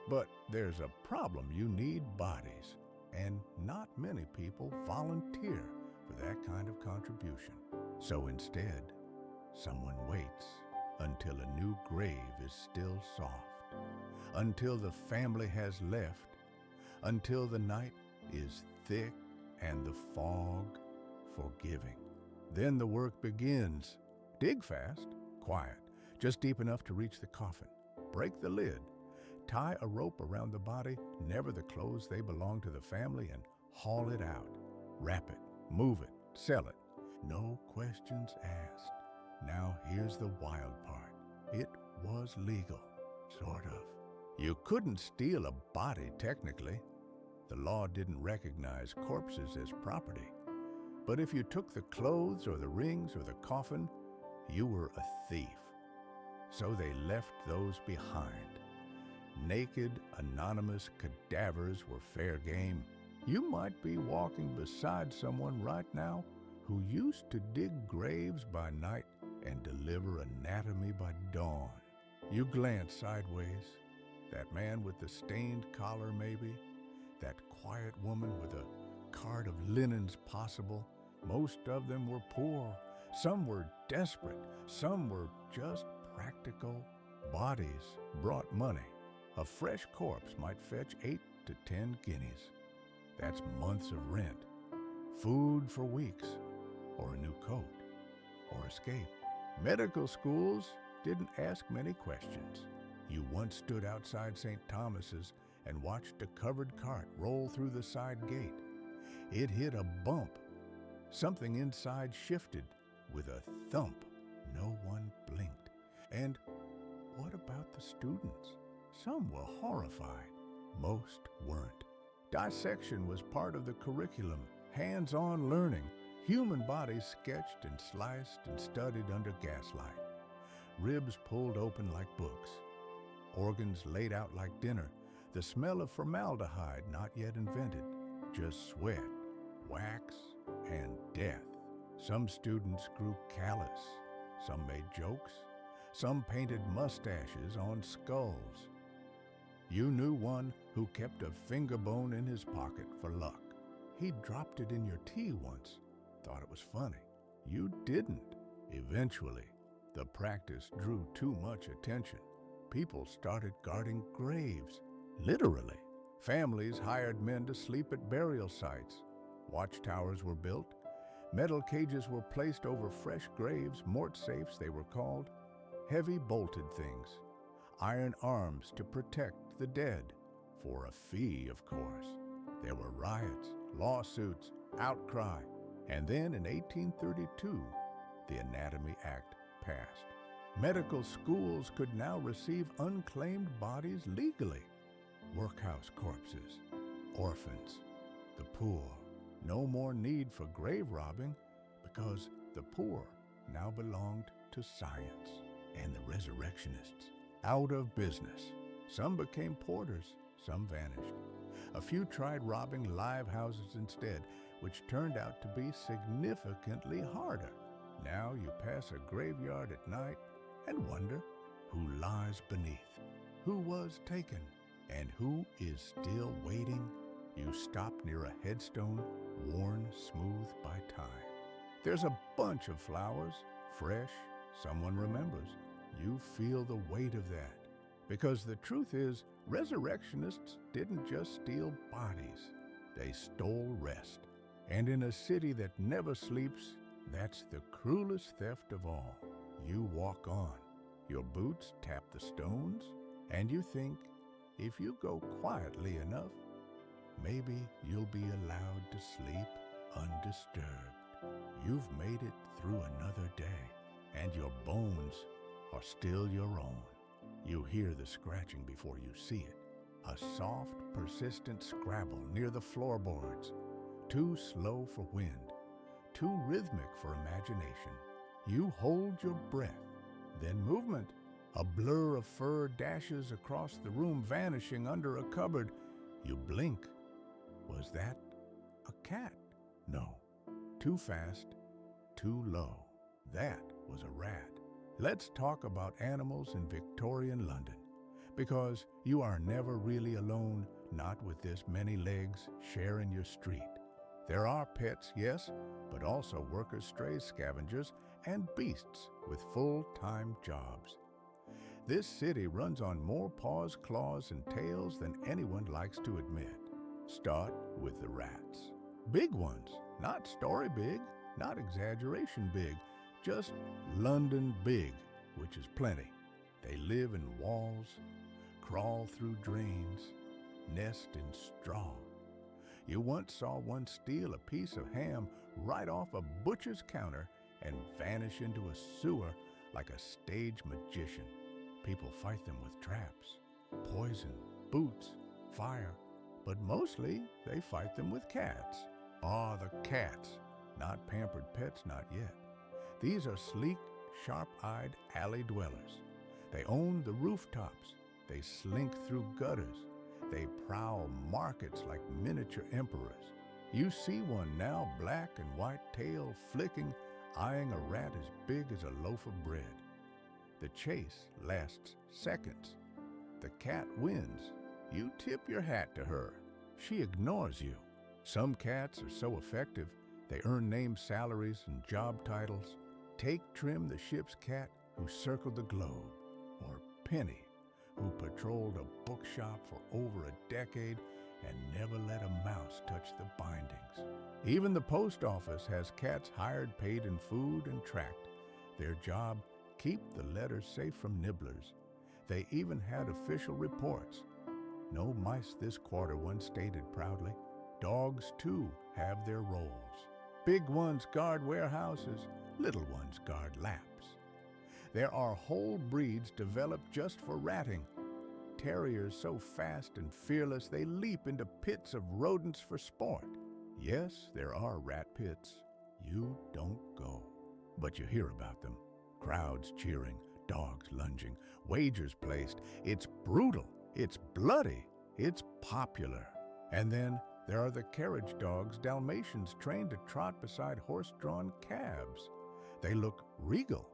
But there's a problem. You need bodies. And not many people volunteer for that kind of contribution. So instead, someone waits until a new grave is still soft, until the family has left, until the night is thick and the fog forgiving. Then the work begins. Dig fast, quiet, just deep enough to reach the coffin. Break the lid. Tie a rope around the body, never the clothes they belong to the family, and haul it out. Wrap it, move it, sell it. No questions asked. Now here's the wild part. It was legal, sort of. You couldn't steal a body technically. The law didn't recognize corpses as property. But if you took the clothes or the rings or the coffin, you were a thief. So they left those behind. Naked, anonymous cadavers were fair game. You might be walking beside someone right now who used to dig graves by night and deliver anatomy by dawn. You glance sideways. That man with the stained collar maybe, that quiet woman with a cart of linens possible. Most of them were poor. Some were desperate. Some were just practical. Bodies brought money. A fresh corpse might fetch 8 to 10 guineas. That's months of rent, food for weeks, or a new coat, or escape. Medical schools didn't ask many questions. You once stood outside St. Thomas's and watched a covered cart roll through the side gate. It hit a bump. Something inside shifted with a thump. No one blinked. And what about the students? Some were horrified. Most weren't. Dissection was part of the curriculum. Hands-on learning. Human bodies sketched and sliced and studied under gaslight. Ribs pulled open like books. Organs laid out like dinner. The smell of formaldehyde not yet invented. Just sweat, wax, and death. Some students grew callous. Some made jokes. Some painted mustaches on skulls. You knew one who kept a finger bone in his pocket for luck. He dropped it in your tea once. Thought it was funny. You didn't. Eventually, the practice drew too much attention. People started guarding graves. Literally. Families hired men to sleep at burial sites. Watchtowers were built. Metal cages were placed over fresh graves, mort safes they were called. Heavy bolted things. Iron arms to protect the dead. For a fee, of course. There were riots, lawsuits, outcry. And then in 1832, the Anatomy Act passed. Medical schools could now receive unclaimed bodies legally. Workhouse corpses, orphans, the poor. No more need for grave robbing because the poor now belonged to science. And the resurrectionists, out of business. Some became porters, some vanished. A few tried robbing live houses instead, which turned out to be significantly harder. Now you pass a graveyard at night and wonder who lies beneath, who was taken, and who is still waiting. You stop near a headstone worn smooth by time. There's a bunch of flowers, fresh, someone remembers. You feel the weight of that. Because the truth is, resurrectionists didn't just steal bodies, they stole rest. And in a city that never sleeps, that's the cruelest theft of all. You walk on, your boots tap the stones, and you think, if you go quietly enough, maybe you'll be allowed to sleep undisturbed. You've made it through another day, and your bones are still your own. You hear the scratching before you see it. A soft, persistent scrabble near the floorboards. Too slow for wind, too rhythmic for imagination. You hold your breath, then movement. A blur of fur dashes across the room, vanishing under a cupboard. You blink. Was that a cat? No. Too fast, too low. That was a rat. Let's talk about animals in Victorian London, because you are never really alone, not with this many legs sharing your street. There are pets, yes, but also workers, strays, scavengers, and beasts with full-time jobs. This city runs on more paws, claws, and tails than anyone likes to admit. Start with the rats. Big ones, not story big, not exaggeration big, just London big, which is plenty. They live in walls, crawl through drains, nest in straw. You once saw one steal a piece of ham right off a butcher's counter and vanish into a sewer like a stage magician. People fight them with traps, poison, boots, fire, but mostly they fight them with cats. Ah, the cats, not pampered pets, not yet. These are sleek, sharp-eyed alley dwellers. They own the rooftops. They slink through gutters. They prowl markets like miniature emperors. You see one now, black and white tail flicking, eyeing a rat as big as a loaf of bread. The chase lasts seconds. The cat wins. You tip your hat to her. She ignores you. Some cats are so effective, they earn name salaries and job titles. Take Trim the ship's cat who circled the globe, or Penny, who patrolled a bookshop for over a decade and never let a mouse touch the bindings. Even the post office has cats hired, paid in food, and tracked. Their job, keep the letters safe from nibblers. They even had official reports. No mice this quarter, one stated proudly. Dogs, too, have their roles. Big ones guard warehouses, little ones guard laps. There are whole breeds developed just for ratting. Terriers so fast and fearless they leap into pits of rodents for sport. Yes, there are rat pits. You don't go. But you hear about them. Crowds cheering, dogs lunging, wagers placed. It's brutal, it's bloody, it's popular. And then there are the carriage dogs, Dalmatians trained to trot beside horse-drawn cabs. They look regal,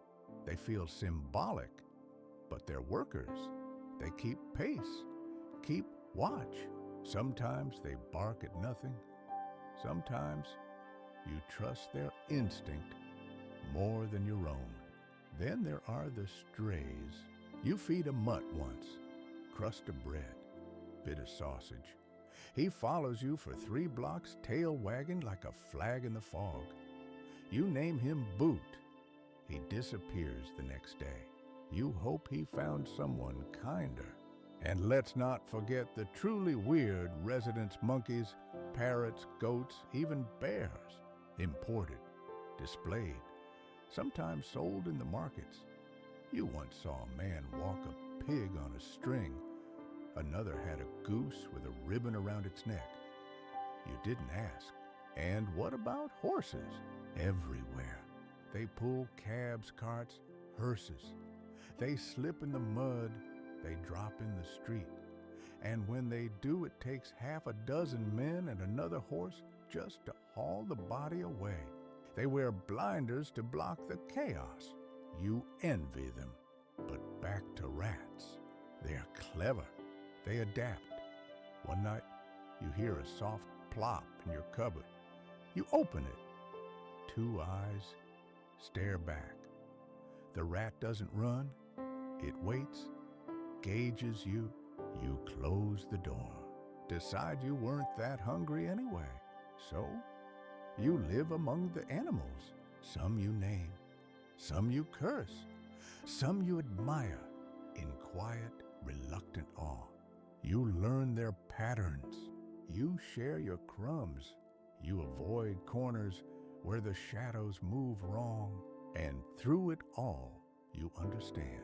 they feel symbolic, but they're workers. They keep pace, keep watch. Sometimes they bark at nothing. Sometimes you trust their instinct more than your own. Then there are the strays. You feed a mutt once, crust of bread, bit of sausage. He follows you for 3 blocks, tail wagging like a flag in the fog. You name him Boot. He disappears the next day. You hope he found someone kinder. And let's not forget the truly weird residence monkeys, parrots, goats, even bears. Imported, displayed, sometimes sold in the markets. You once saw a man walk a pig on a string. Another had a goose with a ribbon around its neck. You didn't ask. And what about horses? Everywhere. They pull cabs, carts, hearses. They slip in the mud, they drop in the street. And when they do, it takes half a dozen men and another horse just to haul the body away. They wear blinders to block the chaos. You envy them. But back to rats. They're clever. They adapt. One night, you hear a soft plop in your cupboard. You open it. 2 eyes stare back. The rat doesn't run. It waits, gauges you. You close the door. Decide you weren't that hungry anyway. So, you live among the animals. Some you name, some you curse, some you admire in quiet, reluctant awe. You learn their patterns. You share your crumbs. You avoid corners where the shadows move wrong. And through it all, you understand.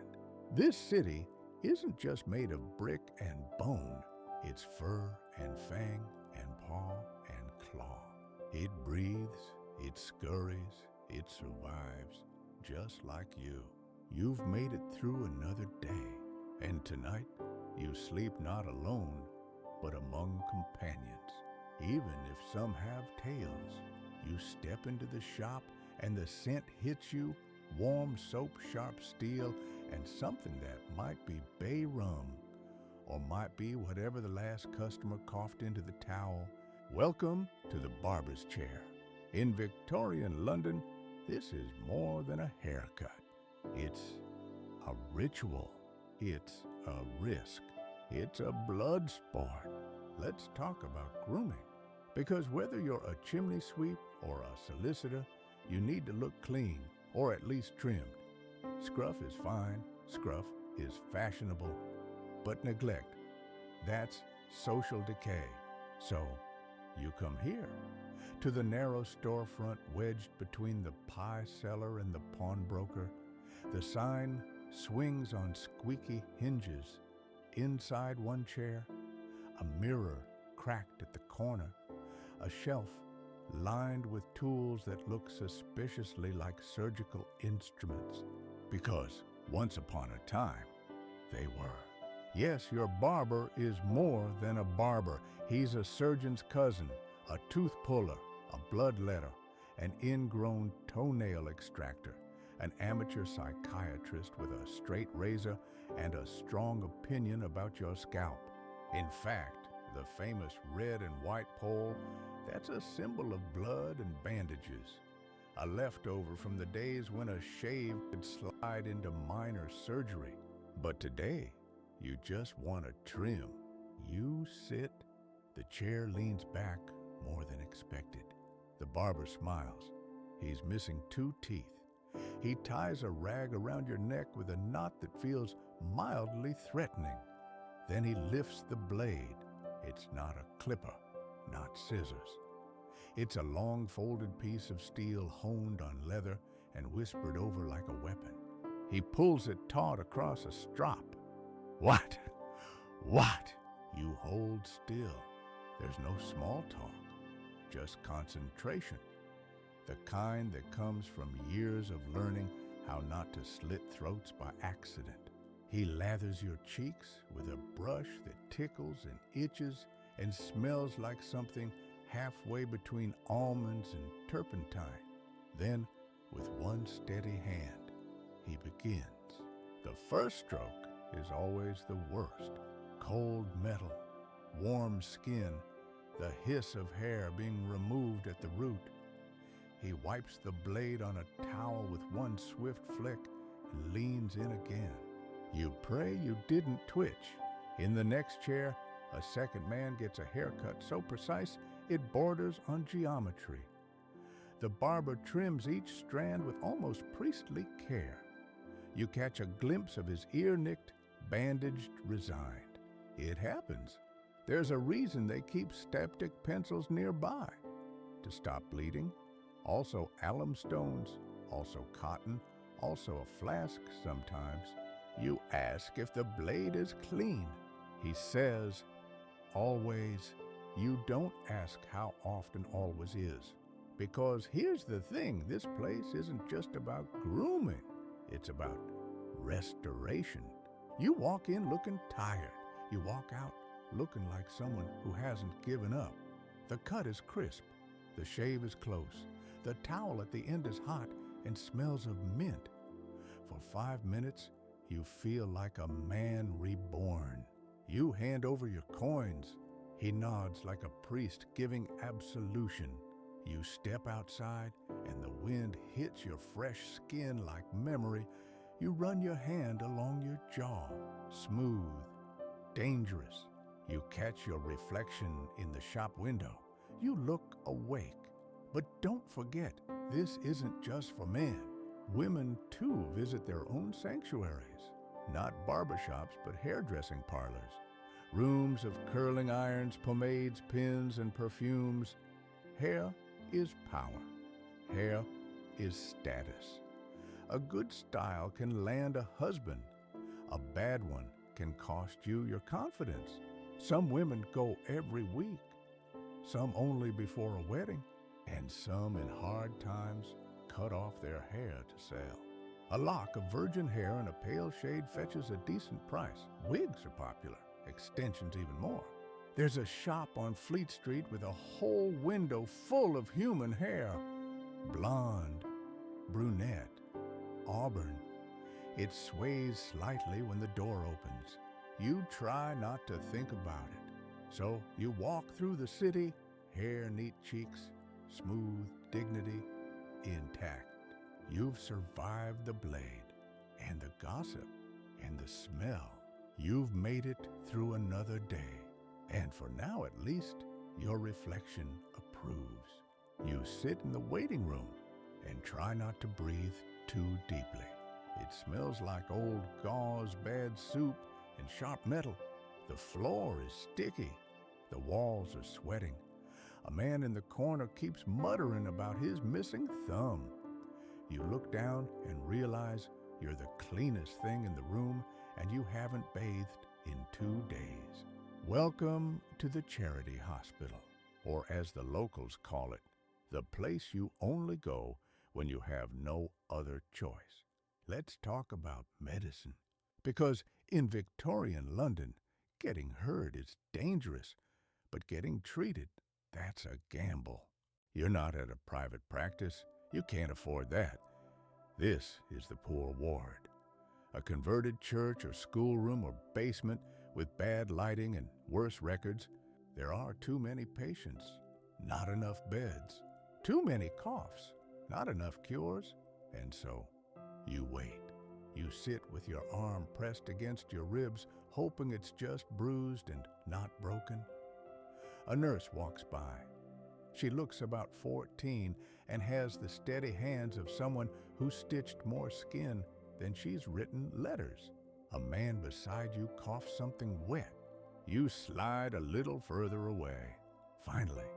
This city isn't just made of brick and bone. It's fur and fang and paw and claw. It breathes, it scurries, it survives, just like you. You've made it through another day. And tonight, you sleep not alone, but among companions. Even if some have tails, you step into the shop and the scent hits you, warm soap, sharp steel, and something that might be bay rum, or might be whatever the last customer coughed into the towel. Welcome to the barber's chair. In Victorian London, this is more than a haircut. It's a ritual. It's a risk. It's a blood sport. Let's talk about grooming. Because whether you're a chimney sweep or a solicitor, you need to look clean, or at least trimmed. Scruff is fine, scruff is fashionable, but neglect, that's social decay. So, you come here, to the narrow storefront wedged between the pie seller and the pawnbroker. The sign swings on squeaky hinges. Inside one chair, a mirror cracked at the corner, a shelf lined with tools that look suspiciously like surgical instruments. Because once upon a time, they were. Yes, your barber is more than a barber. He's a surgeon's cousin, a tooth puller, a bloodletter, an ingrown toenail extractor, an amateur psychiatrist with a straight razor and a strong opinion about your scalp. In fact, the famous red and white pole, that's a symbol of blood and bandages, a leftover from the days when a shave could slide into minor surgery. But today, you just want to trim. You sit The chair leans back more than expected. The barber smiles. He's missing 2 teeth. He ties a rag around your neck with a knot that feels mildly threatening. Then he lifts the blade. It's not a clipper, not scissors. It's a long folded piece of steel honed on leather and whispered over like a weapon. He pulls it taut across a strop. What? What? You hold still. There's no small talk, just concentration. The kind that comes from years of learning how not to slit throats by accident. He lathers your cheeks with a brush that tickles and itches and smells like something halfway between almonds and turpentine. Then, with one steady hand, he begins. The first stroke is always the worst. Cold metal, warm skin, the hiss of hair being removed at the root. He wipes the blade on a towel with one swift flick and leans in again. You pray you didn't twitch. In the next chair, a second man gets a haircut so precise it borders on geometry. The barber trims each strand with almost priestly care. You catch a glimpse of his ear-nicked, bandaged, resigned. It happens. There's a reason they keep styptic pencils nearby. To stop bleeding. Also alum stones, also cotton, also a flask sometimes. You ask if the blade is clean. He says, always. You don't ask how often always is. Because here's the thing, this place isn't just about grooming. It's about restoration. You walk in looking tired. You walk out looking like someone who hasn't given up. The cut is crisp. The shave is close. The towel at the end is hot and smells of mint. For 5 minutes, you feel like a man reborn. You hand over your coins. He nods like a priest giving absolution. You step outside and the wind hits your fresh skin like memory. You run your hand along your jaw, smooth, dangerous. You catch your reflection in the shop window. You look awake. But don't forget, this isn't just for men. Women, too, visit their own sanctuaries. Not barbershops, but hairdressing parlors. Rooms of curling irons, pomades, pins, and perfumes. Hair is power. Hair is status. A good style can land a husband. A bad one can cost you your confidence. Some women go every week. Some only before a wedding. And some in hard times cut off their hair to sell. A lock of virgin hair in a pale shade fetches a decent price. Wigs are popular, extensions even more. There's a shop on Fleet Street with a whole window full of human hair. Blonde, brunette, auburn. It sways slightly when the door opens. You try not to think about it. So you walk through the city, hair, neat cheeks, smooth dignity, intact. You've survived the blade, and the gossip, and the smell. You've made it through another day, and for now at least, your reflection approves. You sit in the waiting room and try not to breathe too deeply. It smells like old gauze, bad soup, and sharp metal. The floor is sticky. The walls are sweating. A man in the corner keeps muttering about his missing thumb. You look down and realize you're the cleanest thing in the room and you haven't bathed in 2 days. Welcome to the charity hospital, or as the locals call it, the place you only go when you have no other choice. Let's talk about medicine. Because in Victorian London, getting hurt is dangerous, but getting treated, that's a gamble. You're not at a private practice. You can't afford that. This is the poor ward. A converted church or schoolroom or basement with bad lighting and worse records. There are too many patients, not enough beds. Too many coughs, not enough cures. And so, you wait. You sit with your arm pressed against your ribs, hoping it's just bruised and not broken. A nurse walks by. She looks about 14 and has the steady hands of someone who stitched more skin than she's written letters. A man beside you coughs something wet. You slide a little further away. Finally,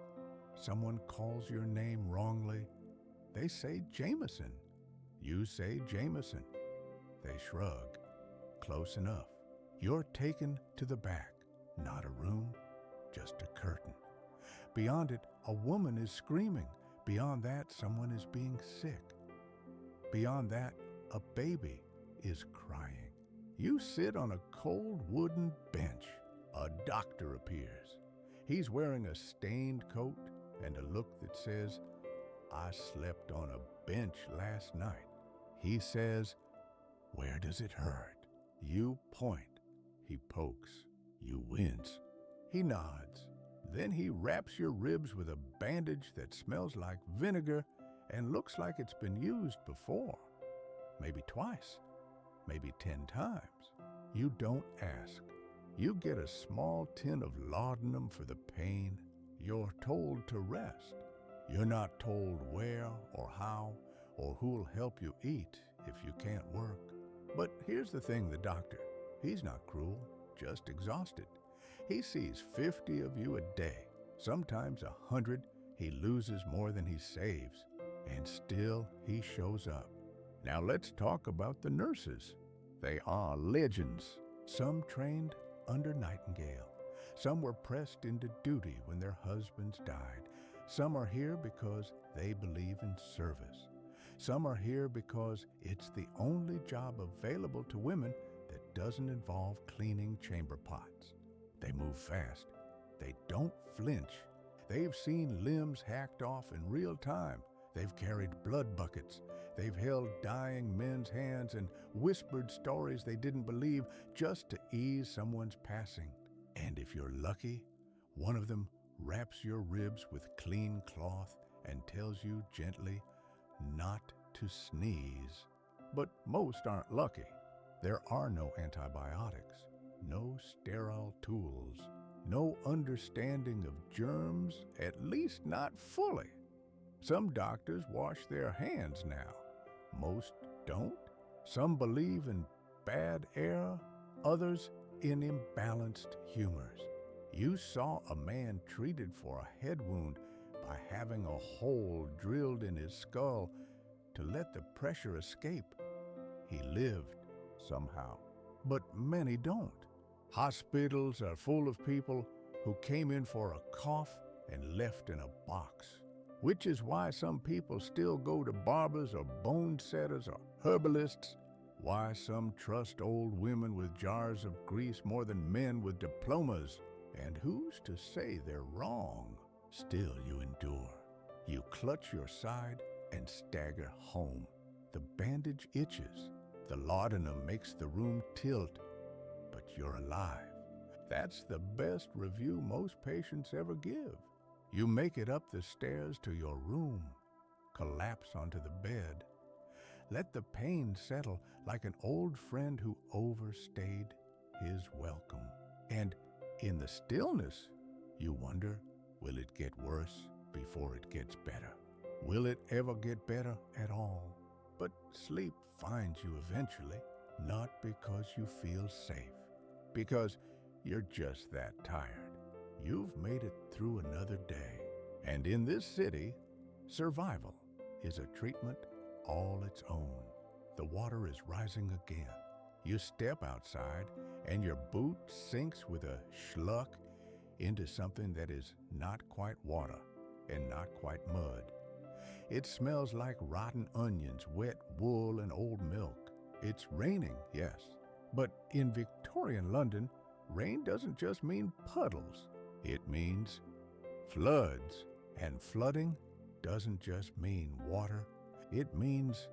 someone calls your name wrongly. They say Jameson. You say Jameson. They shrug. Close enough. You're taken to the back. Not a room, just a curtain. Beyond it, a woman is screaming. Beyond that, someone is being sick. Beyond that, a baby is crying. You sit on a cold wooden bench. A doctor appears. He's wearing a stained coat and a look that says, "I slept on a bench last night." He says, "Where does it hurt?" You point. He pokes. You wince. He nods. Then he wraps your ribs with a bandage that smells like vinegar and looks like it's been used before. Maybe twice. Maybe 10 times. You don't ask. You get a small tin of laudanum for the pain. You're told to rest. You're not told where or how or who'll help you eat if you can't work. But here's the thing, the doctor, he's not cruel, just exhausted. He sees 50 of you a day, sometimes 100. He loses more than he saves, and still he shows up. Now let's talk about the nurses. They are legends. Some trained under Nightingale. Some were pressed into duty when their husbands died. Some are here because they believe in service. Some are here because it's the only job available to women that doesn't involve cleaning chamber pots. They move fast. They don't flinch. They've seen limbs hacked off in real time. They've carried blood buckets. They've held dying men's hands and whispered stories they didn't believe just to ease someone's passing. And if you're lucky, one of them wraps your ribs with clean cloth and tells you gently not to sneeze. But most aren't lucky. There are no antibiotics, no sterile tools, no understanding of germs, at least not fully. Some doctors wash their hands now. Most don't. Some believe in bad air, others in imbalanced humors. You saw a man treated for a head wound by having a hole drilled in his skull to let the pressure escape. He lived somehow, but many don't. Hospitals are full of people who came in for a cough and left in a box, which is why some people still go to barbers or bone setters or herbalists, why some trust old women with jars of grease more than men with diplomas. And who's to say they're wrong? Still you endure. You clutch your side and stagger home. The bandage itches. The laudanum makes the room tilt, but you're alive. That's the best review most patients ever give. You make it up the stairs to your room, collapse onto the bed. Let the pain settle like an old friend who overstayed his welcome. And in the stillness, you wonder, will it get worse before it gets better? Will it ever get better at all? But sleep finds you eventually, not because you feel safe, because you're just that tired. You've made it through another day. And in this city, survival is a treatment all its own. The water is rising again. You step outside and your boot sinks with a schluck into something that is not quite water and not quite mud. It smells like rotten onions, wet wool, and old milk. It's raining, yes, but in Victorian London, rain doesn't just mean puddles. It means floods. And flooding doesn't just mean water. It means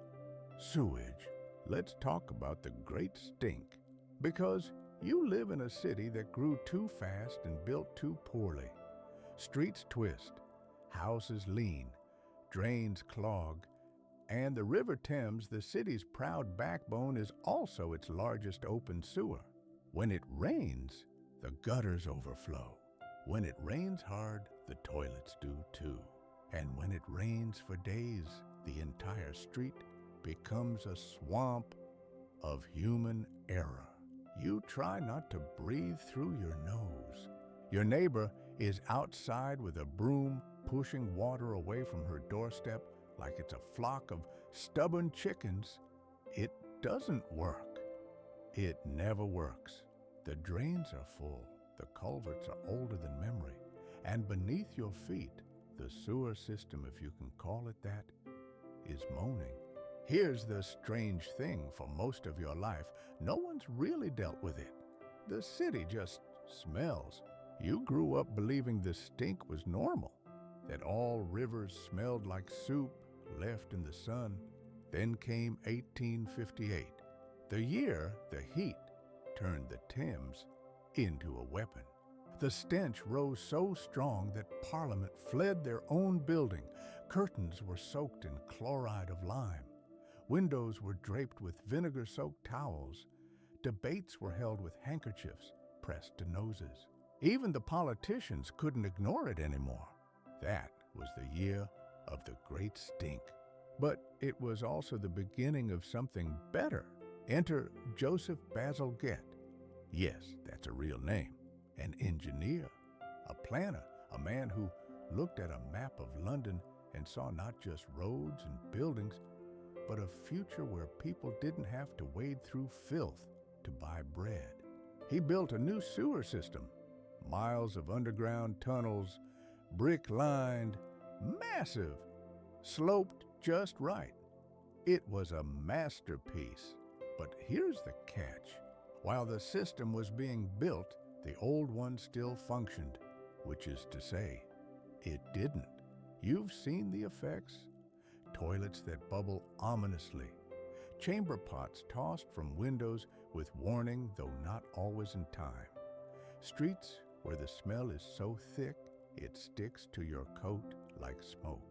sewage. Let's talk about the great stink. Because you live in a city that grew too fast and built too poorly. Streets twist, houses lean, drains clog, and the River Thames, the city's proud backbone, is also its largest open sewer. When it rains, the gutters overflow. When it rains hard, the toilets do too. And when it rains for days, the entire street becomes a swamp of human error. You try not to breathe through your nose. Your neighbor is outside with a broom pushing water away from her doorstep like it's a flock of stubborn chickens. It doesn't work. It never works. The drains are full. The culverts are older than memory. And beneath your feet, the sewer system, if you can call it that, is moaning. Here's the strange thing: for most of your life, no one's really dealt with it. The city just smells. You grew up believing the stink was normal, that all rivers smelled like soup left in the sun. Then came 1858, the year the heat turned the Thames into a weapon. The stench rose so strong that Parliament fled their own building. Curtains were soaked in chloride of lime. Windows were draped with vinegar-soaked towels. Debates were held with handkerchiefs pressed to noses. Even the politicians couldn't ignore it anymore. That was the year of the Great Stink. But it was also the beginning of something better. Enter Joseph Basil Gett. Yes, that's a real name. An engineer, a planner, a man who looked at a map of London and saw not just roads and buildings, but a future where people didn't have to wade through filth to buy bread. He built a new sewer system, miles of underground tunnels, brick-lined, massive, sloped just right. It was a masterpiece. But here's the catch. While the system was being built, the old one still functioned, which is to say, it didn't. You've seen the effects. Toilets that bubble ominously, chamber pots tossed from windows with warning, though not always in time, streets where the smell is so thick it sticks to your coat like smoke.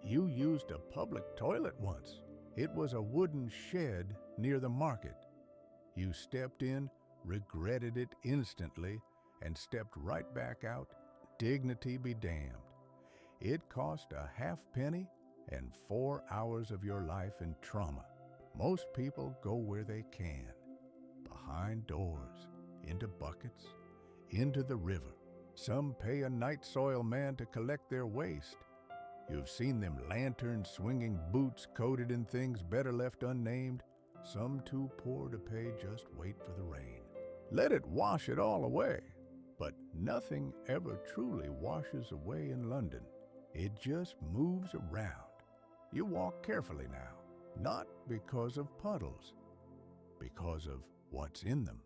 You used a public toilet once. It was a wooden shed near the market. You stepped in, regretted it instantly, and stepped right back out. Dignity be damned. It cost a halfpenny and 4 hours of your life in trauma. Most people go where they can, behind doors, into buckets, into the river. Some pay a night soil man to collect their waste. You've seen them lantern-swinging boots coated in things better left unnamed. Some too poor to pay, just wait for the rain. Let it wash it all away. But nothing ever truly washes away in London. It just moves around. You walk carefully now, not because of puddles, because of what's in them.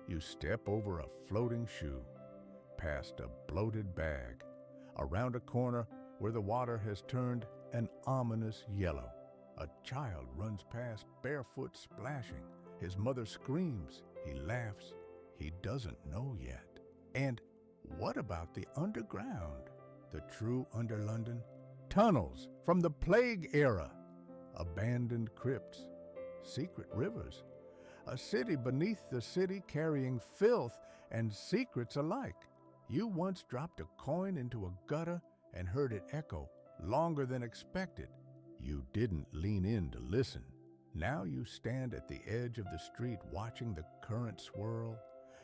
You step over a floating shoe, past a bloated bag, around a corner where the water has turned an ominous yellow. A child runs past barefoot splashing. His mother screams. He laughs. He doesn't know yet. And what about the underground? The true under London? Tunnels from the plague era. Abandoned crypts. Secret rivers. A city beneath the city carrying filth and secrets alike. You once dropped a coin into a gutter and heard it echo longer than expected. You didn't lean in to listen. Now you stand at the edge of the street watching the current swirl.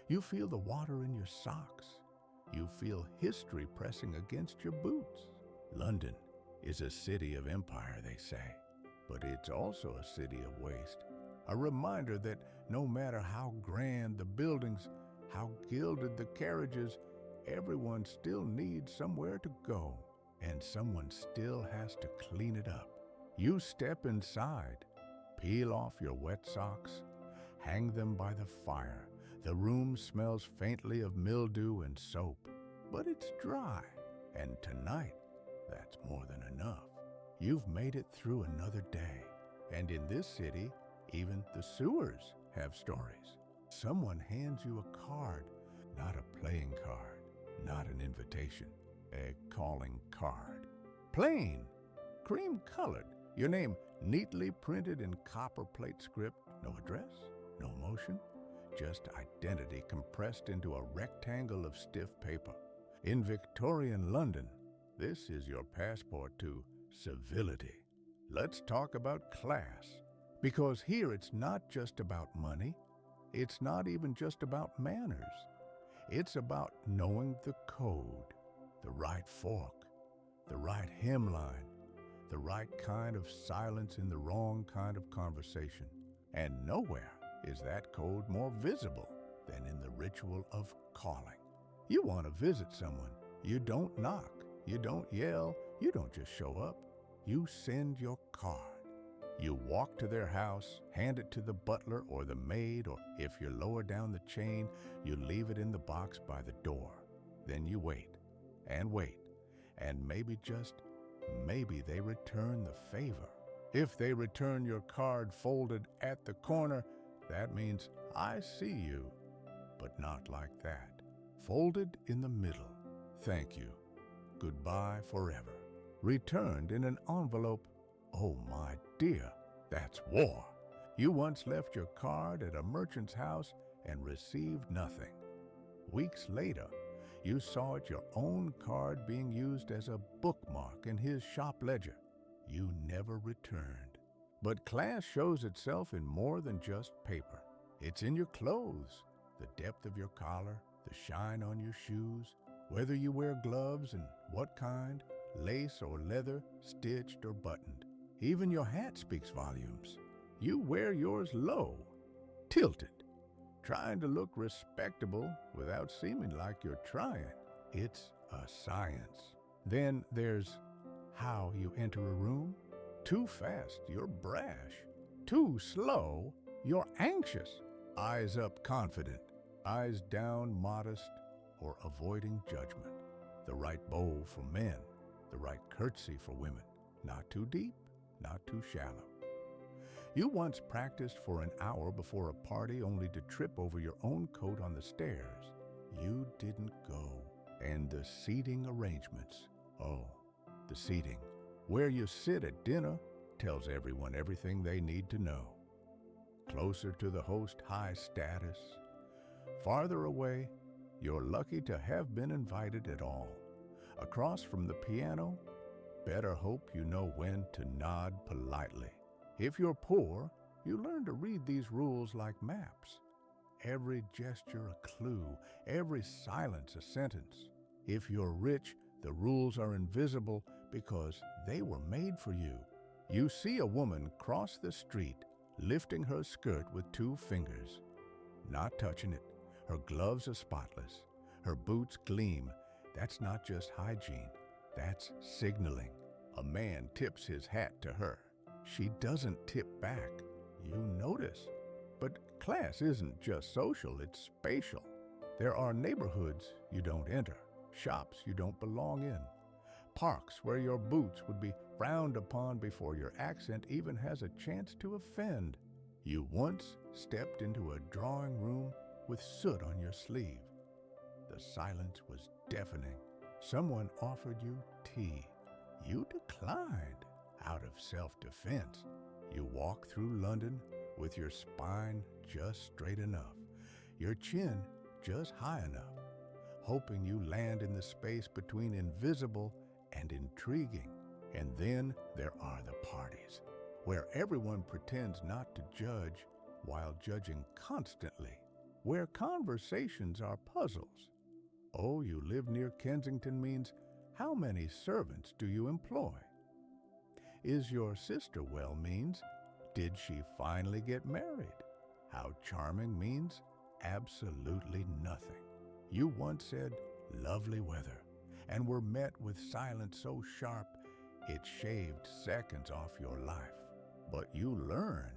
You feel the water in your socks. You feel history pressing against your boots. London is a city of empire, they say, but it's also a city of waste. A reminder that no matter how grand the buildings, how gilded the carriages, everyone still needs somewhere to go, and someone still has to clean it up. You step inside, peel off your wet socks, hang them by the fire. The room smells faintly of mildew and soap, but it's dry, and tonight, that's more than enough. You've made it through another day, and in this city, even the sewers have stories. Someone hands you a card, not a playing card, not an invitation, a calling card. Plain, cream-colored, your name neatly printed in copper plate script, no address, no emotion, just identity compressed into a rectangle of stiff paper. In Victorian London, this is your passport to civility. Let's talk about class, because here it's not just about money. It's not even just about manners. It's about knowing the code, the right fork, the right hemline, the right kind of silence in the wrong kind of conversation. And nowhere is that code more visible than in the ritual of calling. You want to visit someone. You don't knock. You don't yell. You don't just show up. You send your card. You walk to their house, hand it to the butler or the maid, or if you're lower down the chain, you leave it in the box by the door. Then you wait, and maybe, just maybe, they return the favor. If they return your card folded at the corner, that means, I see you, but not like that. Folded in the middle, thank you, goodbye forever. Returned in an envelope, oh my dear, that's war. You once left your card at a merchant's house and received nothing. Weeks later, you saw your own card being used as a bookmark in his shop ledger. You never returned. But class shows itself in more than just paper. It's in your clothes, the depth of your collar, the shine on your shoes, whether you wear gloves and what kind, lace or leather, stitched or buttoned. Even your hat speaks volumes. You wear yours low, tilted, trying to look respectable without seeming like you're trying. It's a science. Then there's how you enter a room. Too fast, you're brash. Too slow, you're anxious. Eyes up, confident. Eyes down, modest or avoiding judgment. The right bow for men, the right curtsy for women. Not too deep, not too shallow. You once practiced for an hour before a party only to trip over your own coat on the stairs. You didn't go. And the seating arrangements. Oh, the seating. Where you sit at dinner tells everyone everything they need to know. Closer to the host, high status. Farther away, you're lucky to have been invited at all. Across from the piano, better hope you know when to nod politely. If you're poor, you learn to read these rules like maps. Every gesture a clue, every silence a sentence. If you're rich, the rules are invisible because they were made for you. You see a woman cross the street, lifting her skirt with 2 fingers. Not touching it. Her gloves are spotless. Her boots gleam. That's not just hygiene. That's signaling. A man tips his hat to her. She doesn't tip back. You notice. But class isn't just social, it's spatial. There are neighborhoods you don't enter, shops you don't belong in, parks where your boots would be frowned upon before your accent even has a chance to offend. You once stepped into a drawing room with soot on your sleeve. The silence was deafening. Someone offered you tea. You declined out of self-defense. You walk through London with your spine just straight enough, your chin just high enough, hoping you land in the space between invisible and intriguing. And then there are the parties, where everyone pretends not to judge while judging constantly, where conversations are puzzles. Oh, you live near Kensington means how many servants do you employ? Is your sister well means did she finally get married? How charming means absolutely nothing. You once said lovely weather and were met with silence so sharp it shaved seconds off your life. But you learn,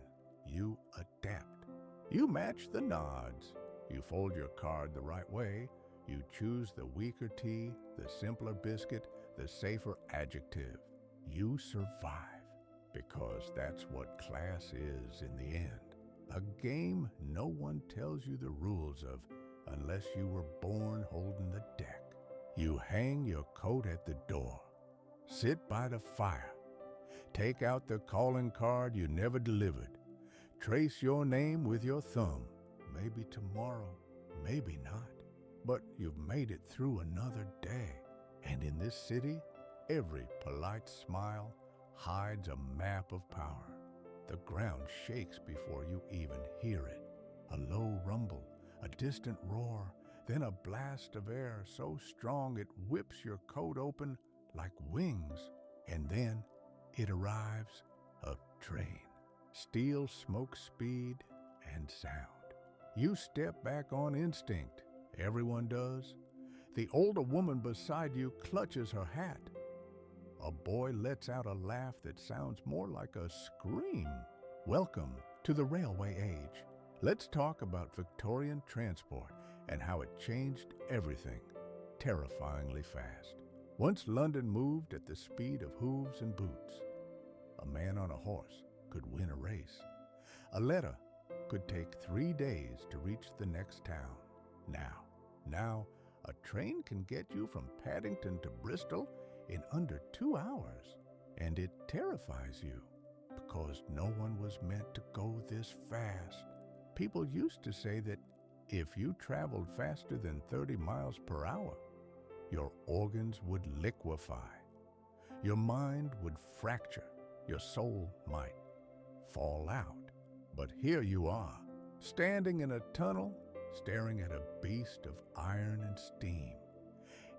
you adapt. You match the nods. You fold your card the right way. You choose the weaker tea, the simpler biscuit, the safer adjective. You survive, because that's what class is in the end. A game no one tells you the rules of unless you were born holding the deck. You hang your coat at the door. Sit by the fire. Take out the calling card you never delivered. Trace your name with your thumb. Maybe tomorrow, maybe not. but you've made it through another day. And in this city, every polite smile hides a map of power. The ground shakes before you even hear it. A low rumble, a distant roar, then a blast of air so strong it whips your coat open like wings. And then it arrives, a train. Steel smoke speed and sound. You step back on instinct. Everyone does. The older woman beside you clutches her hat. A boy lets out a laugh that sounds more like a scream. Welcome to the railway age. Let's talk about Victorian transport and how it changed everything terrifyingly fast. Once London moved at the speed of hooves and boots. A man on a horse could win a race. A letter could take 3 days to reach the next town. Now, a train can get you from Paddington to Bristol in under 2 hours. And it terrifies you because no one was meant to go this fast. People used to say that if you traveled faster than 30 miles per hour, your organs would liquefy. Your mind would fracture. Your soul might fall out. But here you are, standing in a tunnel, staring at a beast of iron and steam.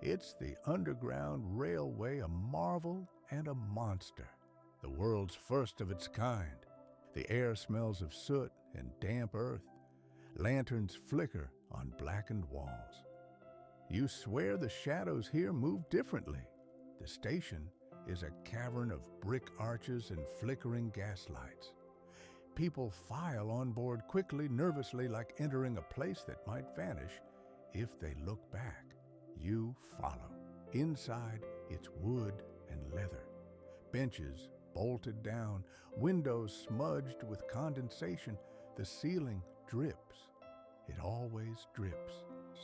It's the Underground Railway, a marvel and a monster, the world's first of its kind. The air smells of soot and damp earth. Lanterns flicker on blackened walls. You swear the shadows here move differently. The station is a cavern of brick arches and flickering gaslights. People file on board quickly, nervously, like entering a place that might vanish if they look back. You follow. Inside, it's wood and leather. Benches bolted down, windows smudged with condensation. The ceiling drips. It always drips.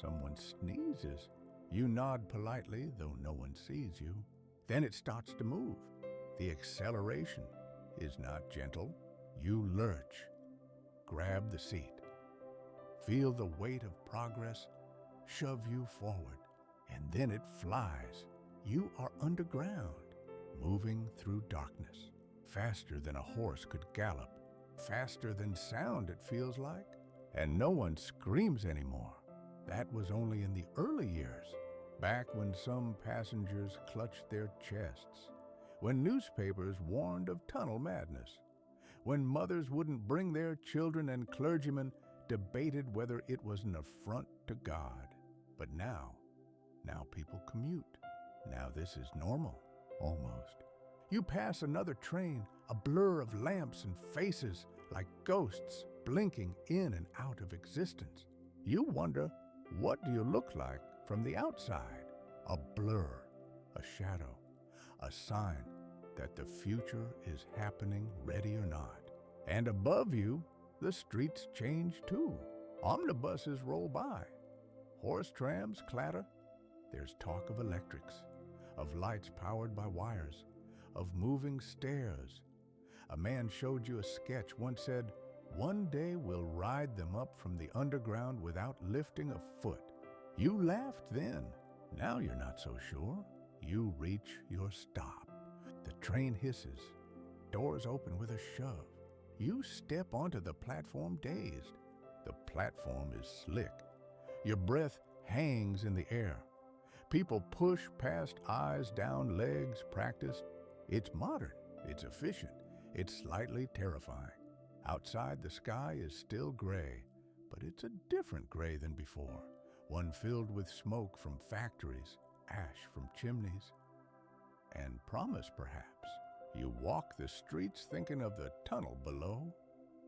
Someone sneezes. You nod politely, though no one sees you. Then it starts to move. The acceleration is not gentle. You lurch. Grab the seat. Feel the weight of progress shove you forward. And then it flies. You are underground, moving through darkness. Faster than a horse could gallop. Faster than sound, it feels like. And no one screams anymore. That was only in the early years, back when some passengers clutched their chests, when newspapers warned of tunnel madness, when mothers wouldn't bring their children and clergymen debated whether it was an affront to God. But now people commute. Now this is normal, almost. You pass another train, a blur of lamps and faces like ghosts blinking in and out of existence. You wonder, what do you look like from the outside? A blur, a shadow, a sign that the future is happening, ready or not. And above you, the streets change too. Omnibuses roll by. Horse trams clatter. There's talk of electrics, of lights powered by wires, of moving stairs. A man showed you a sketch, once said, "One day we'll ride them up from the underground without lifting a foot." You laughed then. Now you're not so sure. You reach your stop. The train hisses. Doors open with a shove. You step onto the platform dazed. The platform is slick. Your breath hangs in the air. People push past eyes, down legs, practiced. It's modern. It's efficient. It's slightly terrifying. Outside, the sky is still gray, but it's a different gray than before. One filled with smoke from factories, ash from chimneys, and promise, perhaps. You walk the streets thinking of the tunnel below,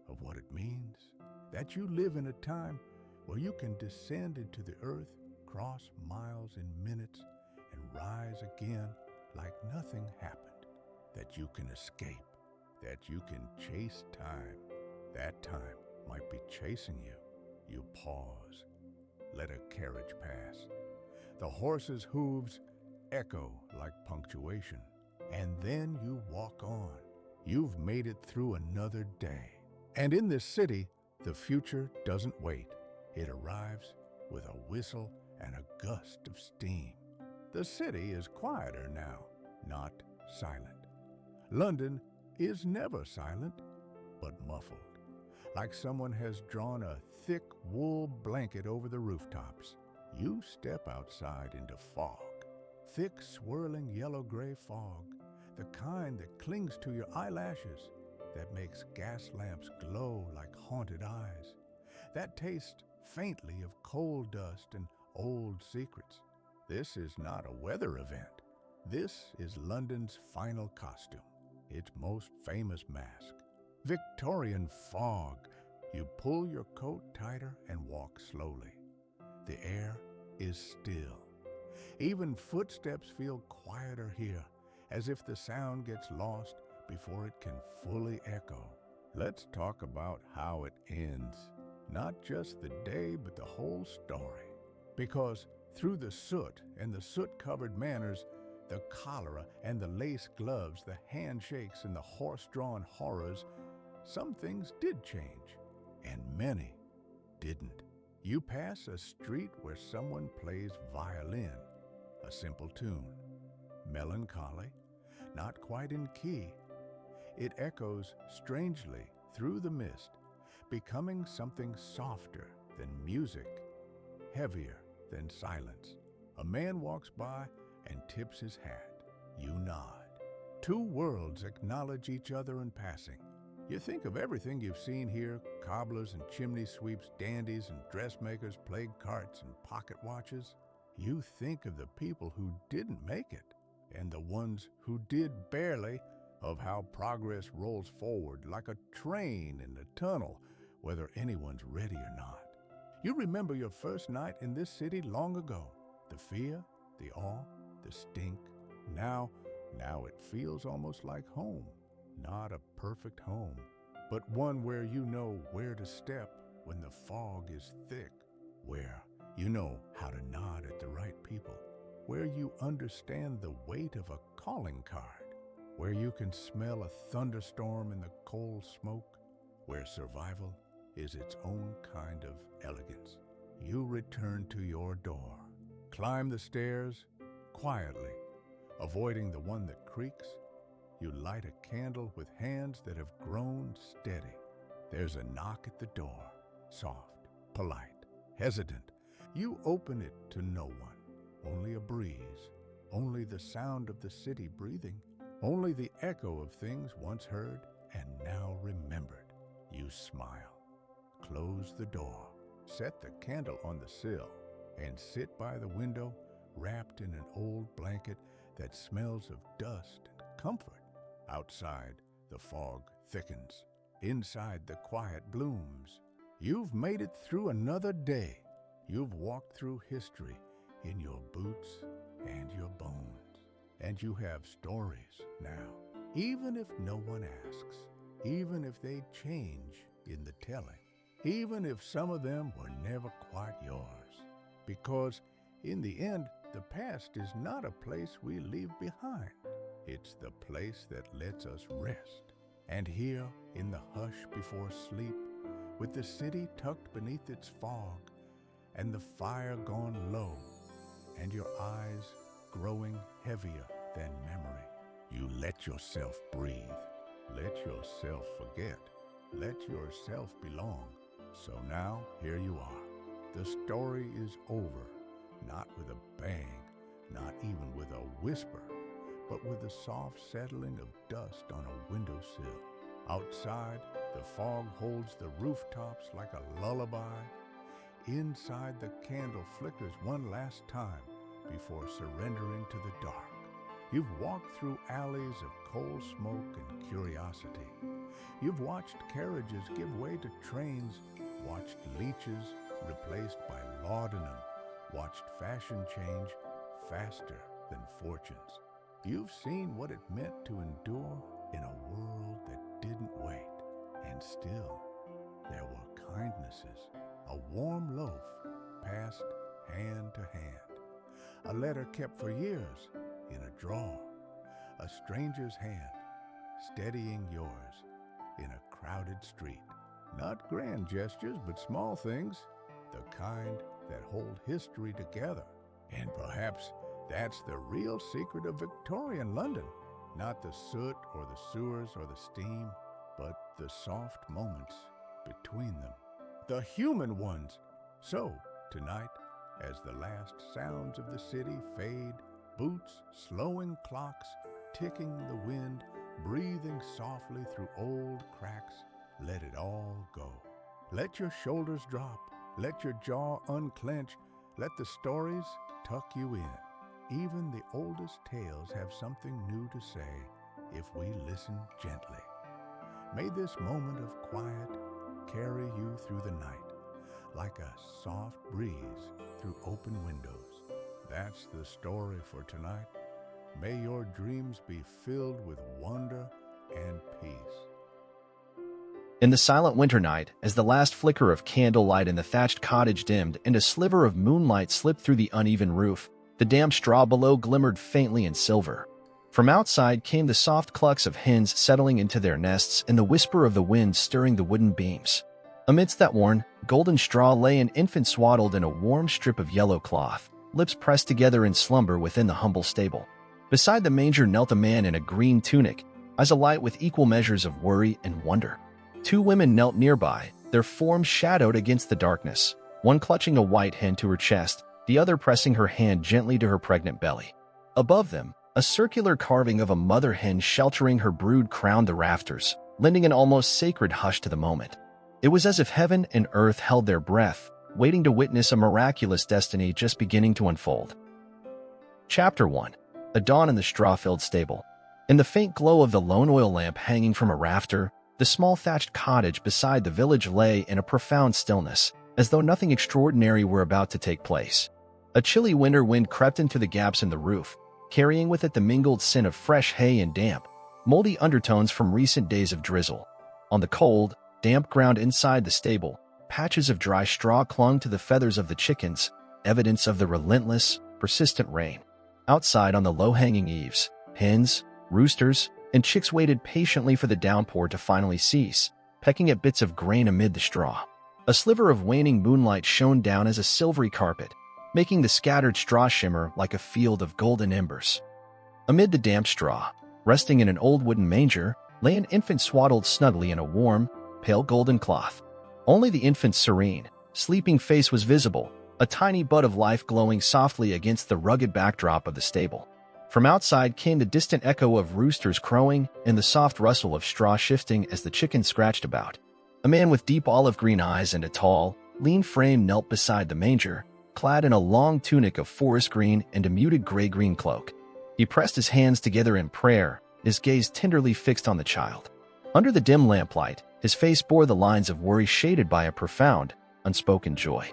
of what it means, that you live in a time where you can descend into the earth, cross miles in minutes, and rise again like nothing happened, that you can escape, that you can chase time. That time might be chasing you. You pause. Let a carriage pass. The horse's hooves echo like punctuation. And then you walk on. You've made it through another day. And in this city, the future doesn't wait. It arrives with a whistle and a gust of steam. The city is quieter now, not silent. London is never silent, but muffled, like someone has drawn a thick wool blanket over the rooftops. You step outside into fog, thick swirling yellow-gray fog, the kind that clings to your eyelashes, that makes gas lamps glow like haunted eyes, that taste faintly of coal dust and old secrets. This is not a weather event. This is London's final costume, its most famous mask. Victorian fog. You pull your coat tighter and walk slowly. The air is still. Even footsteps feel quieter here, as if the sound gets lost before it can fully echo. Let's talk about how it ends. Not just the day, but the whole story. Because through the soot and the soot-covered manners, the cholera and the lace gloves, the handshakes and the horse-drawn horrors, some things did change, and many didn't. You pass a street where someone plays violin, a simple tune, melancholy, not quite in key. It echoes strangely through the mist, becoming something softer than music, heavier than silence. A man walks by and tips his hat. You nod. Two worlds acknowledge each other in passing. You think of everything you've seen here, cobblers and chimney sweeps, dandies and dressmakers, plague carts and pocket watches. You think of the people who didn't make it, and the ones who did barely, of how progress rolls forward like a train in a tunnel, whether anyone's ready or not. You remember your first night in this city long ago, the fear, the awe, the stink. Now it feels almost like home. Not a perfect home, but one where you know where to step when the fog is thick, where you know how to nod at the right people, where you understand the weight of a calling card, where you can smell a thunderstorm in the coal smoke, where survival is its own kind of elegance. You return to your door, climb the stairs quietly, avoiding the one that creaks. You light a candle with hands that have grown steady. There's a knock at the door, soft, polite, hesitant. You open it to no one, only a breeze, only the sound of the city breathing, only the echo of things once heard and now remembered. You smile, close the door, set the candle on the sill, and sit by the window wrapped in an old blanket that smells of dust and comfort. Outside, the fog thickens. Inside, the quiet blooms. You've made it through another day. You've walked through history in your boots and your bones. And you have stories now, even if no one asks, even if they change in the telling, even if some of them were never quite yours. Because in the end, the past is not a place we leave behind. It's the place that lets us rest. And here, in the hush before sleep, with the city tucked beneath its fog, and the fire gone low, and your eyes growing heavier than memory, you let yourself breathe. Let yourself forget. Let yourself belong. So now, here you are. The story is over, not with a bang, not even with a whisper, but with the soft settling of dust on a windowsill. Outside, the fog holds the rooftops like a lullaby. Inside, the candle flickers one last time before surrendering to the dark. You've walked through alleys of coal smoke and curiosity. You've watched carriages give way to trains, watched leeches replaced by laudanum, watched fashion change faster than fortunes. You've seen what it meant to endure in a world that didn't wait. And still, there were kindnesses. A warm loaf passed hand to hand. A letter kept for years in a drawer. A stranger's hand steadying yours in a crowded street. Not grand gestures, but small things. The kind that hold history together. And perhaps that's the real secret of Victorian London. Not the soot or the sewers or the steam, but the soft moments between them. The human ones. So, tonight, as the last sounds of the city fade, boots, slowing clocks, ticking the wind, breathing softly through old cracks, let it all go. Let your shoulders drop, let your jaw unclench, let the stories tuck you in. Even the oldest tales have something new to say if we listen gently. May this moment of quiet carry you through the night like a soft breeze through open windows. That's the story for tonight. May your dreams be filled with wonder and peace. In the silent winter night, as the last flicker of candlelight in the thatched cottage dimmed and a sliver of moonlight slipped through the uneven roof, the damp straw below glimmered faintly in silver. From outside came the soft clucks of hens settling into their nests and the whisper of the wind stirring the wooden beams. Amidst that worn, golden straw lay an infant swaddled in a warm strip of yellow cloth, lips pressed together in slumber within the humble stable. Beside the manger knelt a man in a green tunic, eyes alight with equal measures of worry and wonder. Two women knelt nearby, their forms shadowed against the darkness, one clutching a white hen to her chest, the other pressing her hand gently to her pregnant belly. Above them, a circular carving of a mother hen sheltering her brood crowned the rafters, lending an almost sacred hush to the moment. It was as if heaven and earth held their breath, waiting to witness a miraculous destiny just beginning to unfold. Chapter 1. A Dawn in the Straw-Filled Stable. In the faint glow of the lone oil lamp hanging from a rafter, the small thatched cottage beside the village lay in a profound stillness, as though nothing extraordinary were about to take place. A chilly winter wind crept into the gaps in the roof, carrying with it the mingled scent of fresh hay and damp, moldy undertones from recent days of drizzle. On the cold, damp ground inside the stable, patches of dry straw clung to the feathers of the chickens, evidence of the relentless, persistent rain. Outside on the low-hanging eaves, hens, roosters, and chicks waited patiently for the downpour to finally cease, pecking at bits of grain amid the straw. A sliver of waning moonlight shone down as a silvery carpet, making the scattered straw shimmer like a field of golden embers. Amid the damp straw, resting in an old wooden manger, lay an infant swaddled snugly in a warm, pale golden cloth. Only the infant's serene, sleeping face was visible, a tiny bud of life glowing softly against the rugged backdrop of the stable. From outside came the distant echo of roosters crowing and the soft rustle of straw shifting as the chickens scratched about. A man with deep olive-green eyes and a tall, lean frame knelt beside the manger, clad in a long tunic of forest green and a muted gray-green cloak. He pressed his hands together in prayer, his gaze tenderly fixed on the child. Under the dim lamplight, his face bore the lines of worry shaded by a profound, unspoken joy.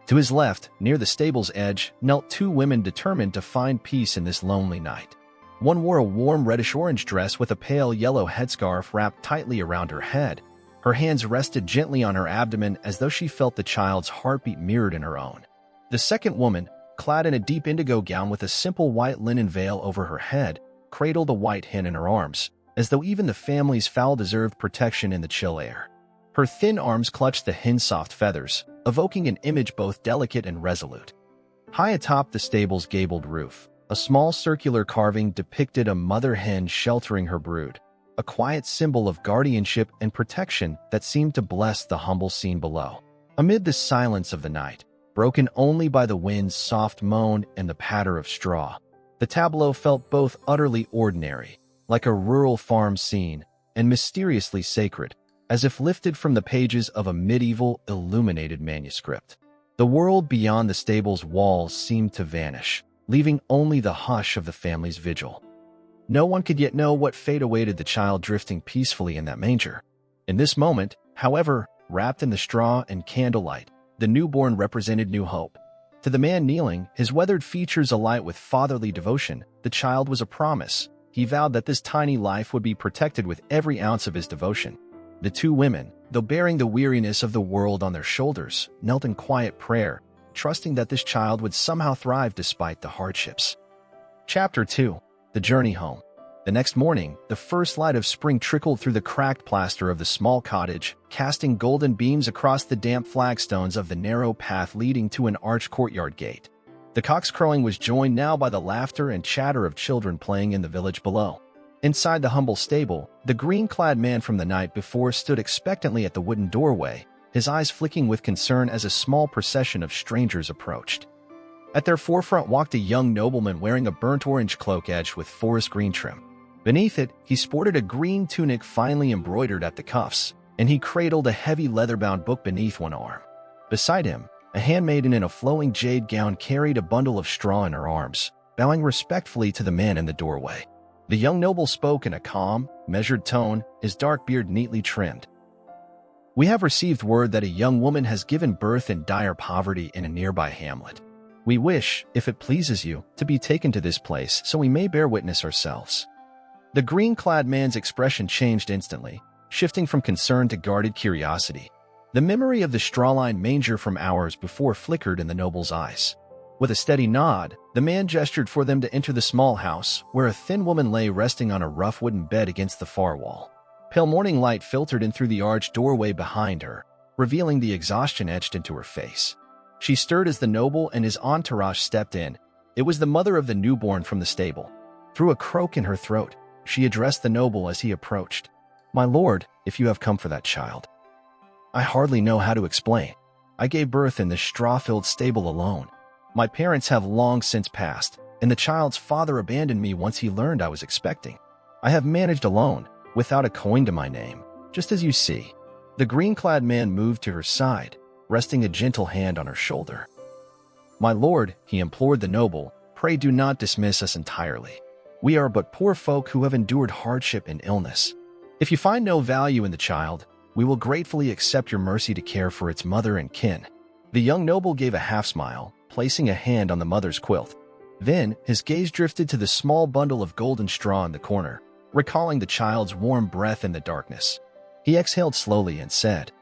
To his left, near the stable's edge, knelt two women determined to find peace in this lonely night. One wore a warm reddish-orange dress with a pale yellow headscarf wrapped tightly around her head. Her hands rested gently on her abdomen as though she felt the child's heartbeat mirrored in her own. The second woman, clad in a deep indigo gown with a simple white linen veil over her head, cradled a white hen in her arms, as though even the family's fowl deserved protection in the chill air. Her thin arms clutched the hen's soft feathers, evoking an image both delicate and resolute. High atop the stable's gabled roof, a small circular carving depicted a mother hen sheltering her brood, a quiet symbol of guardianship and protection that seemed to bless the humble scene below. Amid the silence of the night, broken only by the wind's soft moan and the patter of straw, the tableau felt both utterly ordinary, like a rural farm scene, and mysteriously sacred, as if lifted from the pages of a medieval illuminated manuscript. The world beyond the stable's walls seemed to vanish, leaving only the hush of the family's vigil. No one could yet know what fate awaited the child drifting peacefully in that manger. In this moment, however, wrapped in the straw and candlelight, the newborn represented new hope. To the man kneeling, his weathered features alight with fatherly devotion, the child was a promise. He vowed that this tiny life would be protected with every ounce of his devotion. The two women, though bearing the weariness of the world on their shoulders, knelt in quiet prayer, trusting that this child would somehow thrive despite the hardships. Chapter 2. The Journey Home. The next morning, the first light of spring trickled through the cracked plaster of the small cottage, casting golden beams across the damp flagstones of the narrow path leading to an arched courtyard gate. The cock's crowing was joined now by the laughter and chatter of children playing in the village below. Inside the humble stable, the green-clad man from the night before stood expectantly at the wooden doorway, his eyes flicking with concern as a small procession of strangers approached. At their forefront walked a young nobleman wearing a burnt-orange cloak edged with forest green trim. Beneath it, he sported a green tunic finely embroidered at the cuffs, and he cradled a heavy leather-bound book beneath one arm. Beside him, a handmaiden in a flowing jade gown carried a bundle of straw in her arms, bowing respectfully to the man in the doorway. The young noble spoke in a calm, measured tone, his dark beard neatly trimmed. "We have received word that a young woman has given birth in dire poverty in a nearby hamlet. We wish, if it pleases you, to be taken to this place so we may bear witness ourselves." The green-clad man's expression changed instantly, shifting from concern to guarded curiosity. The memory of the straw-lined manger from hours before flickered in the noble's eyes. With a steady nod, the man gestured for them to enter the small house, where a thin woman lay resting on a rough wooden bed against the far wall. Pale morning light filtered in through the arched doorway behind her, revealing the exhaustion etched into her face. She stirred as the noble and his entourage stepped in. It was the mother of the newborn from the stable. Through a croak in her throat, she addressed the noble as he approached. "My lord, if you have come for that child." "I hardly know how to explain. I gave birth in this straw-filled stable alone. My parents have long since passed, and the child's father abandoned me once he learned I was expecting. I have managed alone, without a coin to my name, just as you see." The green-clad man moved to her side, resting a gentle hand on her shoulder. "My lord," he implored the noble, "pray do not dismiss us entirely. We are but poor folk who have endured hardship and illness. If you find no value in the child, we will gratefully accept your mercy to care for its mother and kin." The young noble gave a half-smile, placing a hand on the mother's quilt. Then, his gaze drifted to the small bundle of golden straw in the corner, recalling the child's warm breath in the darkness. He exhaled slowly and said,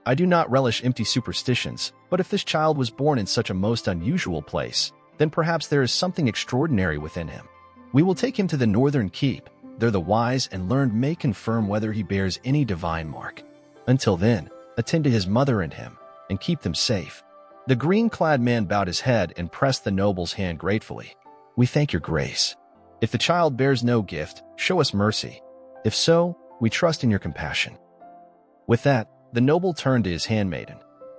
"I do not relish empty superstitions, but if this child was born in such a most unusual place, then perhaps there is something extraordinary within him. We will take him to the northern keep. There the wise and learned may confirm whether he bears any divine mark. Until then, attend to his mother and him, and keep them safe." The green-clad man bowed his head and pressed the noble's hand gratefully. "We thank your grace. If the child bears no gift, show us mercy. If so, we trust in your compassion." With that, the noble turned to his handmaiden.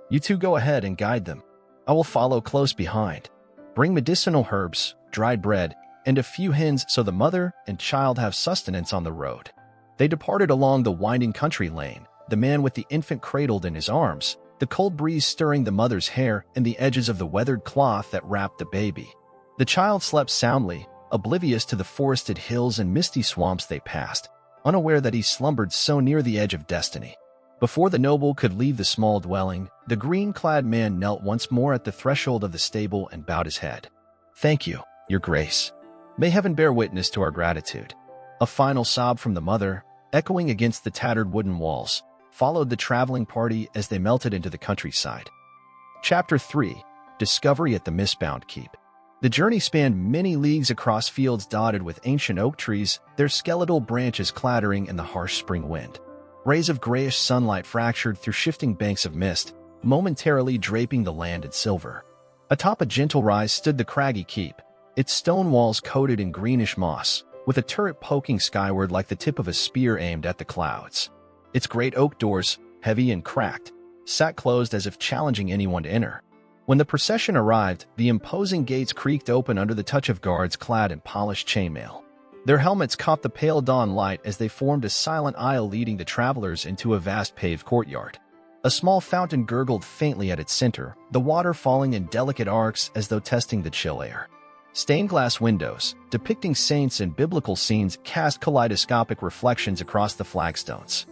"You two go ahead and guide them. I will follow close behind. Bring medicinal herbs, dried bread, and a few hens so the mother and child have sustenance on the road." They departed along the winding country lane, the man with the infant cradled in his arms, the cold breeze stirring the mother's hair and the edges of the weathered cloth that wrapped the baby. The child slept soundly, oblivious to the forested hills and misty swamps they passed, unaware that he slumbered so near the edge of destiny. Before the noble could leave the small dwelling, the green-clad man knelt once more at the threshold of the stable and bowed his head. "Thank you, your grace. May heaven bear witness to our gratitude." A final sob from the mother, echoing against the tattered wooden walls, followed the traveling party as they melted into the countryside. Chapter 3: Discovery at the Mistbound Keep. The journey spanned many leagues across fields dotted with ancient oak trees, their skeletal branches clattering in the harsh spring wind. Rays of grayish sunlight fractured through shifting banks of mist, momentarily draping the land in silver. Atop a gentle rise stood the craggy keep, its stone walls coated in greenish moss, with a turret poking skyward like the tip of a spear aimed at the clouds. Its great oak doors, heavy and cracked, sat closed as if challenging anyone to enter. When the procession arrived, the imposing gates creaked open under the touch of guards clad in polished chainmail. Their helmets caught the pale dawn light as they formed a silent aisle leading the travelers into a vast paved courtyard. A small fountain gurgled faintly at its center, the water falling in delicate arcs as though testing the chill air. Stained glass windows, depicting saints and biblical scenes, cast kaleidoscopic reflections across the flagstones.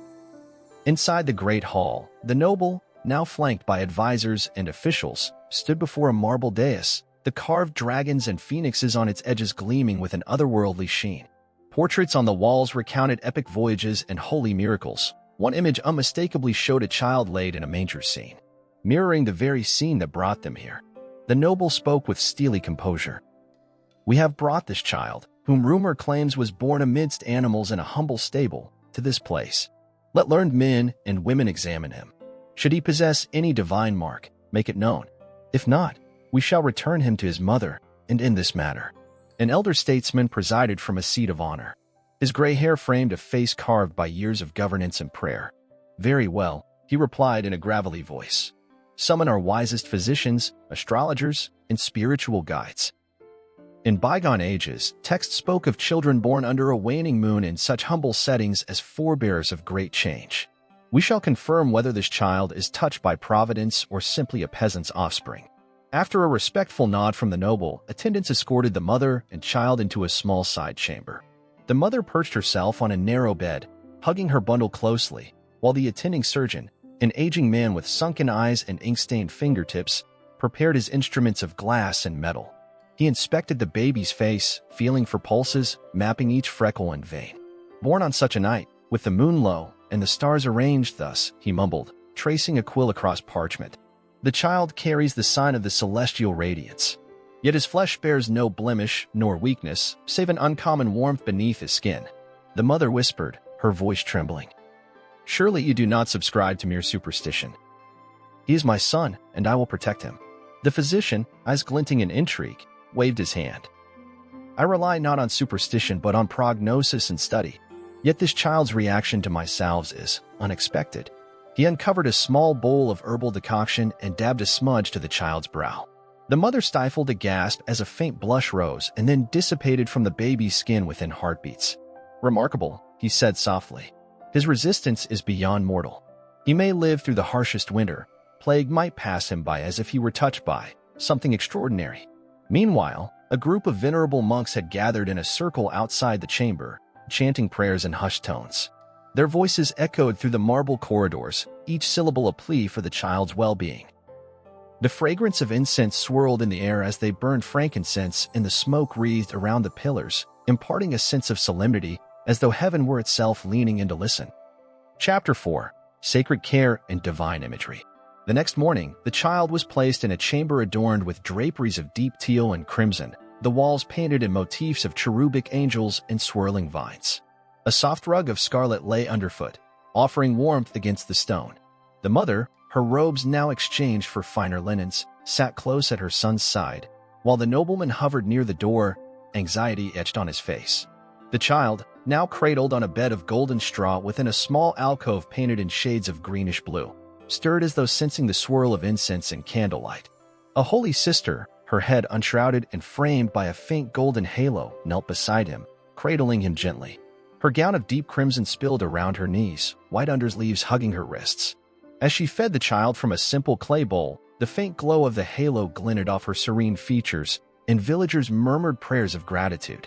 Inside the great hall, the noble, now flanked by advisors and officials, stood before a marble dais, the carved dragons and phoenixes on its edges gleaming with an otherworldly sheen. Portraits on the walls recounted epic voyages and holy miracles. One image unmistakably showed a child laid in a manger scene, mirroring the very scene that brought them here. The noble spoke with steely composure. "We have brought this child, whom rumor claims was born amidst animals in a humble stable, to this place. Let learned men and women examine him. Should he possess any divine mark, make it known. If not, we shall return him to his mother, and in this matter. An elder statesman presided from a seat of honor. His gray hair framed a face carved by years of governance and prayer. Very well, he replied in a gravelly voice. Summon our wisest physicians, astrologers, and spiritual guides. In bygone ages, texts spoke of children born under a waning moon in such humble settings as forebears of great change. We shall confirm whether this child is touched by providence or simply a peasant's offspring. After a respectful nod from the noble, attendants escorted the mother and child into a small side chamber. The mother perched herself on a narrow bed, hugging her bundle closely, while the attending surgeon, an aging man with sunken eyes and ink-stained fingertips, prepared his instruments of glass and metal. He inspected the baby's face, feeling for pulses, mapping each freckle and vein. Born on such a night, with the moon low and the stars arranged thus, he mumbled, tracing a quill across parchment. The child carries the sign of the celestial radiance. Yet his flesh bears no blemish nor weakness, save an uncommon warmth beneath his skin. The mother whispered, her voice trembling. Surely you do not subscribe to mere superstition. He is my son, and I will protect him. The physician, eyes glinting in intrigue, waved his hand. I rely not on superstition but on prognosis and study. Yet this child's reaction to my salves is unexpected. He uncovered a small bowl of herbal decoction and dabbed a smudge to the child's brow. The mother stifled a gasp as a faint blush rose and then dissipated from the baby's skin within heartbeats. Remarkable, he said softly. His resistance is beyond mortal. He may live through the harshest winter. Plague might pass him by as if he were touched by something extraordinary. Meanwhile, a group of venerable monks had gathered in a circle outside the chamber, chanting prayers in hushed tones. Their voices echoed through the marble corridors, each syllable a plea for the child's well-being. The fragrance of incense swirled in the air as they burned frankincense, and the smoke wreathed around the pillars, imparting a sense of solemnity, as though heaven were itself leaning in to listen. Chapter 4. Sacred Care and Divine Imagery. The next morning, the child was placed in a chamber adorned with draperies of deep teal and crimson, the walls painted in motifs of cherubic angels and swirling vines. A soft rug of scarlet lay underfoot, offering warmth against the stone. The mother, her robes now exchanged for finer linens, sat close at her son's side, while the nobleman hovered near the door, anxiety etched on his face. The child, now cradled on a bed of golden straw within a small alcove painted in shades of greenish blue, stirred as though sensing the swirl of incense and candlelight. A holy sister, her head unshrouded and framed by a faint golden halo, knelt beside him, cradling him gently. Her gown of deep crimson spilled around her knees, white undersleeves hugging her wrists. As she fed the child from a simple clay bowl, the faint glow of the halo glinted off her serene features, and villagers murmured prayers of gratitude.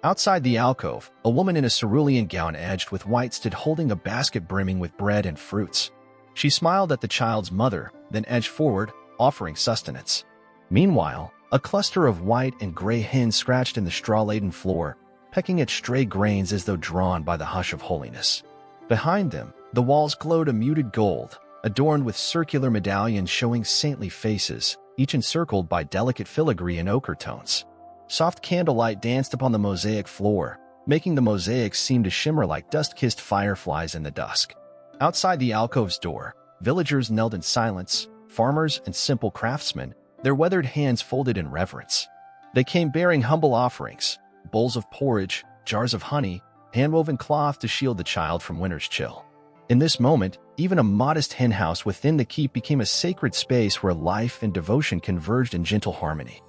Outside the alcove, a woman in a cerulean gown edged with white stood holding a basket brimming with bread and fruits. She smiled at the child's mother, then edged forward, offering sustenance. Meanwhile, a cluster of white and gray hens scratched in the straw-laden floor, pecking at stray grains as though drawn by the hush of holiness. Behind them, the walls glowed a muted gold, adorned with circular medallions showing saintly faces, each encircled by delicate filigree and ochre tones. Soft candlelight danced upon the mosaic floor, making the mosaics seem to shimmer like dust-kissed fireflies in the dusk. Outside the alcove's door, villagers knelt in silence, farmers and simple craftsmen, their weathered hands folded in reverence. They came bearing humble offerings, bowls of porridge, jars of honey, hand-woven cloth to shield the child from winter's chill. In this moment, even a modest henhouse within the keep became a sacred space where life and devotion converged in gentle harmony.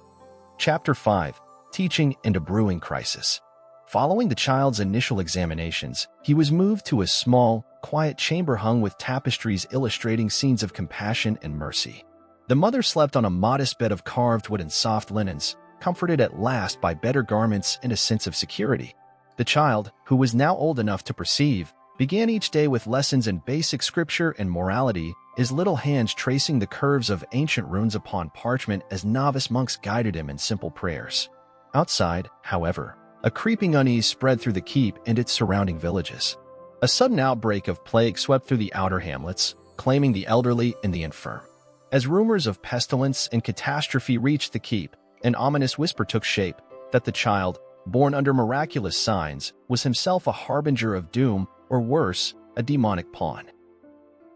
Chapter 5. Teaching and a Brewing Crisis. Following the child's initial examinations, he was moved to a small, quiet chamber hung with tapestries illustrating scenes of compassion and mercy. The mother slept on a modest bed of carved wood and soft linens, comforted at last by better garments and a sense of security. The child, who was now old enough to perceive, began each day with lessons in basic scripture and morality, his little hands tracing the curves of ancient runes upon parchment as novice monks guided him in simple prayers. Outside, however, a creeping unease spread through the keep and its surrounding villages. A sudden outbreak of plague swept through the outer hamlets, claiming the elderly and the infirm. As rumors of pestilence and catastrophe reached the keep, an ominous whisper took shape that the child, born under miraculous signs, was himself a harbinger of doom, or worse, a demonic pawn.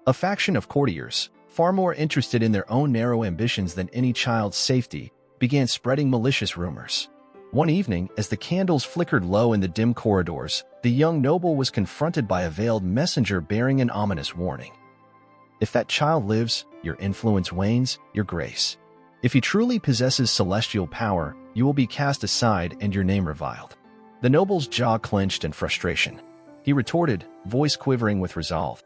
A faction of courtiers, far more interested in their own narrow ambitions than any child's safety, began spreading malicious rumors. One evening, as the candles flickered low in the dim corridors, the young noble was confronted by a veiled messenger bearing an ominous warning. If that child lives, your influence wanes, your grace. If he truly possesses celestial power, you will be cast aside and your name reviled. The noble's jaw clenched in frustration. He retorted, voice quivering with resolve.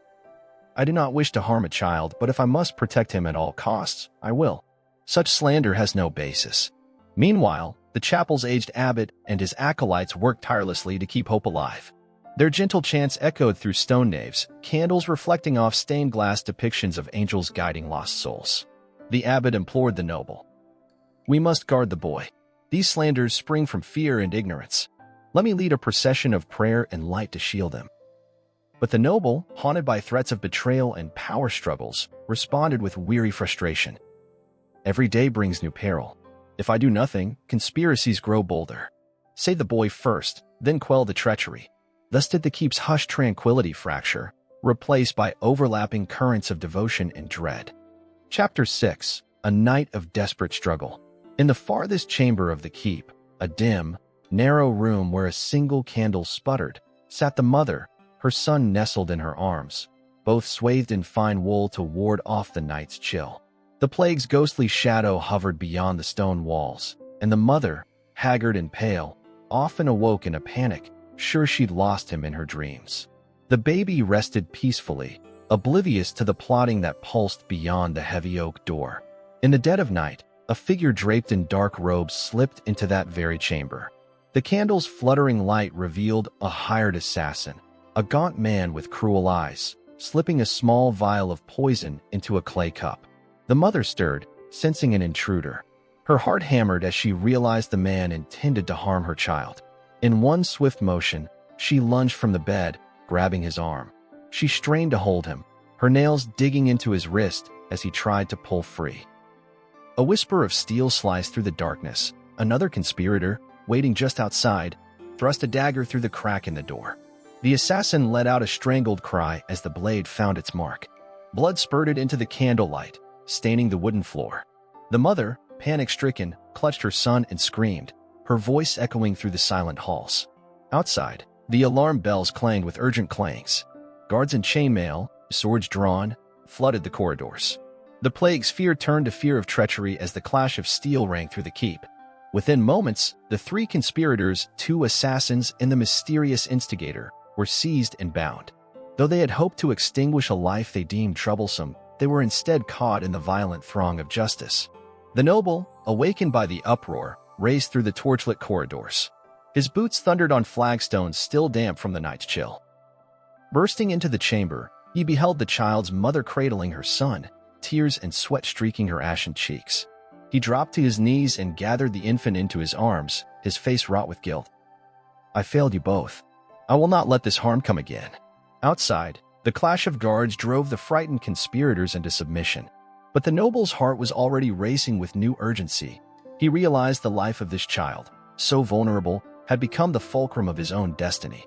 I do not wish to harm a child, but if I must protect him at all costs, I will. Such slander has no basis. Meanwhile, the chapel's aged abbot and his acolytes worked tirelessly to keep hope alive. Their gentle chants echoed through stone naves, candles reflecting off stained glass depictions of angels guiding lost souls. The abbot implored the noble. We must guard the boy. These slanders spring from fear and ignorance. Let me lead a procession of prayer and light to shield him. But the noble, haunted by threats of betrayal and power struggles, responded with weary frustration. Every day brings new peril. If I do nothing, conspiracies grow bolder. Save the boy first, then quell the treachery. Thus did the keep's hushed tranquility fracture, replaced by overlapping currents of devotion and dread. Chapter 6. A Night of Desperate Struggle. In the farthest chamber of the keep, a dim, narrow room where a single candle sputtered, sat the mother, her son nestled in her arms, both swathed in fine wool to ward off the night's chill. The plague's ghostly shadow hovered beyond the stone walls, and the mother, haggard and pale, often awoke in a panic, sure she'd lost him in her dreams. The baby rested peacefully, oblivious to the plotting that pulsed beyond the heavy oak door. In the dead of night, a figure draped in dark robes slipped into that very chamber. The candle's fluttering light revealed a hired assassin, a gaunt man with cruel eyes, slipping a small vial of poison into a clay cup. The mother stirred, sensing an intruder. Her heart hammered as she realized the man intended to harm her child. In one swift motion, she lunged from the bed, grabbing his arm. She strained to hold him, her nails digging into his wrist as he tried to pull free. A whisper of steel sliced through the darkness. Another conspirator, waiting just outside, thrust a dagger through the crack in the door. The assassin let out a strangled cry as the blade found its mark. Blood spurted into the candlelight, staining the wooden floor. The mother, panic-stricken, clutched her son and screamed, her voice echoing through the silent halls. Outside, the alarm bells clanged with urgent clangs. Guards in chainmail, swords drawn, flooded the corridors. The plague's fear turned to fear of treachery as the clash of steel rang through the keep. Within moments, the three conspirators, two assassins, and the mysterious instigator were seized and bound. Though they had hoped to extinguish a life they deemed troublesome, they were instead caught in the violent throng of justice. The noble, awakened by the uproar, raced through the torchlit corridors. His boots thundered on flagstones still damp from the night's chill. Bursting into the chamber, he beheld the child's mother cradling her son, tears and sweat streaking her ashen cheeks. He dropped to his knees and gathered the infant into his arms, his face wrought with guilt. I failed you both. I will not let this harm come again. Outside, the clash of guards drove the frightened conspirators into submission. But the noble's heart was already racing with new urgency. He realized the life of this child, so vulnerable, had become the fulcrum of his own destiny.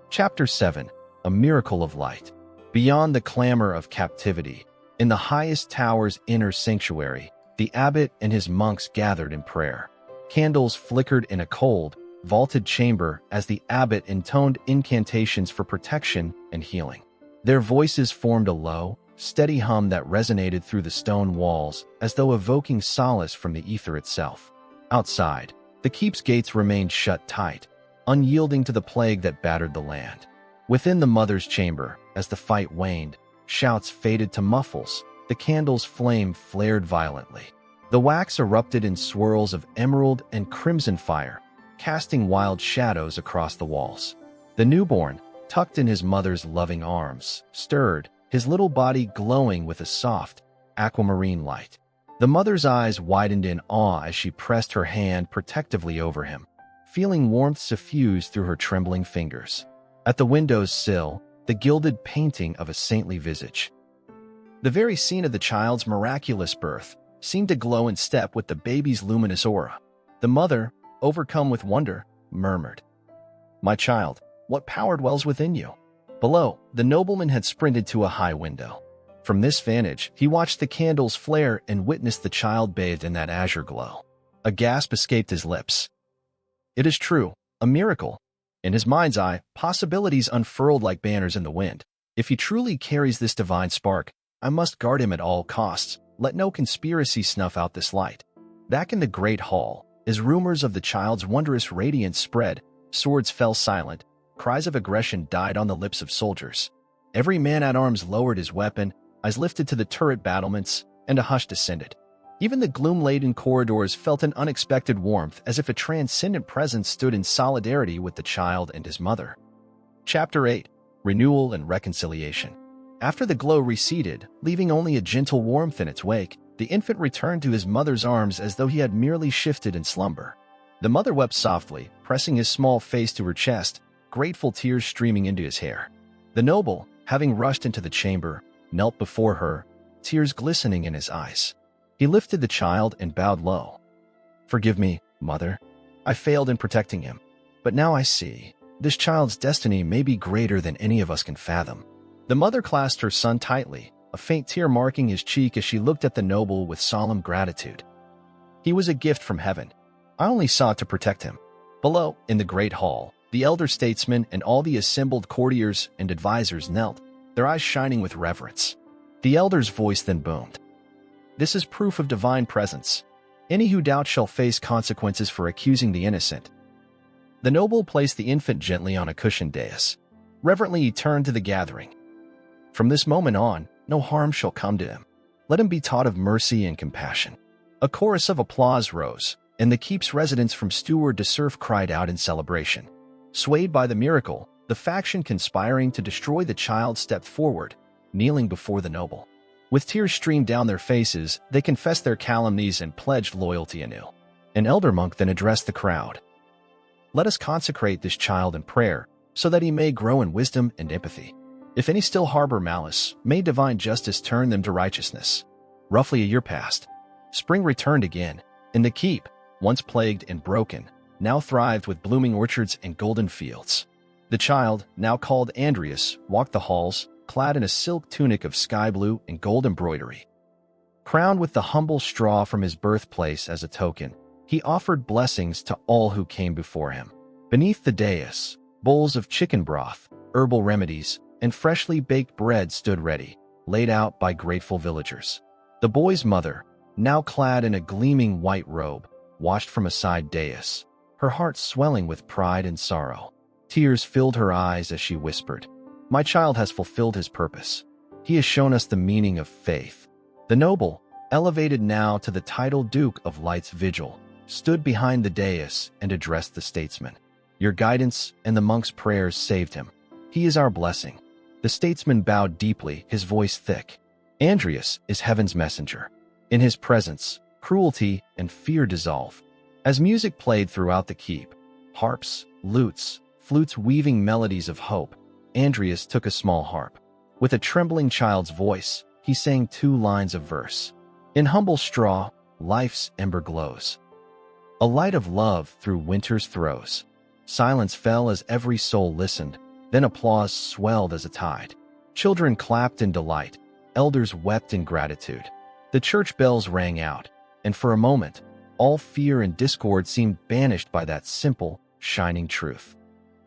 Chapter 7. A Miracle of Light. Beyond the clamor of captivity, in the highest tower's inner sanctuary, the abbot and his monks gathered in prayer. Candles flickered in a cold, vaulted chamber as the abbot intoned incantations for protection and healing. Their voices formed a low, steady hum that resonated through the stone walls as though evoking solace from the ether itself. Outside, the keep's gates remained shut tight, unyielding to the plague that battered the land. Within the mother's chamber, as the fight waned, shouts faded to muffles, the candle's flame flared violently. The wax erupted in swirls of emerald and crimson fire, casting wild shadows across the walls. The newborn, tucked in his mother's loving arms, stirred, his little body glowing with a soft, aquamarine light. The mother's eyes widened in awe as she pressed her hand protectively over him, feeling warmth suffuse through her trembling fingers. At the window's sill, the gilded painting of a saintly visage. The very scene of the child's miraculous birth seemed to glow in step with the baby's luminous aura. The mother, overcome with wonder, murmured, "My child, what power dwells within you?" Below, the nobleman had sprinted to a high window. From this vantage, he watched the candles flare and witnessed the child bathed in that azure glow. A gasp escaped his lips. It is true, a miracle. In his mind's eye, possibilities unfurled like banners in the wind. If he truly carries this divine spark, I must guard him at all costs. Let no conspiracy snuff out this light. Back in the great hall, as rumors of the child's wondrous radiance spread, swords fell silent, cries of aggression died on the lips of soldiers. Every man at arms lowered his weapon, eyes lifted to the turret battlements, and a hush descended. Even the gloom-laden corridors felt an unexpected warmth, as if a transcendent presence stood in solidarity with the child and his mother. Chapter 8. Renewal and Reconciliation. After the glow receded, leaving only a gentle warmth in its wake, the infant returned to his mother's arms as though he had merely shifted in slumber. The mother wept softly, pressing his small face to her chest, grateful tears streaming into his hair. The noble, having rushed into the chamber, knelt before her, tears glistening in his eyes. He lifted the child and bowed low. "Forgive me, mother. I failed in protecting him. But now I see, this child's destiny may be greater than any of us can fathom." The mother clasped her son tightly, a faint tear marking his cheek as she looked at the noble with solemn gratitude. He was a gift from heaven. I only sought to protect him. Below, in the great hall, the elder statesman and all the assembled courtiers and advisers knelt, their eyes shining with reverence. The elder's voice then boomed. "This is proof of divine presence. Any who doubt shall face consequences for accusing the innocent." The noble placed the infant gently on a cushioned dais. Reverently he turned to the gathering. "From this moment on, no harm shall come to him. Let him be taught of mercy and compassion." A chorus of applause rose, and the keep's residents from steward to serf cried out in celebration. Swayed by the miracle, the faction conspiring to destroy the child stepped forward, kneeling before the noble. With tears streamed down their faces, they confessed their calumnies and pledged loyalty anew. An elder monk then addressed the crowd. "Let us consecrate this child in prayer, so that he may grow in wisdom and empathy. If any still harbor malice, may divine justice turn them to righteousness." Roughly a year passed. Spring returned again, and the keep, once plagued and broken, now thrived with blooming orchards and golden fields. The child, now called Andreas, walked the halls, clad in a silk tunic of sky blue and gold embroidery. Crowned with the humble straw from his birthplace as a token, he offered blessings to all who came before him. Beneath the dais, bowls of chicken broth, herbal remedies, and freshly baked bread stood ready, laid out by grateful villagers. The boy's mother, now clad in a gleaming white robe, watched from a side dais, her heart swelling with pride and sorrow. Tears filled her eyes as she whispered, "My child has fulfilled his purpose. He has shown us the meaning of faith." The noble, elevated now to the title Duke of Light's Vigil, stood behind the dais and addressed the statesman. "Your guidance and the monk's prayers saved him. He is our blessing." The statesman bowed deeply, his voice thick. "Andreas is heaven's messenger. In his presence, cruelty and fear dissolve." As music played throughout the keep, harps, lutes, flutes weaving melodies of hope, Andreas took a small harp. With a trembling child's voice, he sang 2 lines of verse. "In humble straw, life's ember glows. A light of love through winter's throes." Silence fell as every soul listened, then applause swelled as a tide. Children clapped in delight, elders wept in gratitude. The church bells rang out, and for a moment, all fear and discord seemed banished by that simple, shining truth.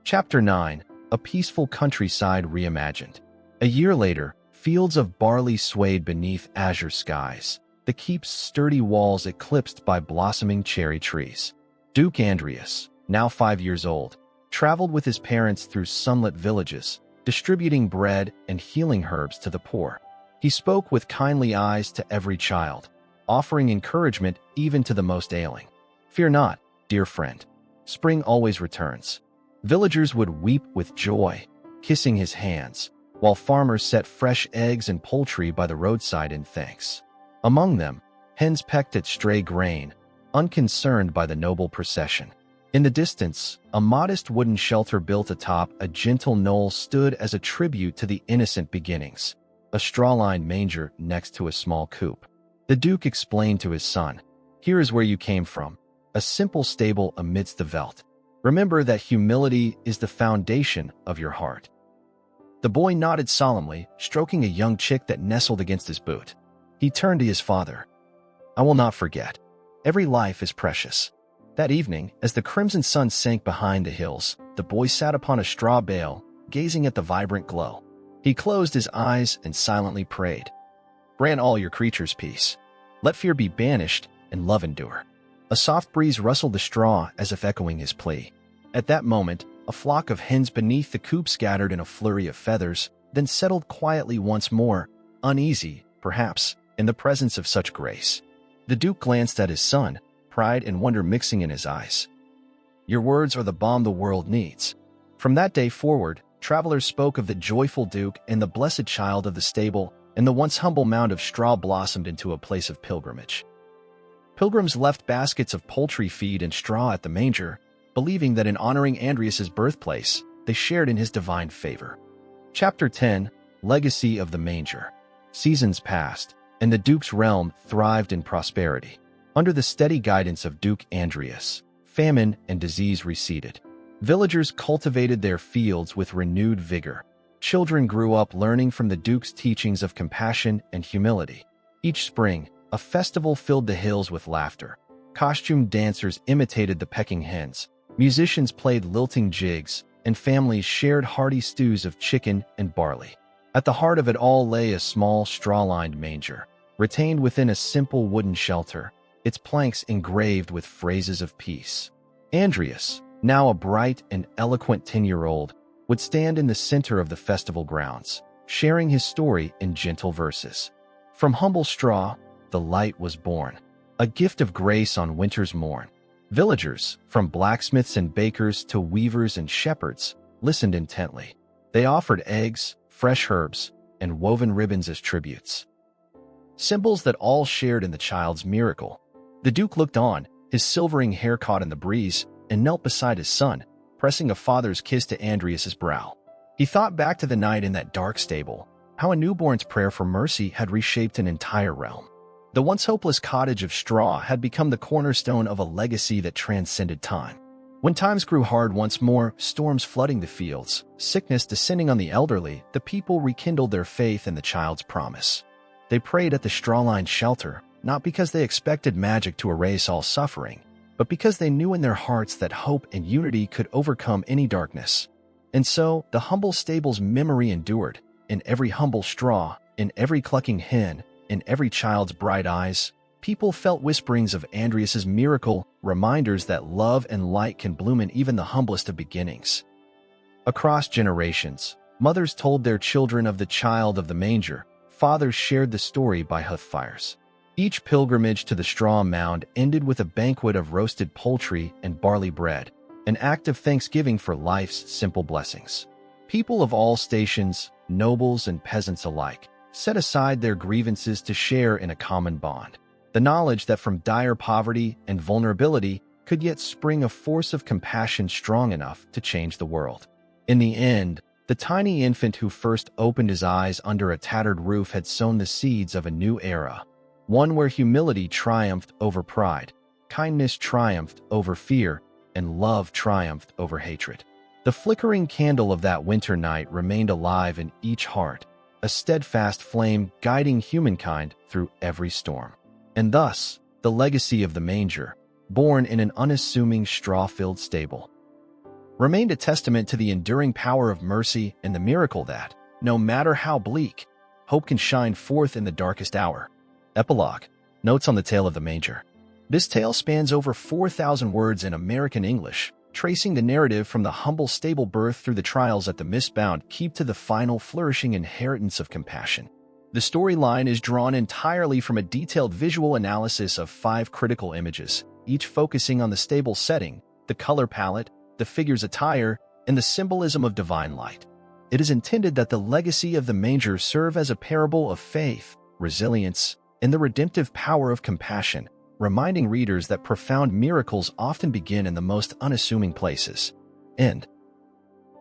Chapter 9. A peaceful countryside reimagined. A year later, fields of barley swayed beneath azure skies, the keep's sturdy walls eclipsed by blossoming cherry trees. Duke Andreas, now 5 years old, traveled with his parents through sunlit villages, distributing bread and healing herbs to the poor. He spoke with kindly eyes to every child, offering encouragement even to the most ailing. "Fear not, dear friend. Spring always returns." Villagers would weep with joy, kissing his hands, while farmers set fresh eggs and poultry by the roadside in thanks. Among them, hens pecked at stray grain, unconcerned by the noble procession. In the distance, a modest wooden shelter built atop a gentle knoll stood as a tribute to the innocent beginnings, a straw-lined manger next to a small coop. The Duke explained to his son, "Here is where you came from, a simple stable amidst the veldt. Remember that humility is the foundation of your heart." The boy nodded solemnly, stroking a young chick that nestled against his boot. He turned to his father. "I will not forget. Every life is precious." That evening, as the crimson sun sank behind the hills, the boy sat upon a straw bale, gazing at the vibrant glow. He closed his eyes and silently prayed. "Grant all your creatures peace. Let fear be banished and love endure." A soft breeze rustled the straw as if echoing his plea. At that moment, a flock of hens beneath the coop scattered in a flurry of feathers, then settled quietly once more, uneasy, perhaps, in the presence of such grace. The Duke glanced at his son, pride and wonder mixing in his eyes. "Your words are the balm the world needs." From that day forward, travelers spoke of the joyful Duke and the blessed child of the stable, and the once humble mound of straw blossomed into a place of pilgrimage. Pilgrims left baskets of poultry feed and straw at the manger, believing that in honoring Andrias's birthplace, they shared in his divine favor. Chapter 10: Legacy of the Manger. Seasons passed, and the Duke's realm thrived in prosperity. Under the steady guidance of Duke Andrias, famine and disease receded. Villagers cultivated their fields with renewed vigor. Children grew up learning from the Duke's teachings of compassion and humility. Each spring, a festival filled the hills with laughter. Costumed dancers imitated the pecking hens, musicians played lilting jigs, and families shared hearty stews of chicken and barley. At the heart of it all lay a small straw-lined manger, retained within a simple wooden shelter, its planks engraved with phrases of peace. Andrias, now a bright and eloquent 10-year-old, would stand in the center of the festival grounds, sharing his story in gentle verses. From humble straw, the light was born, a gift of grace on winter's morn. Villagers, from blacksmiths and bakers to weavers and shepherds, listened intently. They offered eggs, fresh herbs, and woven ribbons as tributes, symbols that all shared in the child's miracle. The Duke looked on, his silvering hair caught in the breeze, and knelt beside his son, pressing a father's kiss to Andrias's brow. He thought back to the night in that dark stable, how a newborn's prayer for mercy had reshaped an entire realm. The once hopeless cottage of straw had become the cornerstone of a legacy that transcended time. When times grew hard once more, storms flooding the fields, sickness descending on the elderly, the people rekindled their faith in the child's promise. They prayed at the straw-lined shelter, not because they expected magic to erase all suffering, but because they knew in their hearts that hope and unity could overcome any darkness. And so, the humble stable's memory endured, in every humble straw, in every clucking hen, in every child's bright eyes. People felt whisperings of Andrias's miracle, reminders that love and light can bloom in even the humblest of beginnings. Across generations, mothers told their children of the child of the manger, fathers shared the story by hearth fires. Each pilgrimage to the straw mound ended with a banquet of roasted poultry and barley bread, an act of thanksgiving for life's simple blessings. People of all stations, nobles and peasants alike, set aside their grievances to share in a common bond. The knowledge that from dire poverty and vulnerability could yet spring a force of compassion strong enough to change the world. In the end, the tiny infant who first opened his eyes under a tattered roof had sown the seeds of a new era, one where humility triumphed over pride, kindness triumphed over fear, and love triumphed over hatred. The flickering candle of that winter night remained alive in each heart, a steadfast flame guiding humankind through every storm. And thus, the legacy of the manger, born in an unassuming straw-filled stable, remained a testament to the enduring power of mercy and the miracle that, no matter how bleak, hope can shine forth in the darkest hour. Epilogue. Notes on the tale of the manger. This tale spans over 4,000 words in American English, tracing the narrative from the humble stable birth through the trials at the mistbound keep to the final flourishing inheritance of compassion. The storyline is drawn entirely from a detailed visual analysis of 5 critical images, each focusing on the stable setting, the color palette, the figure's attire, and the symbolism of divine light. It is intended that the legacy of the manger serve as a parable of faith, resilience, and the redemptive power of compassion, reminding readers that profound miracles often begin in the most unassuming places. End.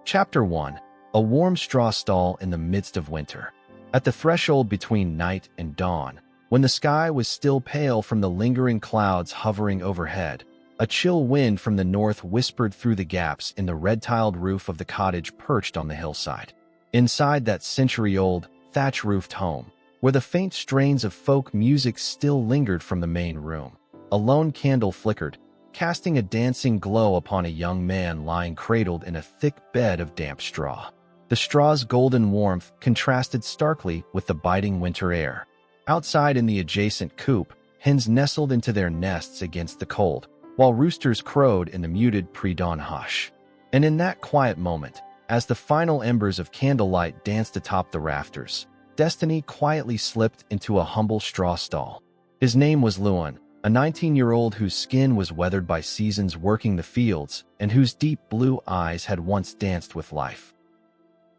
Chapter 1. A warm straw stall in the midst of winter. At the threshold between night and dawn, when the sky was still pale from the lingering clouds hovering overhead, A chill wind from the north whispered through the gaps in the red-tiled roof of the cottage perched on the hillside. Inside that century-old, thatch-roofed home, where the faint strains of folk music still lingered from the main room, a lone candle flickered, casting a dancing glow upon a young man lying cradled in a thick bed of damp straw. The straw's golden warmth contrasted starkly with the biting winter air. Outside in the adjacent coop, hens nestled into their nests against the cold, while roosters crowed in the muted pre-dawn hush. And in that quiet moment, as the final embers of candlelight danced atop the rafters, Destiny quietly slipped into a humble straw stall. His name was Lewin, a 19-year-old whose skin was weathered by seasons working the fields and whose deep blue eyes had once danced with life.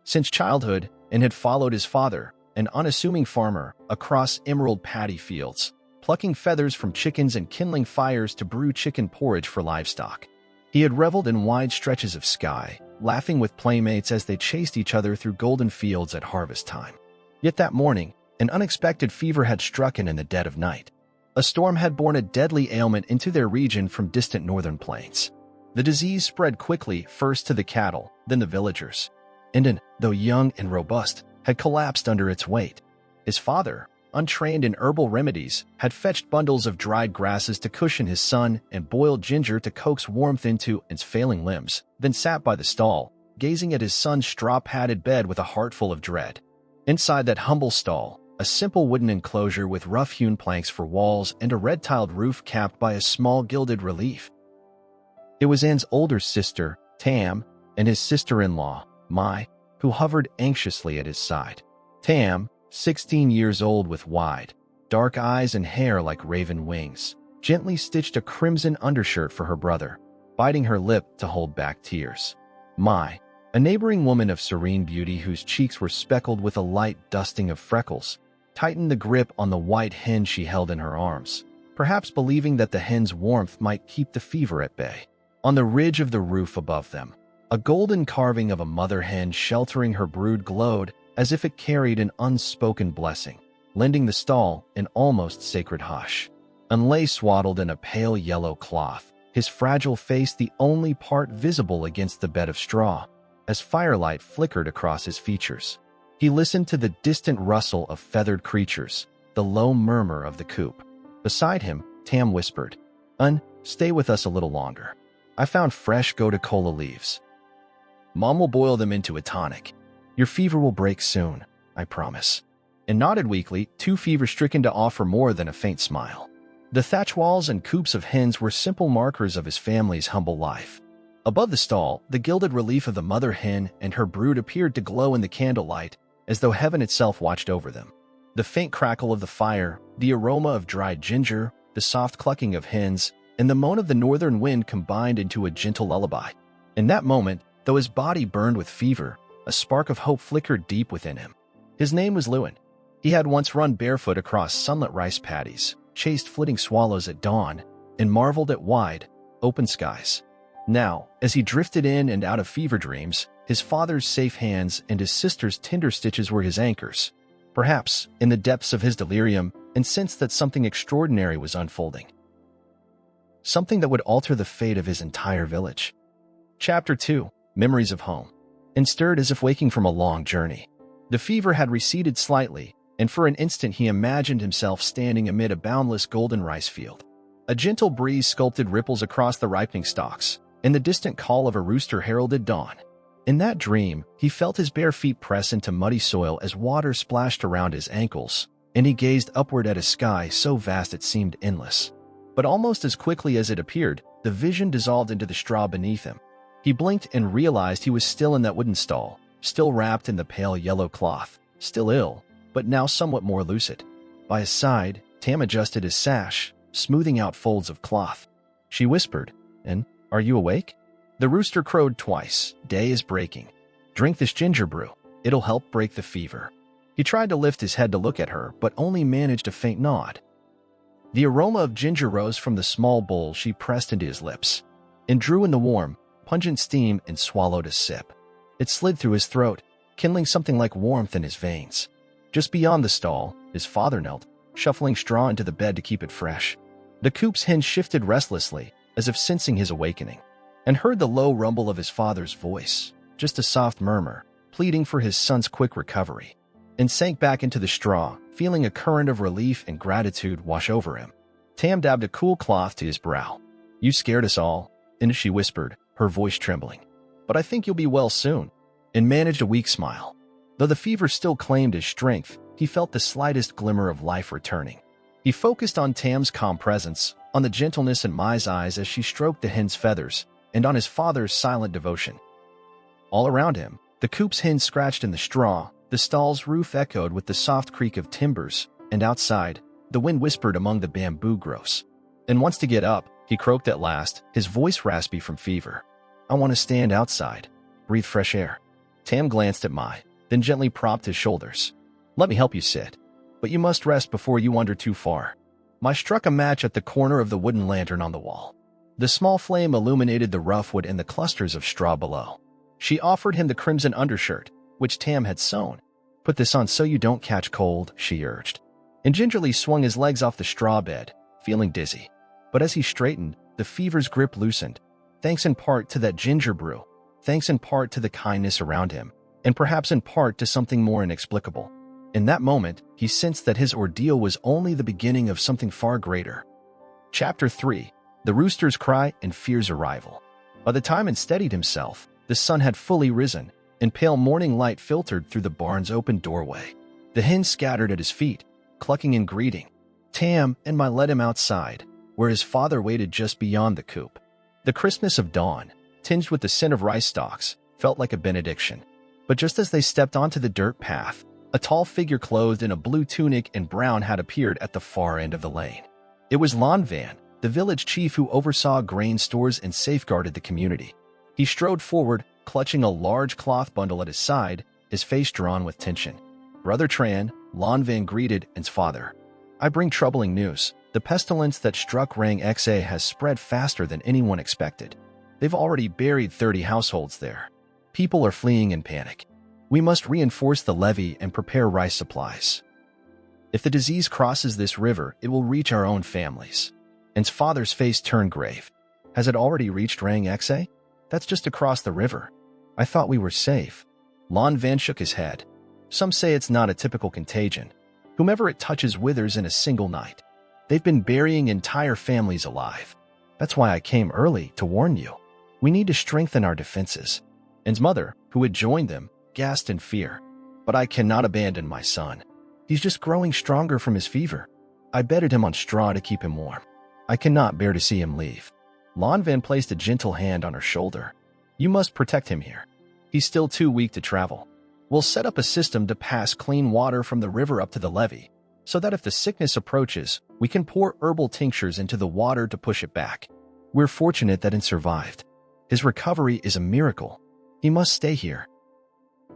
Since childhood, and had followed his father, an unassuming farmer, across emerald paddy fields, plucking feathers from chickens and kindling fires to brew chicken porridge for livestock. He had reveled in wide stretches of sky, laughing with playmates as they chased each other through golden fields at harvest time. Yet that morning, an unexpected fever had struck in the dead of night. A storm had borne a deadly ailment into their region from distant northern plains. The disease spread quickly, first to the cattle, then the villagers. Indon, though young and robust, had collapsed under its weight. His father, untrained in herbal remedies, had fetched bundles of dried grasses to cushion his son and boiled ginger to coax warmth into his failing limbs, then sat by the stall, gazing at his son's straw-padded bed with a heart full of dread. Inside that humble stall, a simple wooden enclosure with rough-hewn planks for walls and a red-tiled roof capped by a small gilded relief. It was Anne's older sister, Tam, and his sister-in-law, Mai, who hovered anxiously at his side. Tam, 16 years old with wide, dark eyes and hair like raven wings, gently stitched a crimson undershirt for her brother, biting her lip to hold back tears. Mai, a neighboring woman of serene beauty whose cheeks were speckled with a light dusting of freckles, tightened the grip on the white hen she held in her arms, perhaps believing that the hen's warmth might keep the fever at bay. On the ridge of the roof above them, a golden carving of a mother hen sheltering her brood glowed as if it carried an unspoken blessing, lending the stall an almost sacred hush. Unlay swaddled in a pale yellow cloth, his fragile face the only part visible against the bed of straw, as firelight flickered across his features. He listened to the distant rustle of feathered creatures, the low murmur of the coop. Beside him, Tam whispered, Stay with us a little longer. I found fresh gotu kola leaves. Mom will boil them into a tonic. Your fever will break soon, I promise." And nodded weakly, too fever-stricken to offer more than a faint smile. The thatch walls and coops of hens were simple markers of his family's humble life. Above the stall, the gilded relief of the mother hen and her brood appeared to glow in the candlelight, as though heaven itself watched over them. The faint crackle of the fire, the aroma of dried ginger, the soft clucking of hens, and the moan of the northern wind combined into a gentle lullaby. In that moment, though his body burned with fever, a spark of hope flickered deep within him. His name was Lewin. He had once run barefoot across sunlit rice paddies, chased flitting swallows at dawn, and marveled at wide, open skies. Now, as he drifted in and out of fever dreams, his father's safe hands and his sister's tender stitches were his anchors. Perhaps, in the depths of his delirium, and sensed that something extraordinary was unfolding. Something that would alter the fate of his entire village. Chapter 2, Memories of Home. And stirred as if waking from a long journey. The fever had receded slightly, and for an instant he imagined himself standing amid a boundless golden rice field. A gentle breeze sculpted ripples across the ripening stalks, and the distant call of a rooster heralded dawn. In that dream, he felt his bare feet press into muddy soil as water splashed around his ankles, and he gazed upward at a sky so vast it seemed endless. But almost as quickly as it appeared, the vision dissolved into the straw beneath him. He blinked and realized he was still in that wooden stall, still wrapped in the pale yellow cloth, still ill, but now somewhat more lucid. By his side, Tam adjusted his sash, smoothing out folds of cloth. She whispered, "And are you awake?" The rooster crowed twice. "Day is breaking. Drink this ginger brew. It'll help break the fever." He tried to lift his head to look at her, but only managed a faint nod. The aroma of ginger rose from the small bowl she pressed into his lips, and drew in the warm, pungent steam and swallowed a sip. It slid through his throat, kindling something like warmth in his veins. Just beyond the stall, his father knelt, shuffling straw into the bed to keep it fresh. The coop's hen shifted restlessly, as if sensing his awakening, and heard the low rumble of his father's voice, just a soft murmur, pleading for his son's quick recovery, and sank back into the straw, feeling a current of relief and gratitude wash over him. Tam dabbed a cool cloth to his brow. "You scared us all," and she whispered, her voice trembling. "But I think you'll be well soon," and managed a weak smile. Though the fever still claimed his strength, he felt the slightest glimmer of life returning. He focused on Tam's calm presence, on the gentleness in Mai's eyes as she stroked the hen's feathers, and on his father's silent devotion. All around him, the coop's hens scratched in the straw, the stall's roof echoed with the soft creak of timbers, and outside, the wind whispered among the bamboo growths. "And wants to get up," he croaked at last, his voice raspy from fever. "I want to stand outside, breathe fresh air." Tam glanced at Mai, then gently propped his shoulders. "Let me help you sit. But you must rest before you wander too far." Mai struck a match at the corner of the wooden lantern on the wall. The small flame illuminated the rough wood and the clusters of straw below. She offered him the crimson undershirt, which Tam had sewn. "Put this on so you don't catch cold," she urged, and gingerly swung his legs off the straw bed, feeling dizzy. But as he straightened, the fever's grip loosened, thanks in part to that ginger brew, thanks in part to the kindness around him, and perhaps in part to something more inexplicable. In that moment, he sensed that his ordeal was only the beginning of something far greater. Chapter 3. The Rooster's Cry and Fear's Arrival. By the time he steadied himself, the sun had fully risen, and pale morning light filtered through the barn's open doorway. The hens scattered at his feet, clucking in greeting. Tam and Mai led him outside, where his father waited just beyond the coop. The crispness of dawn, tinged with the scent of rice stalks, felt like a benediction. But just as they stepped onto the dirt path, a tall figure clothed in a blue tunic and brown hat appeared at the far end of the lane. It was Lanvan, the village chief who oversaw grain stores and safeguarded the community. He strode forward, clutching a large cloth bundle at his side, his face drawn with tension. "Brother Tran," Lanvan greeted his father. "I bring troubling news. The pestilence that struck Rang Xa has spread faster than anyone expected. They've already buried 30 households there. People are fleeing in panic. We must reinforce the levee and prepare rice supplies. If the disease crosses this river, it will reach our own families." And his father's face turned grave. "Has it already reached Rang Xa? That's just across the river. I thought we were safe." Lanvan shook his head. "Some say it's not a typical contagion. Whomever it touches withers in a single night. They've been burying entire families alive. That's why I came early to warn you. We need to strengthen our defenses." And his mother, who had joined them, gasped in fear. "But I cannot abandon my son. He's just growing stronger from his fever. I bedded him on straw to keep him warm. I cannot bear to see him leave." Lanvan placed a gentle hand on her shoulder. "You must protect him here. He's still too weak to travel. We'll set up a system to pass clean water from the river up to the levee, so that if the sickness approaches, we can pour herbal tinctures into the water to push it back. We're fortunate that he survived. His recovery is a miracle. He must stay here."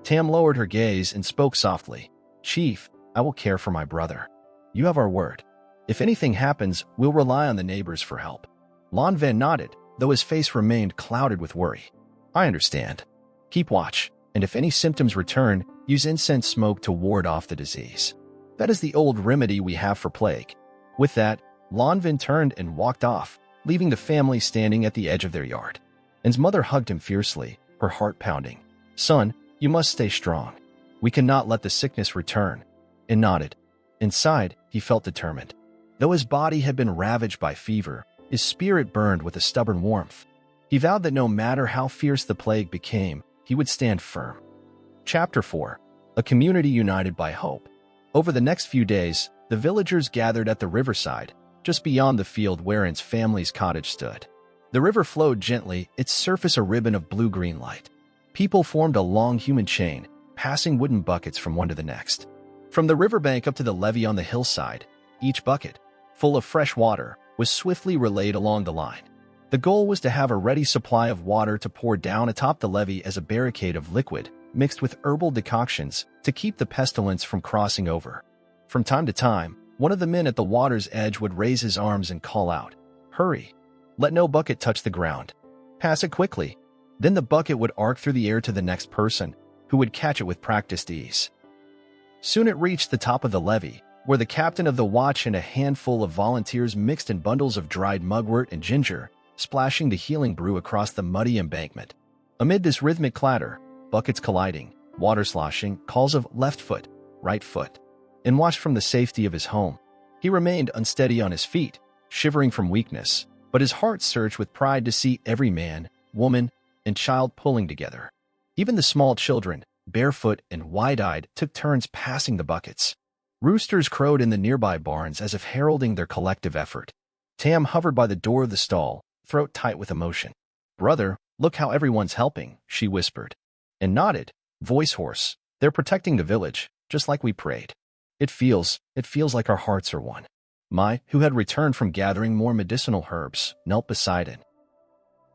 Tam lowered her gaze and spoke softly. "Chief, I will care for my brother. You have our word. If anything happens, we'll rely on the neighbors for help." Lanvan nodded, though his face remained clouded with worry. "I understand. Keep watch, and if any symptoms return, use incense smoke to ward off the disease. That is the old remedy we have for plague." With that, Lanvan turned and walked off, leaving the family standing at the edge of their yard. And his mother hugged him fiercely, her heart pounding. "Son, you must stay strong. We cannot let the sickness return," and nodded. Inside, he felt determined. Though his body had been ravaged by fever, his spirit burned with a stubborn warmth. He vowed that no matter how fierce the plague became, he would stand firm. Chapter 4. A Community United by Hope. Over the next few days, the villagers gathered at the riverside, just beyond the field wherein his family's cottage stood. The river flowed gently, its surface a ribbon of blue-green light. People formed a long human chain, passing wooden buckets from one to the next. From the riverbank up to the levee on the hillside, each bucket, full of fresh water, was swiftly relayed along the line. The goal was to have a ready supply of water to pour down atop the levee as a barricade of liquid, mixed with herbal decoctions, to keep the pestilence from crossing over. From time to time, one of the men at the water's edge would raise his arms and call out, "Hurry! Let no bucket touch the ground. Pass it quickly." Then the bucket would arc through the air to the next person, who would catch it with practiced ease. Soon it reached the top of the levee, where the captain of the watch and a handful of volunteers mixed in bundles of dried mugwort and ginger, splashing the healing brew across the muddy embankment. Amid this rhythmic clatter, buckets colliding, water sloshing, calls of left foot, right foot, and watched from the safety of his home. He remained unsteady on his feet, shivering from weakness, but his heart surged with pride to see every man, woman, and child pulling together. Even the small children, barefoot and wide-eyed, took turns passing the buckets. Roosters crowed in the nearby barns as if heralding their collective effort. Tam hovered by the door of the stall, throat tight with emotion. "Brother, look how everyone's helping," she whispered, and nodded, voice hoarse. "They're protecting the village, just like we prayed. It feels like our hearts are one." Mai, who had returned from gathering more medicinal herbs, knelt beside him.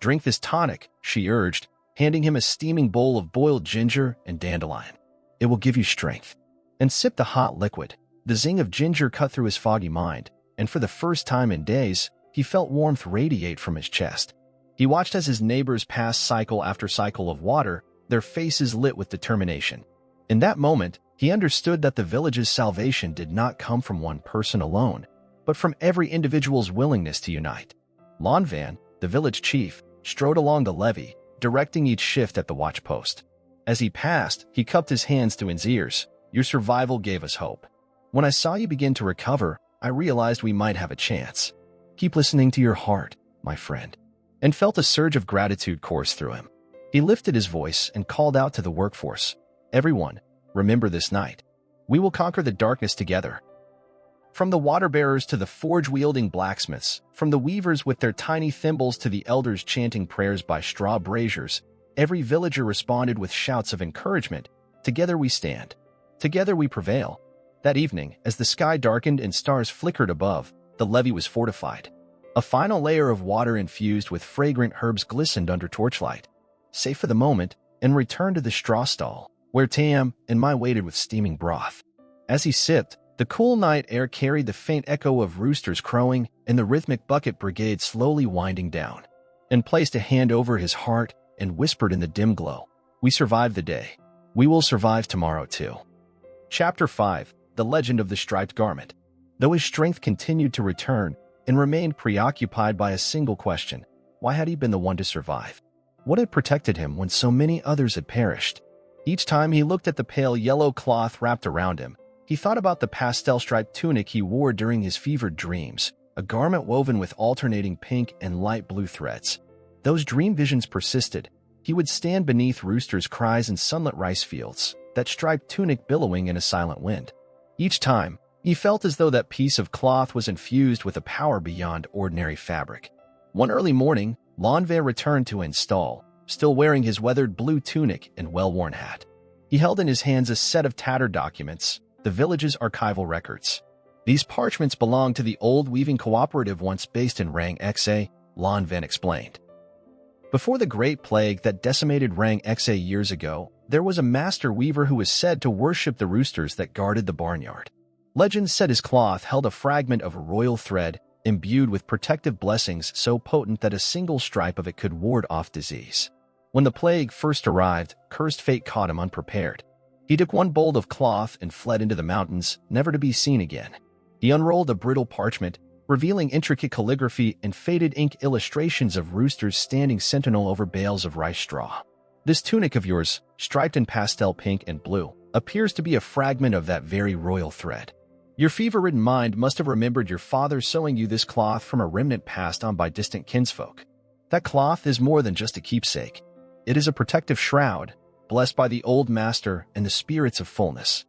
"Drink this tonic," she urged, handing him a steaming bowl of boiled ginger and dandelion. "It will give you strength." And sipped the hot liquid. The zing of ginger cut through his foggy mind, and for the first time in days, he felt warmth radiate from his chest. He watched as his neighbors passed cycle after cycle of water, their faces lit with determination. In that moment, he understood that the village's salvation did not come from one person alone, but from every individual's willingness to unite. Lonvan, the village chief, strode along the levee, directing each shift at the watch post. As he passed, he cupped his hands to his ears. "Your survival gave us hope. When I saw you begin to recover, I realized we might have a chance. Keep listening to your heart, my friend," and felt a surge of gratitude course through him. He lifted his voice and called out to the workforce. "Everyone, remember this night. We will conquer the darkness together." From the water-bearers to the forge-wielding blacksmiths, from the weavers with their tiny thimbles to the elders chanting prayers by straw braziers, every villager responded with shouts of encouragement. "Together we stand. Together we prevail." That evening, as the sky darkened and stars flickered above, the levee was fortified. A final layer of water infused with fragrant herbs glistened under torchlight. Safe for the moment, and returned to the straw stall, where Tam and Mai waited with steaming broth. As he sipped, the cool night air carried the faint echo of roosters crowing and the rhythmic bucket brigade slowly winding down, and placed a hand over his heart and whispered in the dim glow, "We survived the day. We will survive tomorrow too." Chapter 5. The Legend of the Striped Garment. Though his strength continued to return and remained preoccupied by a single question, why had he been the one to survive? What had protected him when so many others had perished? Each time he looked at the pale yellow cloth wrapped around him, he thought about the pastel-striped tunic he wore during his fevered dreams, a garment woven with alternating pink and light blue threads. Those dream visions persisted. He would stand beneath roosters' cries in sunlit rice fields, that striped tunic billowing in a silent wind. Each time, he felt as though that piece of cloth was infused with a power beyond ordinary fabric. One early morning, Lonvan returned to his stall, still wearing his weathered blue tunic and well-worn hat. He held in his hands a set of tattered documents, the village's archival records. These parchments belonged to the old weaving cooperative once based in Rang Xa, Lonvan explained. Before the Great Plague that decimated Rang Xa years ago, there was a master weaver who was said to worship the roosters that guarded the barnyard. Legends said his cloth held a fragment of a royal thread imbued with protective blessings so potent that a single stripe of it could ward off disease. When the plague first arrived, cursed fate caught him unprepared. He took one bolt of cloth and fled into the mountains, never to be seen again. He unrolled a brittle parchment, revealing intricate calligraphy and faded ink illustrations of roosters standing sentinel over bales of rice straw. "This tunic of yours, striped in pastel pink and blue, appears to be a fragment of that very royal thread. Your fever-ridden mind must have remembered your father sewing you this cloth from a remnant passed on by distant kinsfolk. That cloth is more than just a keepsake. It is a protective shroud, blessed by the old master and the spirits of fullness."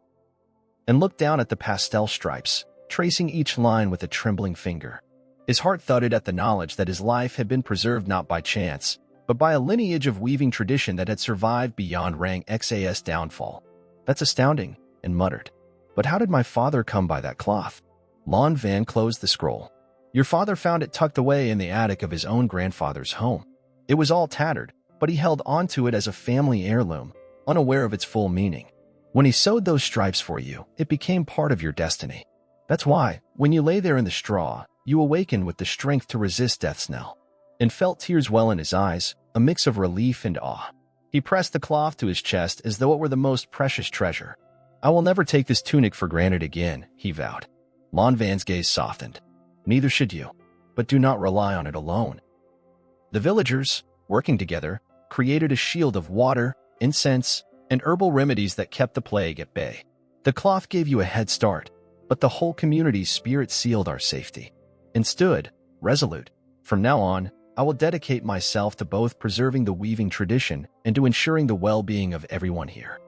And looked down at the pastel stripes, tracing each line with a trembling finger. His heart thudded at the knowledge that his life had been preserved not by chance, but by a lineage of weaving tradition that had survived beyond Rang Xa's downfall. "That's astounding," and muttered. "But how did my father come by that cloth?" Lonvan closed the scroll. "Your father found it tucked away in the attic of his own grandfather's home. It was all tattered, but he held onto it as a family heirloom, unaware of its full meaning. When he sewed those stripes for you, it became part of your destiny. That's why, when you lay there in the straw, you awakened with the strength to resist death's knell," and felt tears well in his eyes, a mix of relief and awe. He pressed the cloth to his chest as though it were the most precious treasure. "I will never take this tunic for granted again," he vowed. Lonvan's gaze softened. "Neither should you, but do not rely on it alone." The villagers, working together, created a shield of water, incense, and herbal remedies that kept the plague at bay. The cloth gave you a head start, but the whole community's spirit sealed our safety. And stood, resolute. From now on, I will dedicate myself to both preserving the weaving tradition and to ensuring the well-being of everyone here.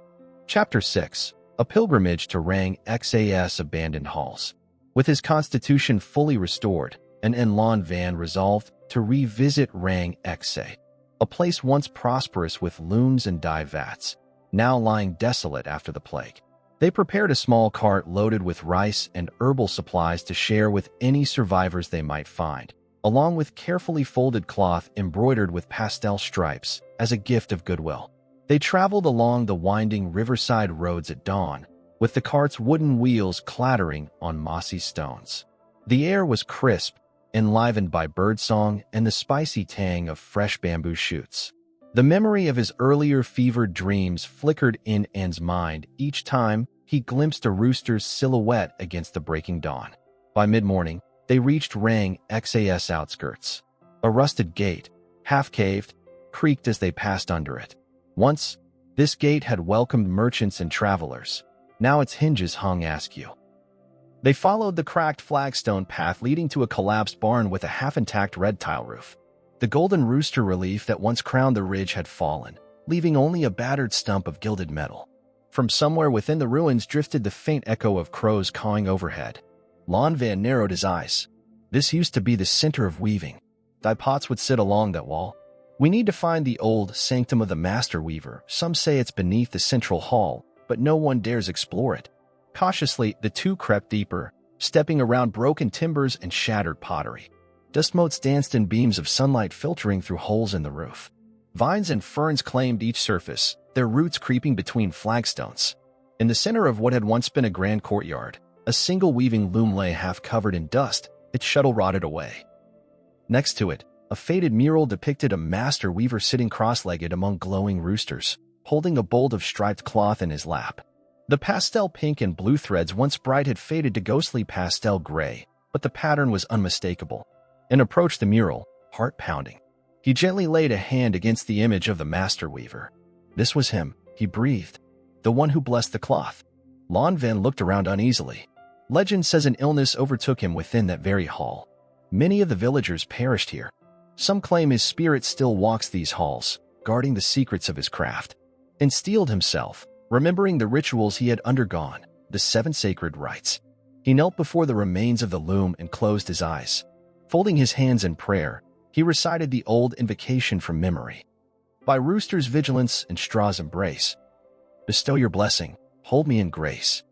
Chapter 6. A pilgrimage to Rang Xas abandoned halls. With his constitution fully restored, an Lan Van resolved to revisit Rang Xa, a place once prosperous with looms and dye vats, now lying desolate after the plague. They prepared a small cart loaded with rice and herbal supplies to share with any survivors they might find, along with carefully folded cloth embroidered with pastel stripes as a gift of goodwill. They traveled along the winding riverside roads at dawn, with the cart's wooden wheels clattering on mossy stones. The air was crisp, enlivened by birdsong and the spicy tang of fresh bamboo shoots. The memory of his earlier fevered dreams flickered in Anne's mind each time he glimpsed a rooster's silhouette against the breaking dawn. By mid-morning, they reached Rang Xas outskirts. A rusted gate, half-caved, creaked as they passed under it. Once, this gate had welcomed merchants and travelers. Now its hinges hung askew. They followed the cracked flagstone path leading to a collapsed barn with a half-intact red tile roof. The golden rooster relief that once crowned the ridge had fallen, leaving only a battered stump of gilded metal. From somewhere within the ruins drifted the faint echo of crows cawing overhead. Lan Van narrowed his eyes. This used to be the center of weaving. Dye pots would sit along that wall. We need to find the old sanctum of the master weaver. Some say it's beneath the central hall, but no one dares explore it. Cautiously, the two crept deeper, stepping around broken timbers and shattered pottery. Dust motes danced in beams of sunlight filtering through holes in the roof. Vines and ferns claimed each surface, their roots creeping between flagstones. In the center of what had once been a grand courtyard, a single weaving loom lay half covered in dust, its shuttle rotted away. Next to it, a faded mural depicted a master weaver sitting cross-legged among glowing roosters, holding a bolt of striped cloth in his lap. The pastel pink and blue threads once bright had faded to ghostly pastel gray, but the pattern was unmistakable. And approached the mural, heart pounding. He gently laid a hand against the image of the master weaver. This was him, he breathed, the one who blessed the cloth. Lan Van looked around uneasily. Legend says an illness overtook him within that very hall. Many of the villagers perished here. Some claim his spirit still walks these halls, guarding the secrets of his craft. And steeled himself, remembering the rituals he had undergone, the 7 sacred rites. He knelt before the remains of the loom and closed his eyes. Folding his hands in prayer, he recited the old invocation from memory. By rooster's vigilance and straw's embrace, bestow your blessing, hold me in grace.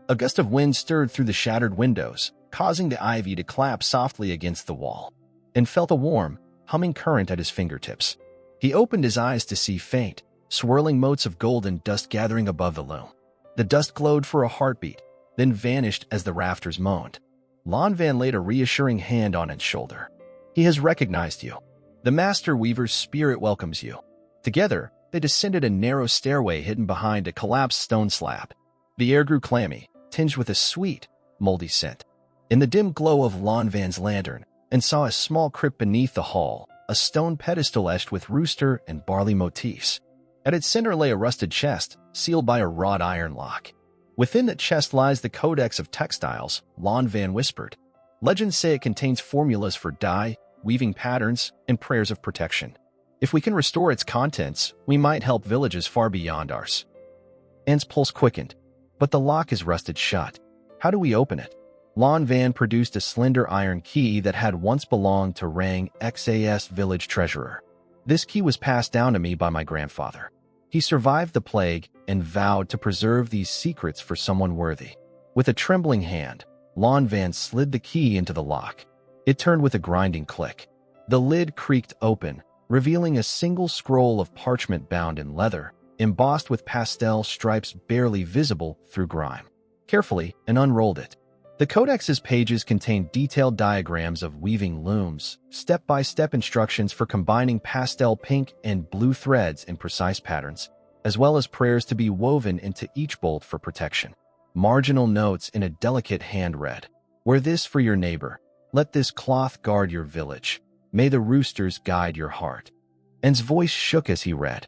A gust of wind stirred through the shattered windows, causing the ivy to clap softly against the wall, and felt a warm, humming current at his fingertips. He opened his eyes to see faint, swirling motes of golden dust gathering above the loom. The dust glowed for a heartbeat, then vanished as the rafters moaned. Lan Van laid a reassuring hand on his shoulder. He has recognized you. The master weaver's spirit welcomes you. Together, they descended a narrow stairway hidden behind a collapsed stone slab. The air grew clammy, tinged with a sweet, moldy scent. In the dim glow of Lan Van's lantern, and saw a small crypt beneath the hall, a stone pedestal etched with rooster and barley motifs. At its center lay a rusted chest, sealed by a wrought iron lock. Within that chest lies the Codex of Textiles, Lan Van whispered. Legends say it contains formulas for dye, weaving patterns, and prayers of protection. If we can restore its contents, we might help villages far beyond ours. Anne's pulse quickened, but the lock is rusted shut. How do we open it? Lan Van produced a slender iron key that had once belonged to Rang Xas village treasurer. This key was passed down to me by my grandfather. He survived the plague and vowed to preserve these secrets for someone worthy. With a trembling hand, Lan Van slid the key into the lock. It turned with a grinding click. The lid creaked open, revealing a single scroll of parchment bound in leather, embossed with pastel stripes barely visible through grime. Carefully, and unrolled it. The Codex's pages contained detailed diagrams of weaving looms, step-by-step instructions for combining pastel pink and blue threads in precise patterns, as well as prayers to be woven into each bolt for protection. Marginal notes in a delicate hand read, "Wear this for your neighbor. Let this cloth guard your village." May the roosters guide your heart." An's voice shook as he read.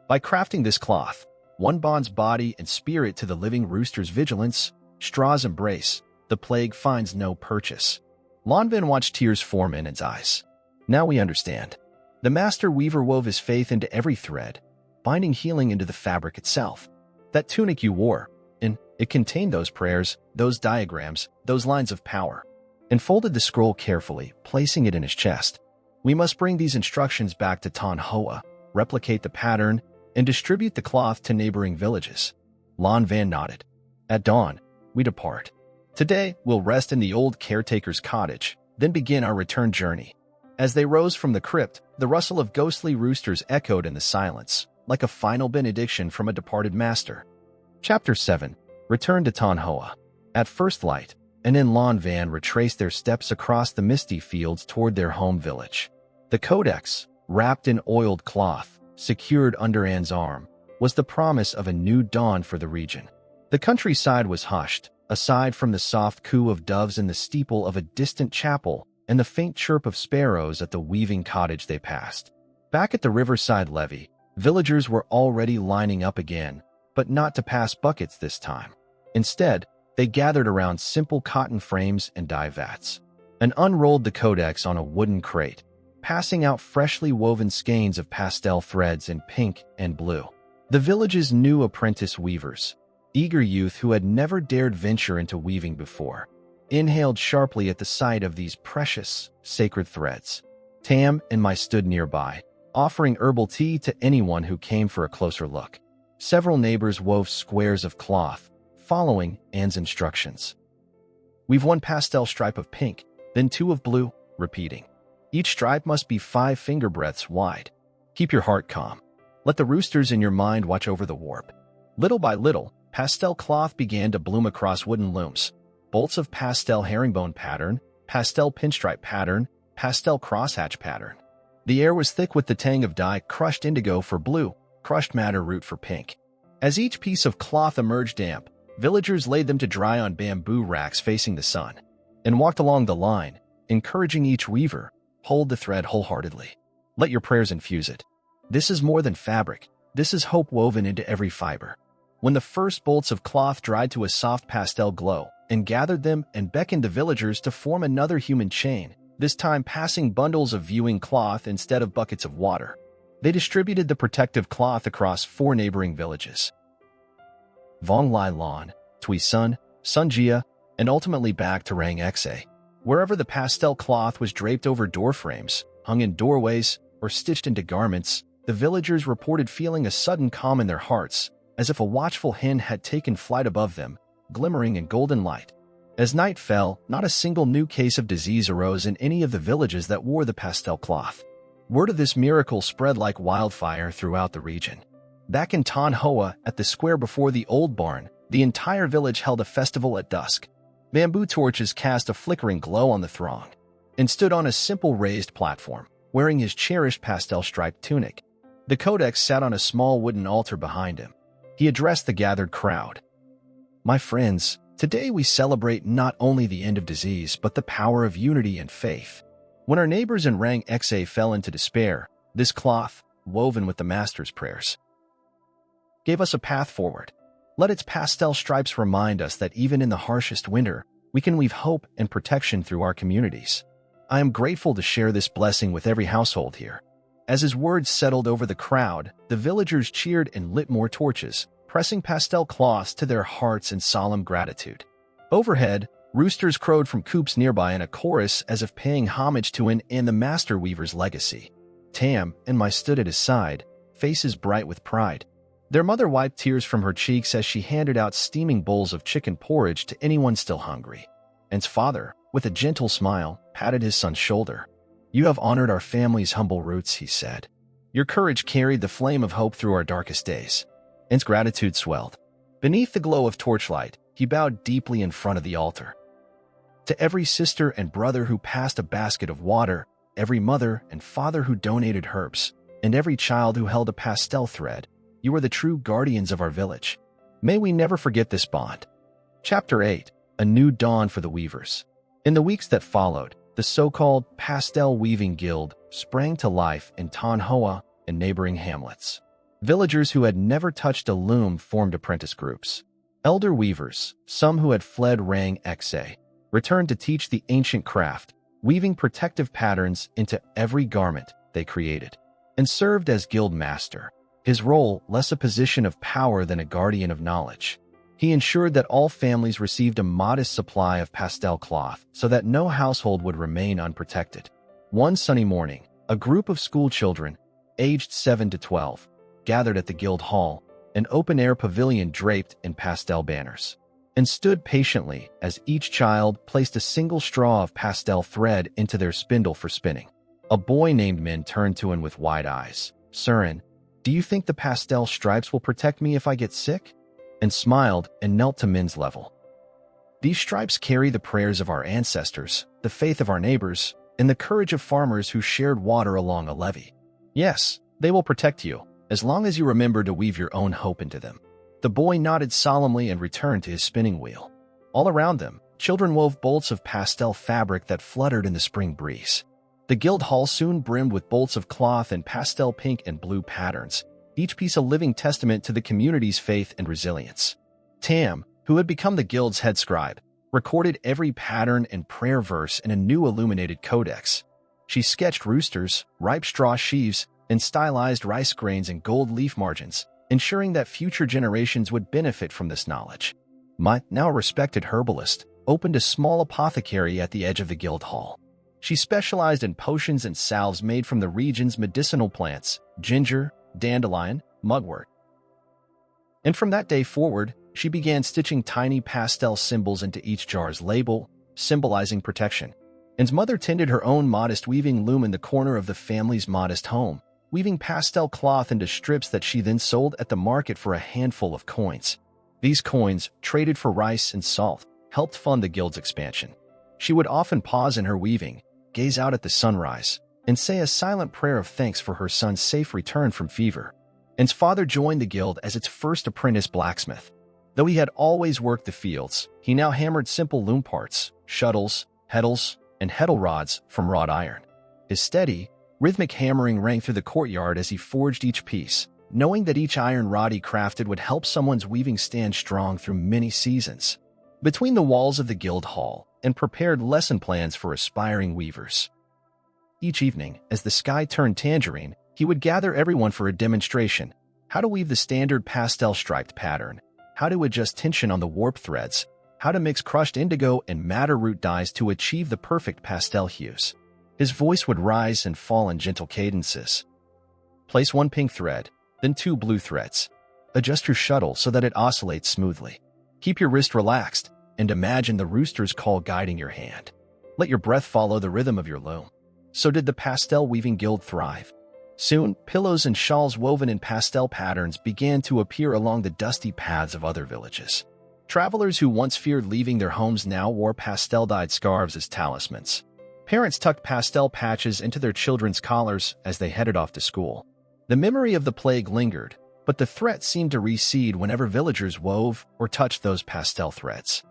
By crafting this cloth, one bonds body and spirit to the living rooster's vigilance, straw's embrace. The plague finds no purchase. Lanvin watched tears form in An's eyes. Now we understand. The master weaver wove his faith into every thread, binding healing into the fabric itself. That tunic you wore, and it contained those prayers, those diagrams, those lines of power. And folded the scroll carefully, placing it in his chest. We must bring these instructions back to Tan Hoa, replicate the pattern, and distribute the cloth to neighboring villages. Lan Van nodded. At dawn, we depart. Today, we'll rest in the old caretaker's cottage, then begin our return journey. As they rose from the crypt, the rustle of ghostly roosters echoed in the silence, like a final benediction from a departed master. Chapter 7. Return to Tan Hoa. At first light, An and Lan Van retraced their steps across the misty fields toward their home village. The codex, wrapped in oiled cloth, secured under An's arm, was the promise of a new dawn for the region. The countryside was hushed, aside from the soft coo of doves in the steeple of a distant chapel and the faint chirp of sparrows at the weaving cottage they passed. Back at the riverside levee, villagers were already lining up again, but not to pass buckets this time. Instead, they gathered around simple cotton frames and dye vats, and unrolled the codex on a wooden crate, passing out freshly woven skeins of pastel threads in pink and blue. The village's new apprentice weavers, eager youth who had never dared venture into weaving before, inhaled sharply at the sight of these precious, sacred threads. Tam and I stood nearby, offering herbal tea to anyone who came for a closer look. Several neighbors wove squares of cloth, following An's instructions. We've one pastel stripe of pink, then two of blue, repeating. Each stripe must be 5 finger breadths wide. Keep your heart calm. Let the roosters in your mind watch over the warp. Little by little, pastel cloth began to bloom across wooden looms. Bolts of pastel herringbone pattern, pastel pinstripe pattern, pastel crosshatch pattern. The air was thick with the tang of dye, crushed indigo for blue, crushed madder root for pink. As each piece of cloth emerged damp, villagers laid them to dry on bamboo racks facing the sun, and walked along the line, encouraging each weaver, hold the thread wholeheartedly. Let your prayers infuse it. This is more than fabric. This is hope woven into every fiber. When the first bolts of cloth dried to a soft pastel glow, and gathered them and beckoned the villagers to form another human chain, this time passing bundles of viewing cloth instead of buckets of water. They distributed the protective cloth across 4 neighboring villages. Vong Lai Lan, Tui Sun, Sunjia, and ultimately back to Rang Xe. Wherever the pastel cloth was draped over doorframes, hung in doorways, or stitched into garments, the villagers reported feeling a sudden calm in their hearts, as if a watchful hen had taken flight above them, glimmering in golden light. As night fell, not a single new case of disease arose in any of the villages that wore the pastel cloth. Word of this miracle spread like wildfire throughout the region. Back in Tan Hoa, at the square before the old barn, the entire village held a festival at dusk. Bamboo torches cast a flickering glow on the throng, and stood on a simple raised platform, wearing his cherished pastel-striped tunic. The codex sat on a small wooden altar behind him. He addressed the gathered crowd. My friends, today we celebrate not only the end of disease, but the power of unity and faith. When our neighbors in Rang Xe fell into despair, this cloth, woven with the master's prayers, gave us a path forward. Let its pastel stripes remind us that even in the harshest winter, we can weave hope and protection through our communities. I am grateful to share this blessing with every household here. As his words settled over the crowd, the villagers cheered and lit more torches, pressing pastel cloths to their hearts in solemn gratitude. Overhead, roosters crowed from coops nearby in a chorus as if paying homage to An and the master weaver's legacy. Tam and I stood at his side, faces bright with pride. Their mother wiped tears from her cheeks as she handed out steaming bowls of chicken porridge to anyone still hungry. An's father, with a gentle smile, patted his son's shoulder. You have honored our family's humble roots, he said. Your courage carried the flame of hope through our darkest days. An's gratitude swelled. Beneath the glow of torchlight, he bowed deeply in front of the altar. To every sister and brother who passed a basket of water, every mother and father who donated herbs, and every child who held a pastel thread, you are the true guardians of our village. May we never forget this bond. Chapter 8. A New Dawn for the Weavers. In the weeks that followed, the so-called pastel weaving guild sprang to life in Tanhoa and neighboring hamlets. Villagers who had never touched a loom formed apprentice groups. Elder weavers, some who had fled Rang Xe, returned to teach the ancient craft, weaving protective patterns into every garment they created, and served as guild master, his role less a position of power than a guardian of knowledge. He ensured that all families received a modest supply of pastel cloth so that no household would remain unprotected. One sunny morning, a group of school children, aged 7 to 12, gathered at the guild hall, an open-air pavilion draped in pastel banners, and stood patiently as each child placed a single straw of pastel thread into their spindle for spinning. A boy named Min turned to him with wide eyes. "Surin, do you think the pastel stripes will protect me if I get sick?" And smiled and knelt to Min's level. "These stripes carry the prayers of our ancestors, the faith of our neighbors, and the courage of farmers who shared water along a levee. Yes, they will protect you, as long as you remember to weave your own hope into them." The boy nodded solemnly and returned to his spinning wheel. All around them, children wove bolts of pastel fabric that fluttered in the spring breeze. The guild hall soon brimmed with bolts of cloth in pastel pink and blue patterns, each piece a living testament to the community's faith and resilience. Tam, who had become the guild's head scribe, recorded every pattern and prayer verse in a new illuminated codex. She sketched roosters, ripe straw sheaves, and stylized rice grains in gold leaf margins, ensuring that future generations would benefit from this knowledge. Mutt, now a respected herbalist, opened a small apothecary at the edge of the guild hall. She specialized in potions and salves made from the region's medicinal plants, ginger, dandelion, mugwort. And from that day forward, she began stitching tiny pastel symbols into each jar's label, symbolizing protection. And mother tended her own modest weaving loom in the corner of the family's modest home, weaving pastel cloth into strips that she then sold at the market for a handful of coins. These coins, traded for rice and salt, helped fund the guild's expansion. She would often pause in her weaving, gaze out at the sunrise, and say a silent prayer of thanks for her son's safe return from fever. Anne's father joined the guild as its first apprentice blacksmith. Though he had always worked the fields, he now hammered simple loom parts, shuttles, heddles, and heddle rods from wrought iron. His steady, rhythmic hammering rang through the courtyard as he forged each piece, knowing that each iron rod he crafted would help someone's weaving stand strong through many seasons. Between the walls of the guild hall, and prepared lesson plans for aspiring weavers. Each evening, as the sky turned tangerine, he would gather everyone for a demonstration: how to weave the standard pastel striped pattern, how to adjust tension on the warp threads, how to mix crushed indigo and madder root dyes to achieve the perfect pastel hues. His voice would rise and fall in gentle cadences. Place one pink thread, then two blue threads. Adjust your shuttle so that it oscillates smoothly. Keep your wrist relaxed, and imagine the rooster's call guiding your hand. Let your breath follow the rhythm of your loom. So did the pastel weaving guild thrive. Soon, pillows and shawls woven in pastel patterns began to appear along the dusty paths of other villages. Travelers who once feared leaving their homes now wore pastel-dyed scarves as talismans. Parents tucked pastel patches into their children's collars as they headed off to school. The memory of the plague lingered, but the threat seemed to recede whenever villagers wove or touched those pastel threads.